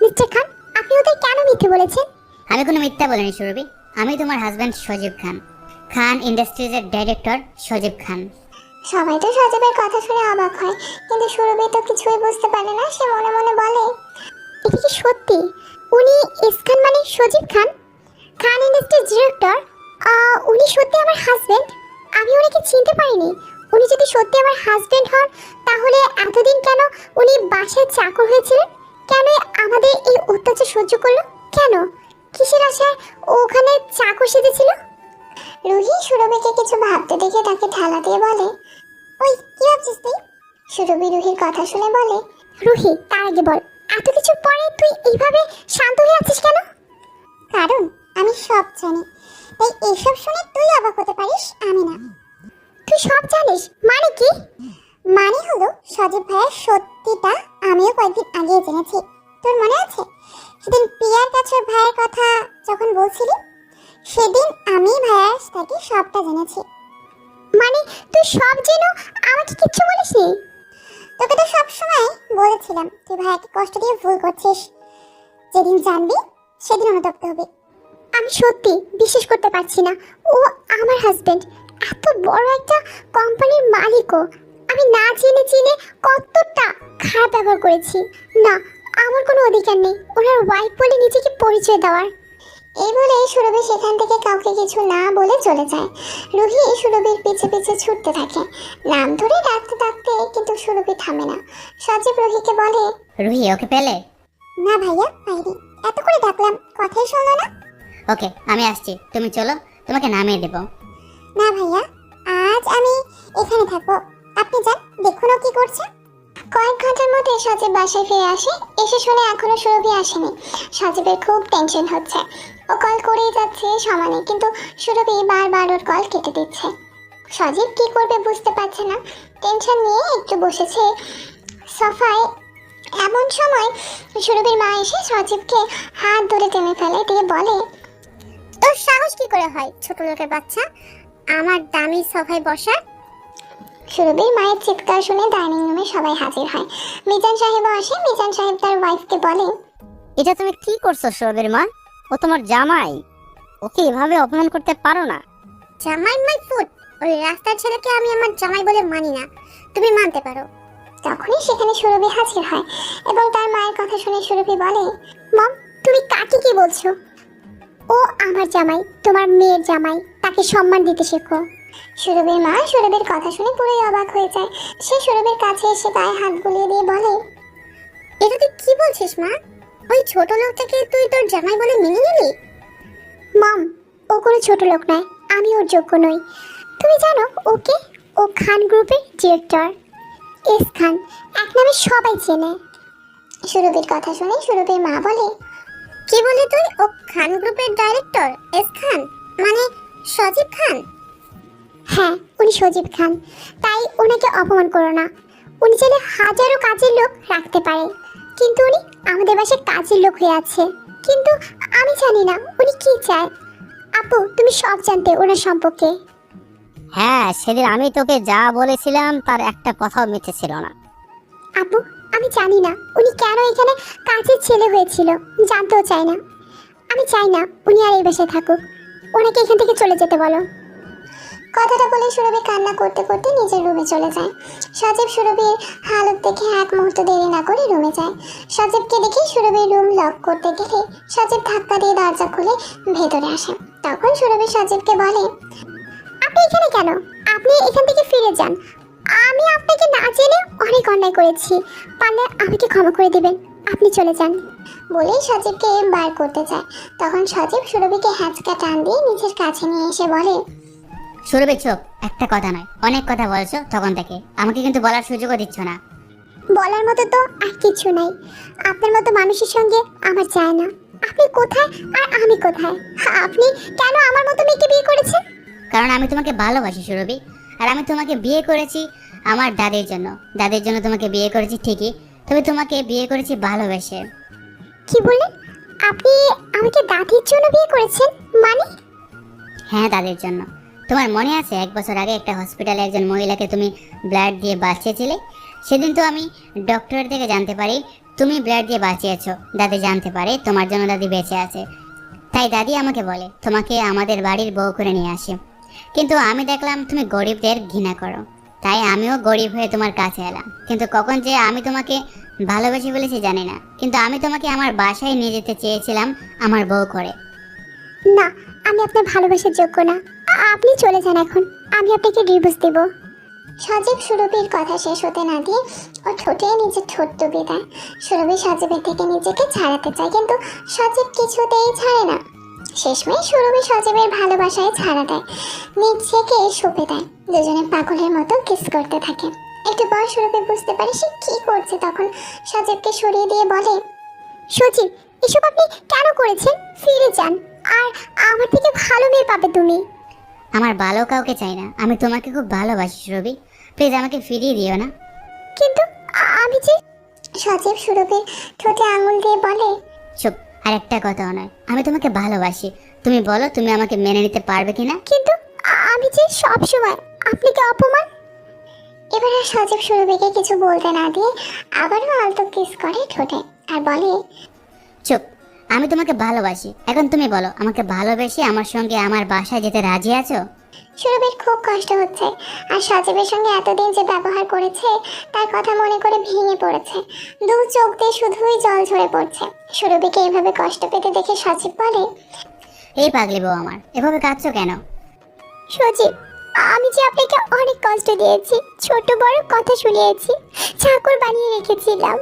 মিস্টার খান, আপনি ওদের কেন মিথ্যে বলেছেন? আমি কোনো মিথ্যা বলিনি সুরভি, আমি তোমার হাজব্যান্ড সজীব খান, খান ইন্ডাস্ট্রিজের ডাইরেক্টর সজীব খান। সবাই তো সজীবের কথা শুনে অবাক হয়, কিন্তু সুরভি তো কিছুই বুঝতে পারে না। সে মনে মনে বলে, এটা কি সত্যি? উনি এস খান মানে সজীব খান, খান ইন্ডাস্ট্রিজ ডিরেক্টর, উনি সত্যি আমার হাজবেন্ড? আমি ওনাকে চিনতে পারিনি। উনি যদি সত্যি আমার হাজবেন্ড হন তাহলে এতদিন কেন উনি বাসায় চাকর হয়েছিলেন? কেন আমাদের এই অত্যাচার সহ্য করলো? কেন? কিসের আশায় ও ওখানে চাকর সেজেছিল? রুহি সুরভিকে কিছু ভাবতে দেখে তাকে ঠেলা দিয়ে বলে, ওই কি ভাবছিস তুই? সুরভি রুহির কথা শুনে বলে, রুহি তার আগে বল, এত কিছু পরে তুই এইভাবে শান্ত হয়ে আছিস কেন? কারণ আমি সব জানি, তাই এইসব শুনে তুই অবাক হতে পারিস, আমি না। তুই সব জানিস মানে কি? মানে হলো সজীব ভাইয়ের সত্যিটা আমিও কয়েকদিন আগে জেনেছি। তোর মনে আছে সেদিন পিয়ার কাছে ভাইয়ের কথা যখন বলছিলি, সেদিন আমি ভাইয়ার থেকে সবটা জেনেছি। মানে তুই সব জেনো আমাকে কিচ্ছু বলিসনি? তোকে তো সবসময় বলেছিলাম তুই ভাইয়াকে কষ্ট দিয়ে ভুল করছিস, যেদিন জানবি সেদিন অনুতপ্ত হবে। আমি সত্যি বিশ্বাস করতে পারছি না, ও আমার হাজবেন্ড, এত বড় একটা কোম্পানির মালিকও। আমি না জেনে জেনে কতটা খারাপ ব্যবহার করেছি। না, আমার কোনো অধিকার নেই ওনার ওয়াইফ বলে নিজেকে পরিচয় দেওয়ার। এই বলে সুরভি সেখান থেকে কাউকে কিছু না বলে চলে যায়। রুহি সুরভির পিছে পিছে ছুটতে থাকে, নাম ধরে ডাকতে ডাকতে, কিন্তু সুরভি থামে না। সজীব রুহিকে বলে, রুহি ওকে পেলে? না ভাইয়া পাইনি, এত করে ডাকলাম কথাই শোনো না। ওকে আমি আসছি, তুমি চলো, তোমাকে নামিয়ে দেবো। না ভাইয়া, আজ আমি এখানে থাকবো, আপনি যান, দেখুন ও কি করছে। কয়েক ঘন্টার মধ্যে সজীব বাসায় ফিরে আসে। এসে শুনে এখনো সুরভি আসেনি। সজীবের খুব টেনশন হচ্ছে, ও কল করেই যাচ্ছে সমানে, কিন্তু সুরভি বারবার ওর কল কেটে দিচ্ছে। সজীব কি করবে বুঝতে পারছে না, টেনশন নিয়ে একটু বসেছে সোফায়। এমন সময় সুরভির মা এসে সজীবকে হাত ধরে টেনে ফেলে, দিয়ে বলে, তোর সাহস কি করে হয় ছোট লোকের বাচ্চা আমার দামি সোফায় বসা? সুরভির মায়ের চিৎকার শুনে ডাইনিং রুমে সবাই হাজির হয়। মিজান সাহেবও আসে। মিজান সাহেব তার ওয়াইফকে বলে, এটা তুমি কি করছো সুরভির মা? ও তোমার জামাই, ওকে এভাবে অপমান করতে পারো না। জামাই মাই ফুট, ওই রাস্তার ছেলেকে আমি আমার জামাই বলে মানি না, তুমি মানতে পারো। তখনই সেখানে সুরভি হাজির হয় এবং তার মায়ের কথা শুনে সুরভি বলে, মম তুমি কাকে কি বলছো? ও আমার জামাই, তোমার মেয়ের জামাই, তাকে সম্মান দিতে শেখো। সুরভির মা সুরভির কথা শুনে পুরোই অবাক হয়ে যায়। সে সুরভির কাছে এসে গায়ে হাত বুলিয়ে দিয়ে বলে, এটা তুই কি বলছিস মা? ওই ছোট লোকটাকে তুই তোর জামাই বলে মেনে নিলি? মম, ও কোনো ছোট লোক নয়, আমি ওর যোগ্য নই। তুমি জানো ওকে? ও খান গ্রুপের ডিরেক্টর, এস খান, এক নামে সবাই চেনে। সুরভির কথা শুনে সুরভির মা বলে, কি বলি তুই? ও খান গ্রুপের ডাইরেক্টর এস খান, মানে সজীব খান? হ্যাঁ, উনি সজীব খান, তাই ওনাকে অপমান করো না। উনি চাইলে হাজারো কাজের লোক রাখতে পারে, কিন্তু উনি আমাদের বাসায় কাজের লোক হয়ে আছে। কিন্তু আমি জানি না উনি কি চায়। আপু তুমি সব জানতে ওনার সম্পর্কে। হ্যাঁ, সেদিন আমি তোকে যা বলেছিলাম তার একটা কথাও মিথ্যে ছিল না। আপু আমি জানি না উনি কেন এখানে কাজের ছেলে হয়েছিল, জানতেও চাই না। আমি চাই না উনি আর এই বাসায় থাকুক, ওনাকে এখান থেকে চলে যেতে বলো। কথাটা বলে সুরভি কান্না করতে করতে নিজের রুমে চলে যায়। সজীব সুরভির হালত দেখে এক মুহূর্ত দেরি না করে রুমে যায়। সজীবকে দেখে সুরভির রুম লক করতে গেলে সজীব ধাক্কা দিয়ে দরজা খুলে ভেতরে আসে। তখন সুরভি সজীবকে বলে, আপনি এখানে কেন? আপনি এখান থেকে ফিরে যান। আমি আপনাকে না জেনে অনেক অন্যায় করেছি, পারলে আমাকে ক্ষমা করে দিবেন, আপনি চলে যান। বলেই সজীবকে বার করতে যায়। তখন সজীব সুরভিকে হ্যাঁচকা টান দিয়ে নিজের কাছে নিয়ে এসে বলে, সুরভি চোখ, একটা কথা নয় অনেক কথা বলছো তখন থেকে, আমাকে কিন্তু বলার সুযোগও দিচ্ছ না। বলার মতো তো আর কিছু নাই, আপনার মতো মানুষের সঙ্গে আমার চায় না। আপনি কোথায় আর আমি কোথায়? আপনি কেন আমার মতো মেয়েকে বিয়ে করেছেন? কারণ আমি তোমাকে ভালোবাসি সুরভি, আর আমি তোমাকে বিয়ে করেছি আমার দাদির জন্য। দাদির জন্য তোমাকে বিয়ে করেছি ঠিকই, তবে তোমাকে বিয়ে করেছি ভালোবেসে। কি বললেন? আপনি আমাকে দাদির জন্য বিয়ে করেছেন? মানে? হ্যাঁ, দাদির জন্য। তোমার মনে আছে 1 বছর আগে একটা হসপিটালে একজন মহিলাকে তুমি ব্লাড দিয়ে বাঁচিয়েছিলে? সেদিন তো আমি ডক্টরের থেকে জানতে পারি তুমি ব্লাড দিয়ে বাঁচিয়েছো। দাদি জানতে পারে তোমার জন্য দাদি বেঁচে আছে, তাই দাদি আমাকে বলে তোমাকে আমাদের বাড়ির বউ করে নিয়ে আসে। কিন্তু আমি দেখলাম তুমি গরিবদের ঘৃণা করো, তাই আমিও গরিব হয়ে তোমার কাছে এলাম। কিন্তু কখন যে আমি তোমাকে ভালোবেসে বলেছি জানি না, কিন্তু আমি তোমাকে আমার বাসায় নিয়ে যেতে চেয়েছিলাম আমার বউ করে। না, আমি আপনার ভালোবাসার যোগ্য না। আপনি চলে যান এখন, আমি আপনাকে ডিভোর্স দেব। সজীব সুরভির কথা শেষ হতে না দিয়ে ও ঠোঁটে নিজের ঠোঁট ডুবিয়ে দেয়। সুরভি সজীবের থেকে নিজেকে ছাড়াতে চায়, কিন্তু সজীব কিছুতেই ছাড়ে না। শেষমেশ সুরভি সজীবের ভালোবাসায় ছাড়া দেয়, নিজেকে সঁপে দেয়। দুজনে পাগলের মতো কিস করতে থাকে। একটু পর সুরভি বুঝতে পারে সে কি করছে। তখন সজীবকে সরিয়ে দিয়ে বলে, সজীব এসব আপনি কেন করেছেন? ফিরে যান, আর আমার থেকে ভালো মেয়ে পাবে তুমি। আমার ভালো কাউকে চাই না, আমি তোমাকে খুব ভালোবাসি সুরভি, প্লিজ আমাকে ফিরিয়ে দিও না। কিন্তু আমি যে সজীব সুরভির ঠোঁটে আঙুল দিয়ে বলে, চুপ, আর একটা কথাও নয়, আমি তোমাকে ভালোবাসি। তুমি বলো তুমি আমাকে মেনে নিতে পারবে কিনা? কিন্তু আমি যে সব সময় আপনাকে অপমান। এবার আর সজীব সুরভিকে কিছু বলতে না দিয়ে আবারও আলতো কিস করে ঠোঁটে আর বলে, চুপ, আমি তোমাকে ভালোবাসি। এখন তুমি বলো, আমাকে ভালোবেসে আমার সঙ্গে আমার বাসায় যেতে রাজি আছো? সুরভির খুব কষ্ট হচ্ছে আর সজীবের সঙ্গে এতদিন যে ব্যবহার করেছে তার কথা মনে করে ভেঙে পড়েছে। দু চোখ দিয়ে শুধুই জল ঝরে পড়ছে। সুরভিকে এইভাবে কষ্ট পেতে দেখে সজীব বলে, এই পাগলি বউ আমার, এভাবে কাঁদছো কেন? সজীব, আমি যে আপনাকে অনেক কষ্ট দিয়েছি, ছোট বড় কথা শুনিয়েছি, চাকর বানিয়ে রেখেছিলাম।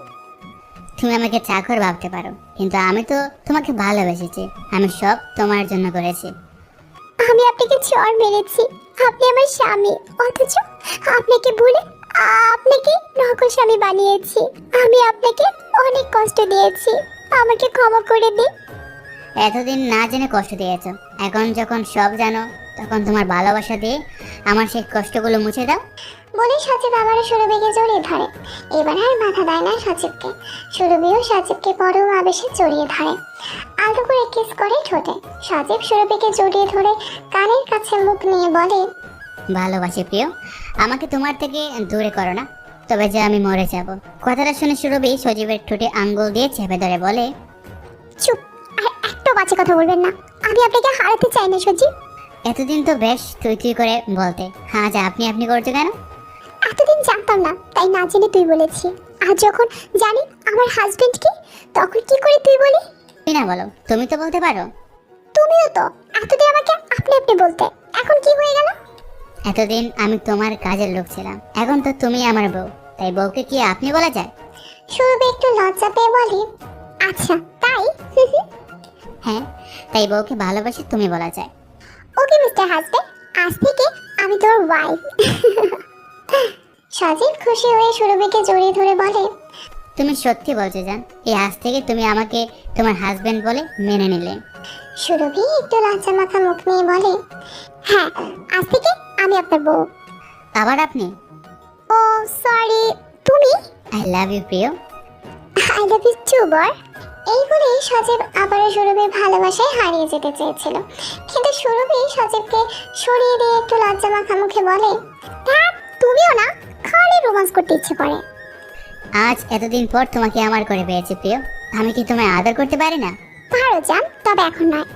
তুমি আমাকে চাকর ভাবতে পারো, কিন্তু আমি তো তোমাকে ভালোবেসেছি। আমি সব তোমার জন্য করেছি। আমি আপনাকে চড় মেরেছি, আপনি আমার স্বামী, অথচ আপনাকে ভুলে আপনাকে নকল স্বামী বানিয়েছি। আমি আপনাকে অনেক কষ্ট দিয়েছি, আমাকে ক্ষমা করে দিন। এতদিন না জেনে কষ্ট দিয়েছো, এখন যখন সব জানো তখন তোমার ভালোবাসা দিয়ে আমার সেই কষ্টগুলো মুছে দাও। বলে সজীব আবারও সুরভিকে জড়িয়ে ধরে। এবার আর মাথা দেয় না সজীবকে। সুরভিও সজীবকে পরম আবেশে জড়িয়ে ধরে, আলতো করে কিস করে ঠোঁটে। সজীব সুরভিকে জড়িয়ে ধরে কানের কাছে মুখ নিয়ে বলে, ভালোবাসি প্রিয়, আমাকে তোমার থেকে দূরে করো না, তবে যে আমি মরে যাব। কথাটা শুনে সুরভি সজীবের ঠোঁটে আঙ্গুল দিয়ে চেপে ধরে বলে, চুপ, আর একটা বাজে কথা বলবেন না। আমি আপনাকে হারাতে চাই না সজীব। এতদিন তো বেশ তুই তুই করে বলতে, হ্যাঁ যা আপনি আপনি করছো কেন? এতদিন জানতাম না, তাই না জেনে তুই বলেছি। আর যখন জানি আমার হাজবেন্ড কি, তখন কি করে তুই বলি? তুই না বলো, তুমি তো বলতে পারো। তুমিও তো এতদিন আমাকে আপনি আপনি বলতে, এখন কি হয়ে গেল? এতদিন আমি তোমার কাজের লোক ছিলাম, এখন তো তুমি আমার বউ, তাই বউকে কি আপনি বলা যায়? সুরভি একটু লজ্জা পেয়ে বলে, আচ্ছা তাই? হ্যাঁ, তাই বউকে ভালোবাসি তুমি বলা যায়। ওকে মিস্টার হাজবেন্ড, আজ থেকে আমি তোর ওয়াইফ। সজীব খুশি হয়ে সুরভিকে জড়িয়ে ধরে বলে, তুমি সত্যি বলছো জান, এই আজ থেকে তুমি আমাকে তোমার হাজবেন্ড বলে মেনে নিলে? সুরভি একটু লজ্জা মাখা মুখ নিয়ে বলে, হ্যাঁ, আজ থেকে আমি আপনার বউ। আবার আপনি? ও সরি, তুমি? আই লাভ ইউ প্রিয়। আই লাভ ইউ টু বয়। এই বলে সজীব আবারও সুরভির ভালোবাসায় হারিয়ে যেতে চেয়েছিল, কিন্তু সুরভি সজীবকে সরিয়ে দিয়ে একটু লজ্জা মাখা মুখে বলে, ধ্যাৎ, তুমিও না, খালি রোমান্স করতে ইচ্ছে করে। আজ এতদিন পর তোমাকে আমার করে পেয়েছি প্রিয়, আমি কি তোমায় আদর করতে পারি না? পারো জান, তবে এখন নয়।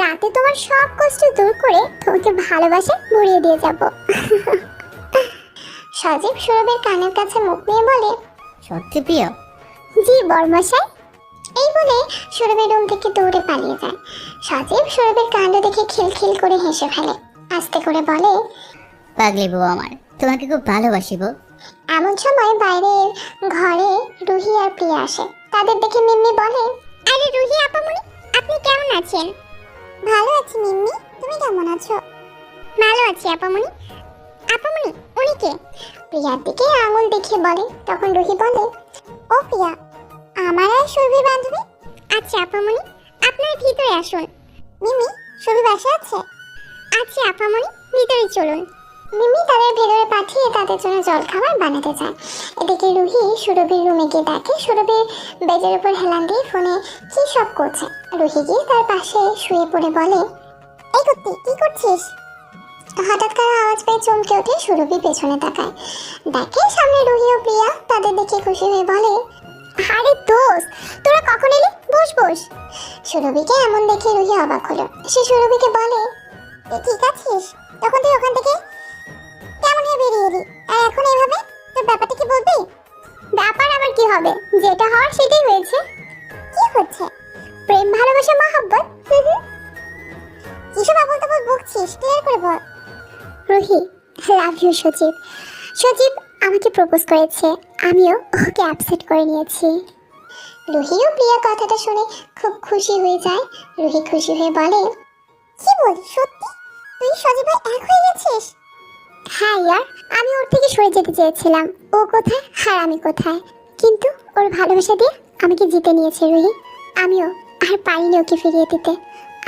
রাতে তোমার সব কষ্ট দূর করে তোমাকে ভালোবাসে ভরিয়ে দিয়ে যাব। সজীব সুরভির কানের কাছে মুখ নিয়ে বলে, সত্যি প্রিয়? জি বর্মশাই। এই বলে সুরভির রুম থেকে দৌড়ে পালিয়ে যায়। সজীব সুরভির কাণ্ড দেখে খিলখিল করে হেসে ফেলে, আস্তে করে বলে, পাগলি বউ আমার, তোমাকে খুব ভালোবাসি বউ। এমন সময় বাইরের ঘরে রুহি আর প্রিয়া আসে। তাদের দেখে মিম্মি বলে, আরে রুহি আপামনি, আপনি কেমন আছেন? ভালো আছি মিম্মি, তুমি কেমন আছো? ভালো আছি আপামনি। আপামনি, উনি কে? প্রিয়ার দিকে আঙুল দেখিয়ে বলে। তখন রুহি বলে, ও প্রিয়া, আমার আর সুরভি বান্ধবী। আচ্ছা আপামনি, আপনার ভিতরে আসুন। মিমি, সুরভি বাসা আছে? আচ্ছা আপামনি, ভিতরে চলুন। মিমি তাদের ভেতরে পাঠিয়ে তাদের জন্য জলখাবার বানাতে যায়। এদিকে রুহি সুরভির রুমে গিয়ে দেখে সুরভির বেডের উপর হেলান দিয়ে ফোনে কি সব করছে। রুহি গিয়ে তার পাশে শুয়ে পড়ে বলে, এই কুত্তি, কি করছিস? হঠাৎ কারো আওয়াজ পেয়ে চমকে ওঠে সুরভি পেছনে তাকায়, দেখে সামনে রুহি ও প্রিয়া। তাদের দেখে খুশি হয়ে বলে, আরে দোস্ত, তোরা কখন এলি? বস বস। সুরভিকে এমন দেখে রুহি অবাক হলো। সে সুরভিকে বলে, তুই ঠিক আছিস? তখন তুই ওখান থেকে কেমন হয়ে বেরিয়ে এলি, আর এখন এইভাবে? তোর ব্যাপারটা কি বলবি? ব্যাপার আবার কি হবে, যেটা হওয়ার সেটাই হয়েছে। কি হচ্ছে? প্রেম, ভালোবাসা, মহব্বত। কিসব আবল তাবল বকছিস, ক্লিয়ার করে বল। রুহি, লাভ ইউ সজীব। সজীব আমাকে প্রপোজ করেছে, আমিও ওকে অ্যাকসেপ্ট করে নিয়েছি। রুহি ও প্রিয়া কথাটা শুনে খুব খুশি হয়ে যায়। রুহি খুশি হয়ে বলে, কি বল, সত্যি তুই সজীব এক হয়ে গেছিস? হ্যাঁ ইয়ার, আমি ওর থেকে সরে যেতে চেয়েছিলাম। ও কোথায় আর আমি কোথায়, কিন্তু ওর ভালোবাসা দিয়ে আমাকে জিতে নিয়েছে রুহি। আমিও আর পারিনি ওকে ফিরিয়ে দিতে।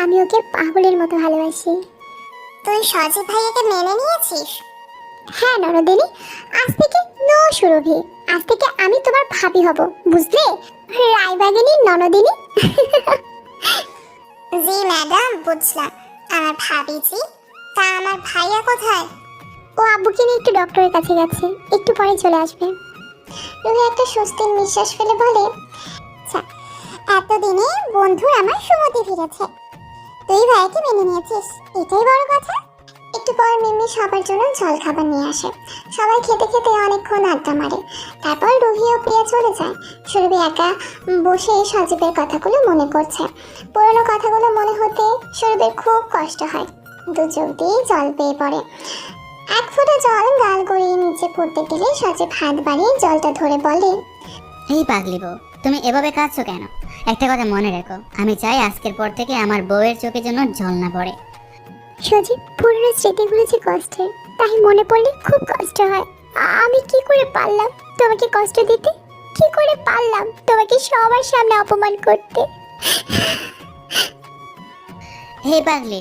আমি ওকে পাগলের মতো ভালোবাসি। তুই সজীব ভাইয়াকে মেনে নিয়েছিস? হ্যাঁ ননদিনী, আজ থেকে নো সুরভি, আজ থেকে আমি তোমার ভাবি হব, বুঝলে? রায়বাগিনী ননদিনী। জি ম্যাডাম, বুঝলাম। আমার ভাবিজি, তা আমার ভাইয়া কোথায়? ও আব্বুকে নিয়ে একটু ডক্টরের কাছে গেছে, একটু পরে চলে আসবে। রুহি একটা স্বস্তির নিঃশ্বাস ফেলে বলে, আচ্ছা, এতদিনে বন্ধুর আমার সুমতি ফিরেছে। তুই ভাইকে মেনে নিয়েছিস, এটাই বড় কথা। একটু পর মিমি সবার জন্য জল খাবার নিয়ে আসে। সবাই খেতে খেতে অনেকক্ষণ আড্ডা মারে। তারপর রুহি ও প্রিয়া চলে যায়। সুরভি একা বসে সজীবের কথাগুলো মনে করছে। পুরোনো কথাগুলো মনে হতে সুরভির খুব কষ্ট হয়। দু চোখ দিয়ে জল পেয়ে পড়ে। এক ফোঁটা জল গাল গড়িয়ে নিচে পড়তে গেলে সজীব হাত বাড়িয়ে জলটা ধরে বলে, এই পাগলি বউ, তুমি এভাবে কাঁদছো কেন? একটা কথা মনে রেখো, আমি চাই আজকের পর থেকে আমার বউয়ের চোখে যেন জল না পড়ে। সজীব, পুরনো স্মৃতিগুলো যে কষ্টের, তাই মনে পড়লে খুব কষ্ট হয়। আমি কি করে পারলাম তোমাকে কষ্ট দিতে? কি করে পারলাম তোমাকে সবার সামনে অপমান করতে? হে পাগলি,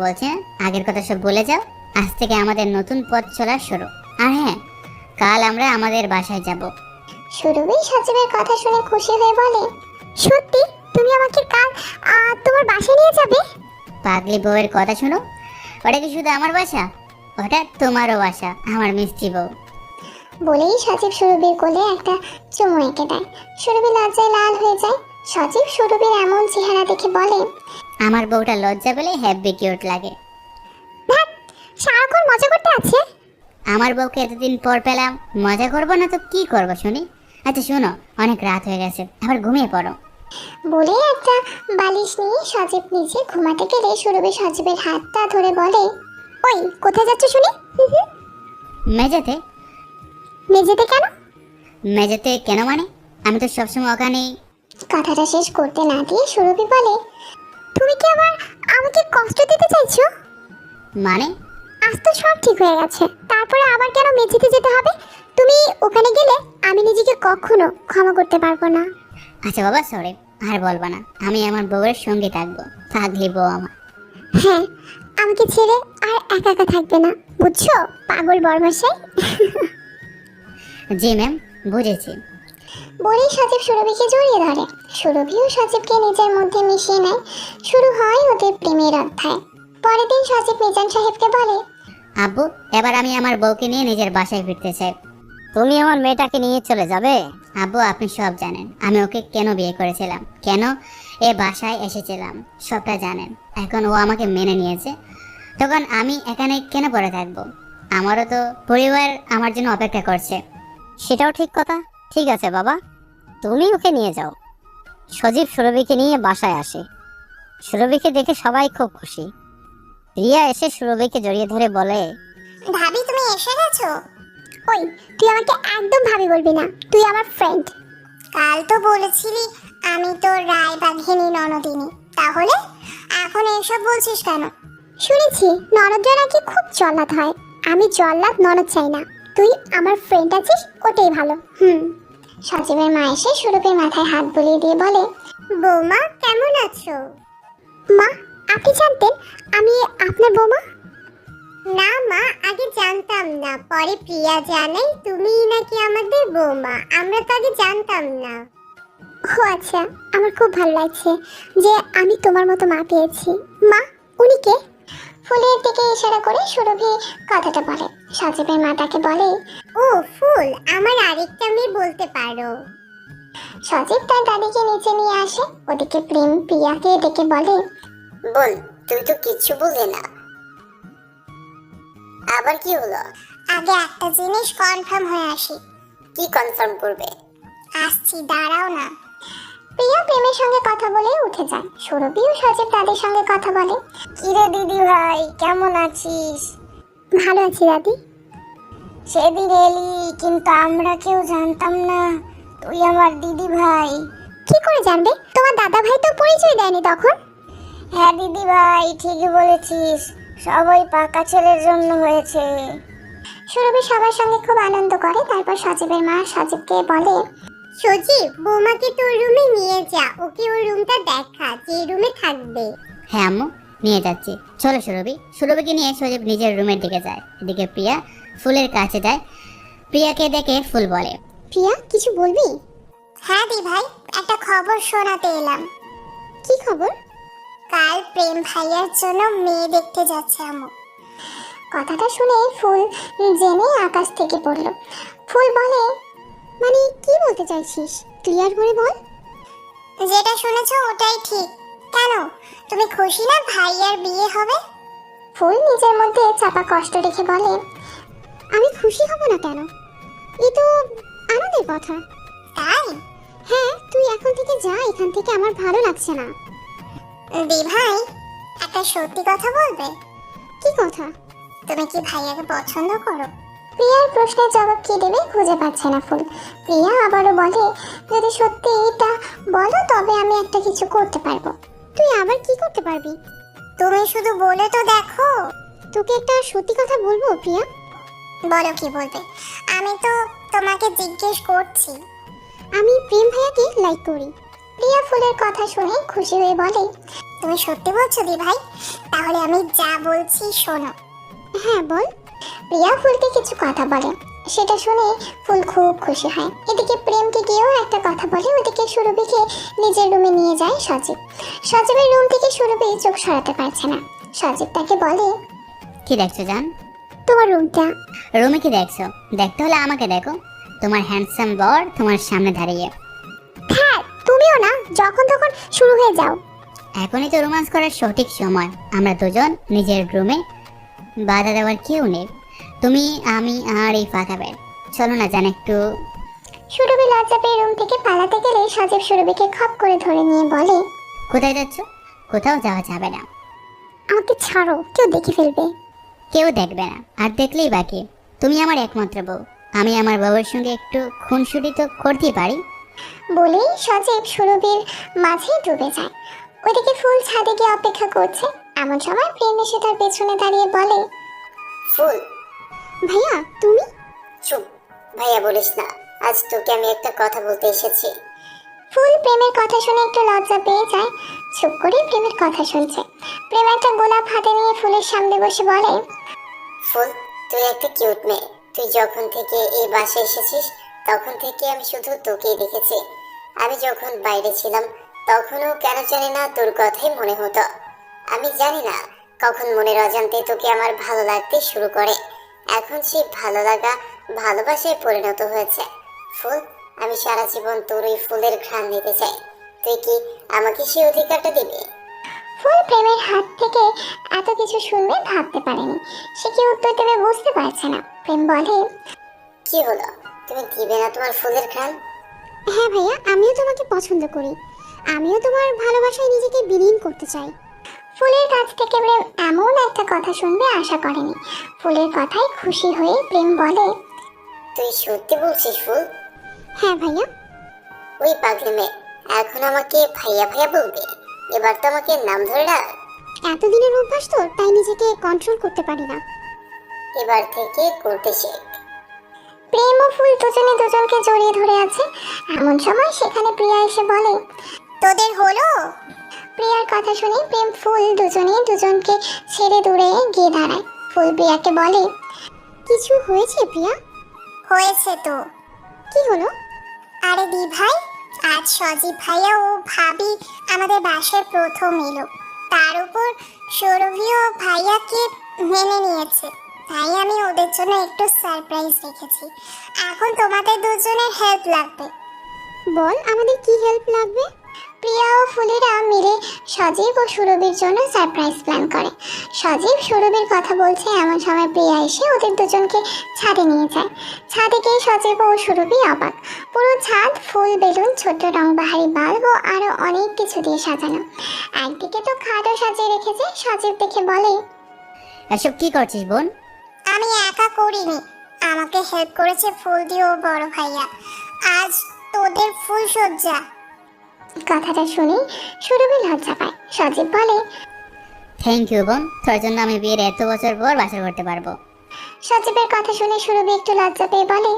বলছে না, আগের কথা সব ভুলে যাও। আজ থেকে আমাদের নতুন পথ চলা শুরু। আর হ্যাঁ, কাল আমরা আমাদের বাসায় যাব। সুরভি সজীবের কথা শুনে খুশি হয়ে বলে, সত্যি তুমি আমাকে কাল তোমার বাসায় নিয়ে যাবে? পাগলি বউয়ের কথা শোনো, ওটা কি শুধু আমার বাসা? ওটা তোমারও বাসা, আমার মিষ্টি বউ। বলেই সজীব সুরভির কোলে একটা চুমু এঁকে দেয়। সুরভি লজ্জায় লাল হয়ে যায়। সজীব সুরভির এমন চেহারা দেখে বলে, আমার বউটা লজ্জা পেলে হ্যাপি কিউট লাগে। সারাক্ষণ মজা করতে আছে। আমার বউকে এতদিন পর পেলাম, মজা করবো না তো কি করবো শুনি? আচ্ছা শোনো, অনেক রাত হয়ে গেছে, আবার ঘুমিয়ে পড়ো। বলে একটা বালিশ নিয়ে সজীব নিচে ঘুমাতে গেলে সুরভি সজীবের হাতটা ধরে বলে, ওই কোথায় যাচ্ছ শুনি? মেঝেতে। মেঝেতে কেন? মেঝেতে কেন মানে? আমি তো সবসময় ওখানেই। কথাটা শেষ করতে না দিয়ে সুরভি বলে, তুমি কি আবার আমাকে কষ্ট দিতে চাইছো? মানে? আজ তো সব ঠিক হয়ে গেছে, তারপরে আবার কেন মেঝেতে যেতে হবে? তুমি ওখানে গেলে আমি নিজেকে কখনো ক্ষমা করতে পারবো না। আচ্ছা বাবা, সরি, আর বলবা না। আমি আমার বউয়ের সঙ্গে থাকবো। থাকলি বউ আমার। হ্যাঁ, আমাকে ছেড়ে আর একা একা থাকবে না, বুঝছো পাগল বরমাসাই? জি ম্যাম, বুঝেছি। বলেই সজীব সুরভিকে জড়িয়ে ধরে। সুরভিও সজীবকে নিজের মধ্যে মিশিয়ে নেয়। শুরু হয় ওদের প্রেমের অধ্যায়। পরের দিন সজীব মিজান সাহেবকে বলে, আব্বু, এবার আমি আমার বউকে নিয়ে নিজের বাসায় ফিরতে চাই। তুমি আমার মেয়েটাকে নিয়ে চলে যাবে? আব্বু, আপনি সব জানেন, আমি ওকে কেন বিয়ে করেছিলাম, কেন এ বাসায় এসেছিলাম, সবটা জানেন। এখন ও আমাকে মেনে নিয়েছে, তখন আমি এখানে কেন পড়ে থাকবো? আমারও তো পরিবার আমার জন্য অপেক্ষা করছে। সেটাও ঠিক কথা। ঠিক আছে বাবা, তুমি ওকে নিয়ে যাও। সজীব সুরভিকে নিয়ে বাসায় আসে। সুরভিকে দেখে সবাই খুব খুশি। রিয়া এসে সুরভিকে জড়িয়ে ধরে বলে, ভাবি তুমি এসে গেছো? ওই, তুই আমাকে একদম ভাবি বলবি না, তুই আমার ফ্রেন্ড। কাল তো বলেছিলি আমি তোর রায়বাঘিনী ননদিনী, তাহলে এখন এসব বলছিস কেন? শুনেছি ননদরা নাকি খুব জল্লাদ হয়। আমি জল্লাদ ননদ চাই না, তুই আমার ফ্রেন্ড আছিস, ওটাই ভালো। সজীবের মা এসে সুরভির মাথায় হাত বুলিয়ে দিয়ে বলে, বৌমা কেমন আছো? মা, আপনি জানতেন আমি আপনার বৌমা? না মা, আগে জানতাম না, পরে প্রিয়া জানাই তুমি নাকি আমাদের বৌমা। আমরা তো আগে জানতাম না। ও আচ্ছা, আমার খুব ভালো লাগছে যে আমি তোমার মতো মা পেয়েছি। মা, উনি কে? ফুলের দিকে ইশারা করে সুরভি কথাটা বলে। সজীবের মা তাকে বলে, ও ফুল, আমার আরেকটা মেয়ে বলতে পারো। সজীব তার দাদিকে নিচে নিয়ে আসে। ওদিকে প্রেম প্রিয়াকে ডেকে বলে, বল, তুই তো কিচ্ছু বললি না, আবার কি হলো? আগে একটা জিনিস কনফার্ম হয়ে আসি। কি কনফার্ম করবে? আসছি, দাঁড়াও না। প্রিয়া প্রেমের সঙ্গে কথা বলে উঠে যায়। সুরভি ও সজীব তাদের সঙ্গে কথা বলে। কিরে দিদি ভাই, কেমন আছিস? ভালো আছি দাদি। সেদিন এলি, কিন্তু আমরা কেউ জানতাম না তুই আমার দিদি ভাই। কি করে জানবে? তোমার দাদা ভাই তো পরিচয় দেয়নি তখন। হ্যাঁ দিদি ভাই, ঠিকই বলেছিস, সবাই পাকা ছেলের জন্য হয়েছে। সুরভি সবার সঙ্গে খুব আনন্দ করে। তারপর সজীবের মা সজীবকে বলে, সজীব, বৌমাকে তোর রুমে নিয়ে যা, ওকে ওর রুমটা দেখা, যে রুমে থাকবে। হ্যাঁ আম্মু, নিয়ে যাচ্ছি। চলো সুরভি। সুরভিকে নিয়ে সজীব নিজের রুমের দিকে যায়। এদিকে প্রিয়া ফুলের কাছে যায়। প্রিয়াকে দেখে ফুল বলে, প্রিয়া কিছু বলবি? হ্যাঁ দি ভাই, একটা খবর শোনাতে এলাম। কি খবর? কাল প্রেম ভাইয়ার জন্য মেয়ে দেখতে যাচ্ছে আমু। কথাটা শুনে ফুল জেনে আকাশ থেকে পড়ল। ফুল বলে, মানে কি বলতে চাইছিস, ক্লিয়ার করে বল। যেটা শুনেছো ওটাই ঠিক। কেন, তুমি খুশি না ভাইয়ার বিয়ে হবে? ফুল নিজের মধ্যে চাপা কষ্ট রেখে বলে, আমি খুশি হব না কেন, এ তো আনন্দের কথা। তাই? হ্যাঁ, তুই এখন থেকে যা, এখান থেকে আমার ভালো লাগছে না। দি ভাই, একটা সত্যি কথা বলবে? কি কথা? তুমি কি ভাইয়াকে পছন্দ করো? প্রিয়ার প্রশ্নের জবাব কি দেবে খুঁজে পাচ্ছে না ফুল। প্রিয়া আবারও বলে, যদি সত্যি এটা বলো তবে আমি একটা কিছু করতে পারবো। তুই আবার কি করতে পারবি? তুমি শুধু বলে তো দেখো। তোকে একটা সত্যি কথা বলবো প্রিয়া। বলো কি বলবে, আমি তো তোমাকে জিজ্ঞেস করছি। আমি প্রেম ভাইয়াকে লাইক করি। প্রিয়া ফুলের কথা শুনে খুশি হয়ে বলে, তুমি সত্যি বলছো দি ভাই? তাহলে আমি যা বলছি শোনো। হ্যাঁ বল। প্রিয়া ফুলকে কিছু কথা বলে, সেটা শুনে ফুল খুব খুশি হয়। এদিকে প্রেমকে গিয়েও একটা কথা বলে। ওদিকে সুরভিকে নিজের রুমে নিয়ে যায় সজীব। সজীবের রুম থেকে সুরভি চোখ সরাতে পারছে না। সজীব তাকে বলে, কি দেখছো জান? তোমার রুমটা। রুমে কি দেখছো? দেখতে হলে আমাকে দেখো। তোমার হ্যান্ডসাম বর তোমার সামনে দাঁড়িয়ে। হ্যাঁ, তুমিও না যখন তখন শুরু হয়ে যাও। এখনই তো রোমান্স করার সঠিক সময়। আমরা দুজন নিজের রুমে, বাধা দেওয়ার কেউ নেই। তুমি, আমি আর এই ফাঁকা বেড। চলো না জান একটু। সুরভি লজ্জা পেয়ে রুম থেকে পালাতে গেলে সজীব সুরভিকে খপ করে ধরে নিয়ে বলে, কোথায় যাচ্ছ? কোথাও যাওয়া যাবে না। আমাকে ছাড়ো, কেউ দেখে ফেলবে। কেউ দেখবে না, আর দেখলেই বাকি। তুমি আমার একমাত্র বউ। আমি আমার বউয়ের সঙ্গে একটু খুনসুটি তো করতেই পারি। বলেই সজীব সুরভির মাঝে ডুবে যায়। ওইদিকে ফুল ছাদে গিয়ে অপেক্ষা করছে। এমন সময় প্রেম এসে তার পেছনে দাঁড়িয়ে বলে, ফুল, ভাইয়া তুমি? চুপ, ভাইয়া বলিস না। আজ তোকে আমি একটা কথা বলতে এসেছি। ফুল প্রেমের কথা শুনে একটু লজ্জা পেয়ে যায়। চুপ করে প্রেমের কথা শুনছে। প্রেম একটা গোলাপ হাতে নিয়ে ফুলের সামনে বসে বলে, ফুল, তুই একটা কিউট মেয়ে। তুই যখন থেকে এই বাসায় এসেছিস তখন থেকে আমি শুধু তোকেই দেখেছি। আমি যখন বাইরে ছিলাম তখনও কেন জানি না তোর কথাই মনে হতো। আমি জানি না কখন মনের অজান্তে তোকে আমার ভালো লাগতে শুরু করে। এখন সেই ভালো লাগা ভালোবাসায় পরিণত হয়েছে। ফুল, আমি সারা জীবন তোর ওই ফুলের ঘ্রাণ নিতে চাই। তুই কি আমাকে সেই অধিকারটা দিবি? ফুল প্রেমের হাত থেকে এত কিছু শুনবে ভাবতে পারেনি। সে কি উত্তর দেবে বুঝতে পারছে না। প্রেম বলে, কি হলো, তুমি দিবে না তোমার ফুলের ঘ্রাণ? হ্যাঁ ভাইয়া, আমিও তোমাকে পছন্দ করি। আমিও তোমার ভালোবাসায় নিজেকে বিলীন করতে চাই। ফুলের কাছ থেকে প্রেম এমন একটা কথা শুনবে আশা করেনি। ফুলের কথায় খুশি হয়ে প্রেম বলে, তুই সত্যি বলছিস ফুল? হ্যাঁ ভাইয়া। ওই পাগলি মেয়ে এখন আমাকে ভাইয়া ভাইয়া বলবে? এবার তো আমাকে নাম ধরে ডাক। এতদিনের অভ্যাস তো, তাই নিজেকে কন্ট্রোল করতে পারি না। এবার থেকে করতে শেখ। প্রেম ও ফুল দুজনে দুজনকে জড়িয়ে ধরে আছে। এমন সময় সেখানে প্রিয়া এসে বলে, তোদের হলো? প্রিয়ার কথা শুনে প্রেম ফুল দুজনে দুজনকে ছেড়ে দূরে গিয়ে দাঁড়ায়। ফুল প্রিয়াকে বলে, কিছু হয়েছে প্রিয়া? হয়েছে তো। কি হলো? আরে দি ভাই, আজ সজীব ভাইয়া ও ভাবি আমাদের বাসায় প্রথম এলো। তার উপর সৌরভীও ভাইয়াকে মেনে নিয়েছে। তাই আমি ওদের জন্য একটু সারপ্রাইজ রেখেছি। এখন তোমাদের দুজনের হেল্প লাগবে। বল, আমাদের কি হেল্প লাগবে? প্রিয়া ও ফুলেরা মিলে সজীব ও সুরভির জন্য সারপ্রাইজ প্ল্যান করে। সজীব সুরভির কথা বলছে এমন সময় প্রিয়া এসে ওদের দুজনকে ছাদে নিয়ে যায়। ছাদে গিয়ে সজীব ও সুরভি অবাক। পুরো ছাদ ফুল, বেলুন, ছোট রংবাহারি বাল্ব ও আরো অনেক কিছু দিয়ে সাজানো। একদিকে তো খাটও সাজিয়ে রেখেছে। সজীব দেখে বলে, এসব কি করছিস বোন? আমি একা করিনি, আমাকে হেল্প করেছে ফুল দিয়ে ও বড় ভাইয়া। আজ তোদের ফুল সজ্জা। কথাটা শুনে সুরভি লজ্জা পায়। সজীব বলে, থ্যাংক ইউ বোন, তোর জন্য আমি বিয়ের এত বছর পর বাসর করতে পারবো। সজীবের কথা শুনে সুরভি একটু লজ্জা পেয়ে বলে,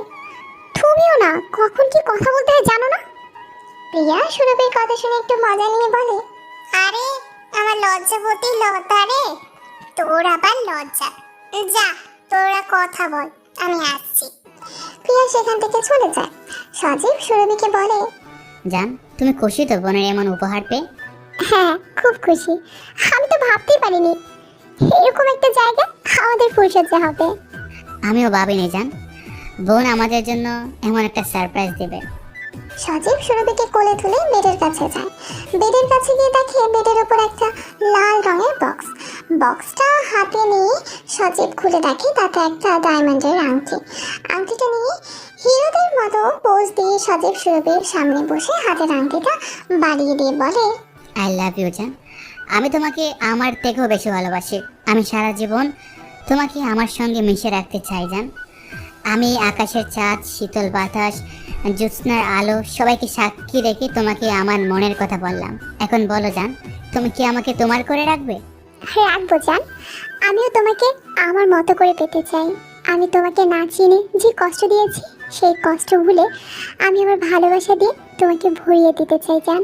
তুমিও না, কখন কি কথা বলতে হয় জানো না? প্রিয়া সুরভির কথা শুনে একটু মজা নিয়ে বলে, আরে আমার লজ্জাবতী লতা রে, তোর আবার লজ্জা। যা, তোরা কথা বল, আমি আসছি। প্রিয়া সেখান থেকে চলে যায়। সজীব সুরভিকে বলে, জান, তুমি খুশি তো বোনের এমন উপহার পেয়ে? হ্যাঁ খুব খুশি। আমি তো ভাবতেই পারিনি এরকম একটা জায়গা আমাদের ফুলসজ্জা হবে। আমিও ভাবিনি জান, বোন আমাদের জন্য এমন একটা সারপ্রাইজ দেবে। সজীব সুরভিকে কোলে তুলে বেডের কাছে যায়। বেডের কাছে গিয়ে দেখে বেডের উপর একটা লাল রঙের বক্স। বক্সটা হাতে নিয়ে সজীব খুলে দেখে তাতে একটা ডায়মন্ডের আংটি। আংটিটা নিয়ে হিরোদের মতো পোজ দিয়ে সজীব সুরভির সামনে বসে হাতের আংটিটা বাড়িয়ে দিয়ে বলে, আই লাভ ইউ জান, আমি তোমাকে আমার থেকেও বেশি ভালোবাসি। আমি সারা জীবন তোমাকে আমার সঙ্গে মিশে রাখতে চাই জান। আমি আকাশের চাঁদ, শীতল বাতাস, জ্যোৎস্নার আলো সবাইকে সাক্ষী রেখে তোমাকে আমার মনের কথা বললাম। এখন বলো জান, তুমি কি আমাকে তোমার করে রাখবে? রাখবো জান, আমিও তোমাকে আমার মতো করে পেতে চাই। আমি তোমাকে না চিনে যে কষ্ট দিয়েছি সেই কষ্ট ভুলে আমি আমার ভালোবাসা দিয়ে তোমাকে ভরিয়ে দিতে চাই জান।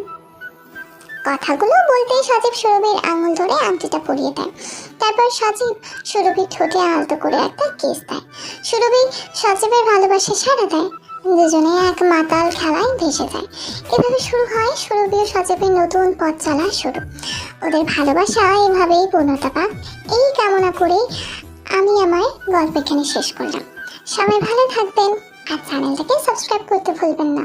কথাগুলো বলতেই সজীব সুরভির আঙুল ধরে আংটিটা পরিয়ে দেয়। তারপর সজীব সুরভির ঠোঁটে আলতো করে একটা কিস দেয়। সুরভি সজীবের ভালোবাসা সাড়া দেয়। দুজনে এক মাতাল খেলায় ভেসে যায়। এভাবে শুরু হয় সুরভি ও সজীবের নতুন পথ চলা শুরু। ওদের ভালোবাসা এভাবেই পূর্ণতা পাক, এই কামনা করেই আমি আমার গল্প এখানে শেষ করলাম। সবাই ভালো থাকবেন আর চ্যানেলটাকে সাবস্ক্রাইব করতে ভুলবেন না।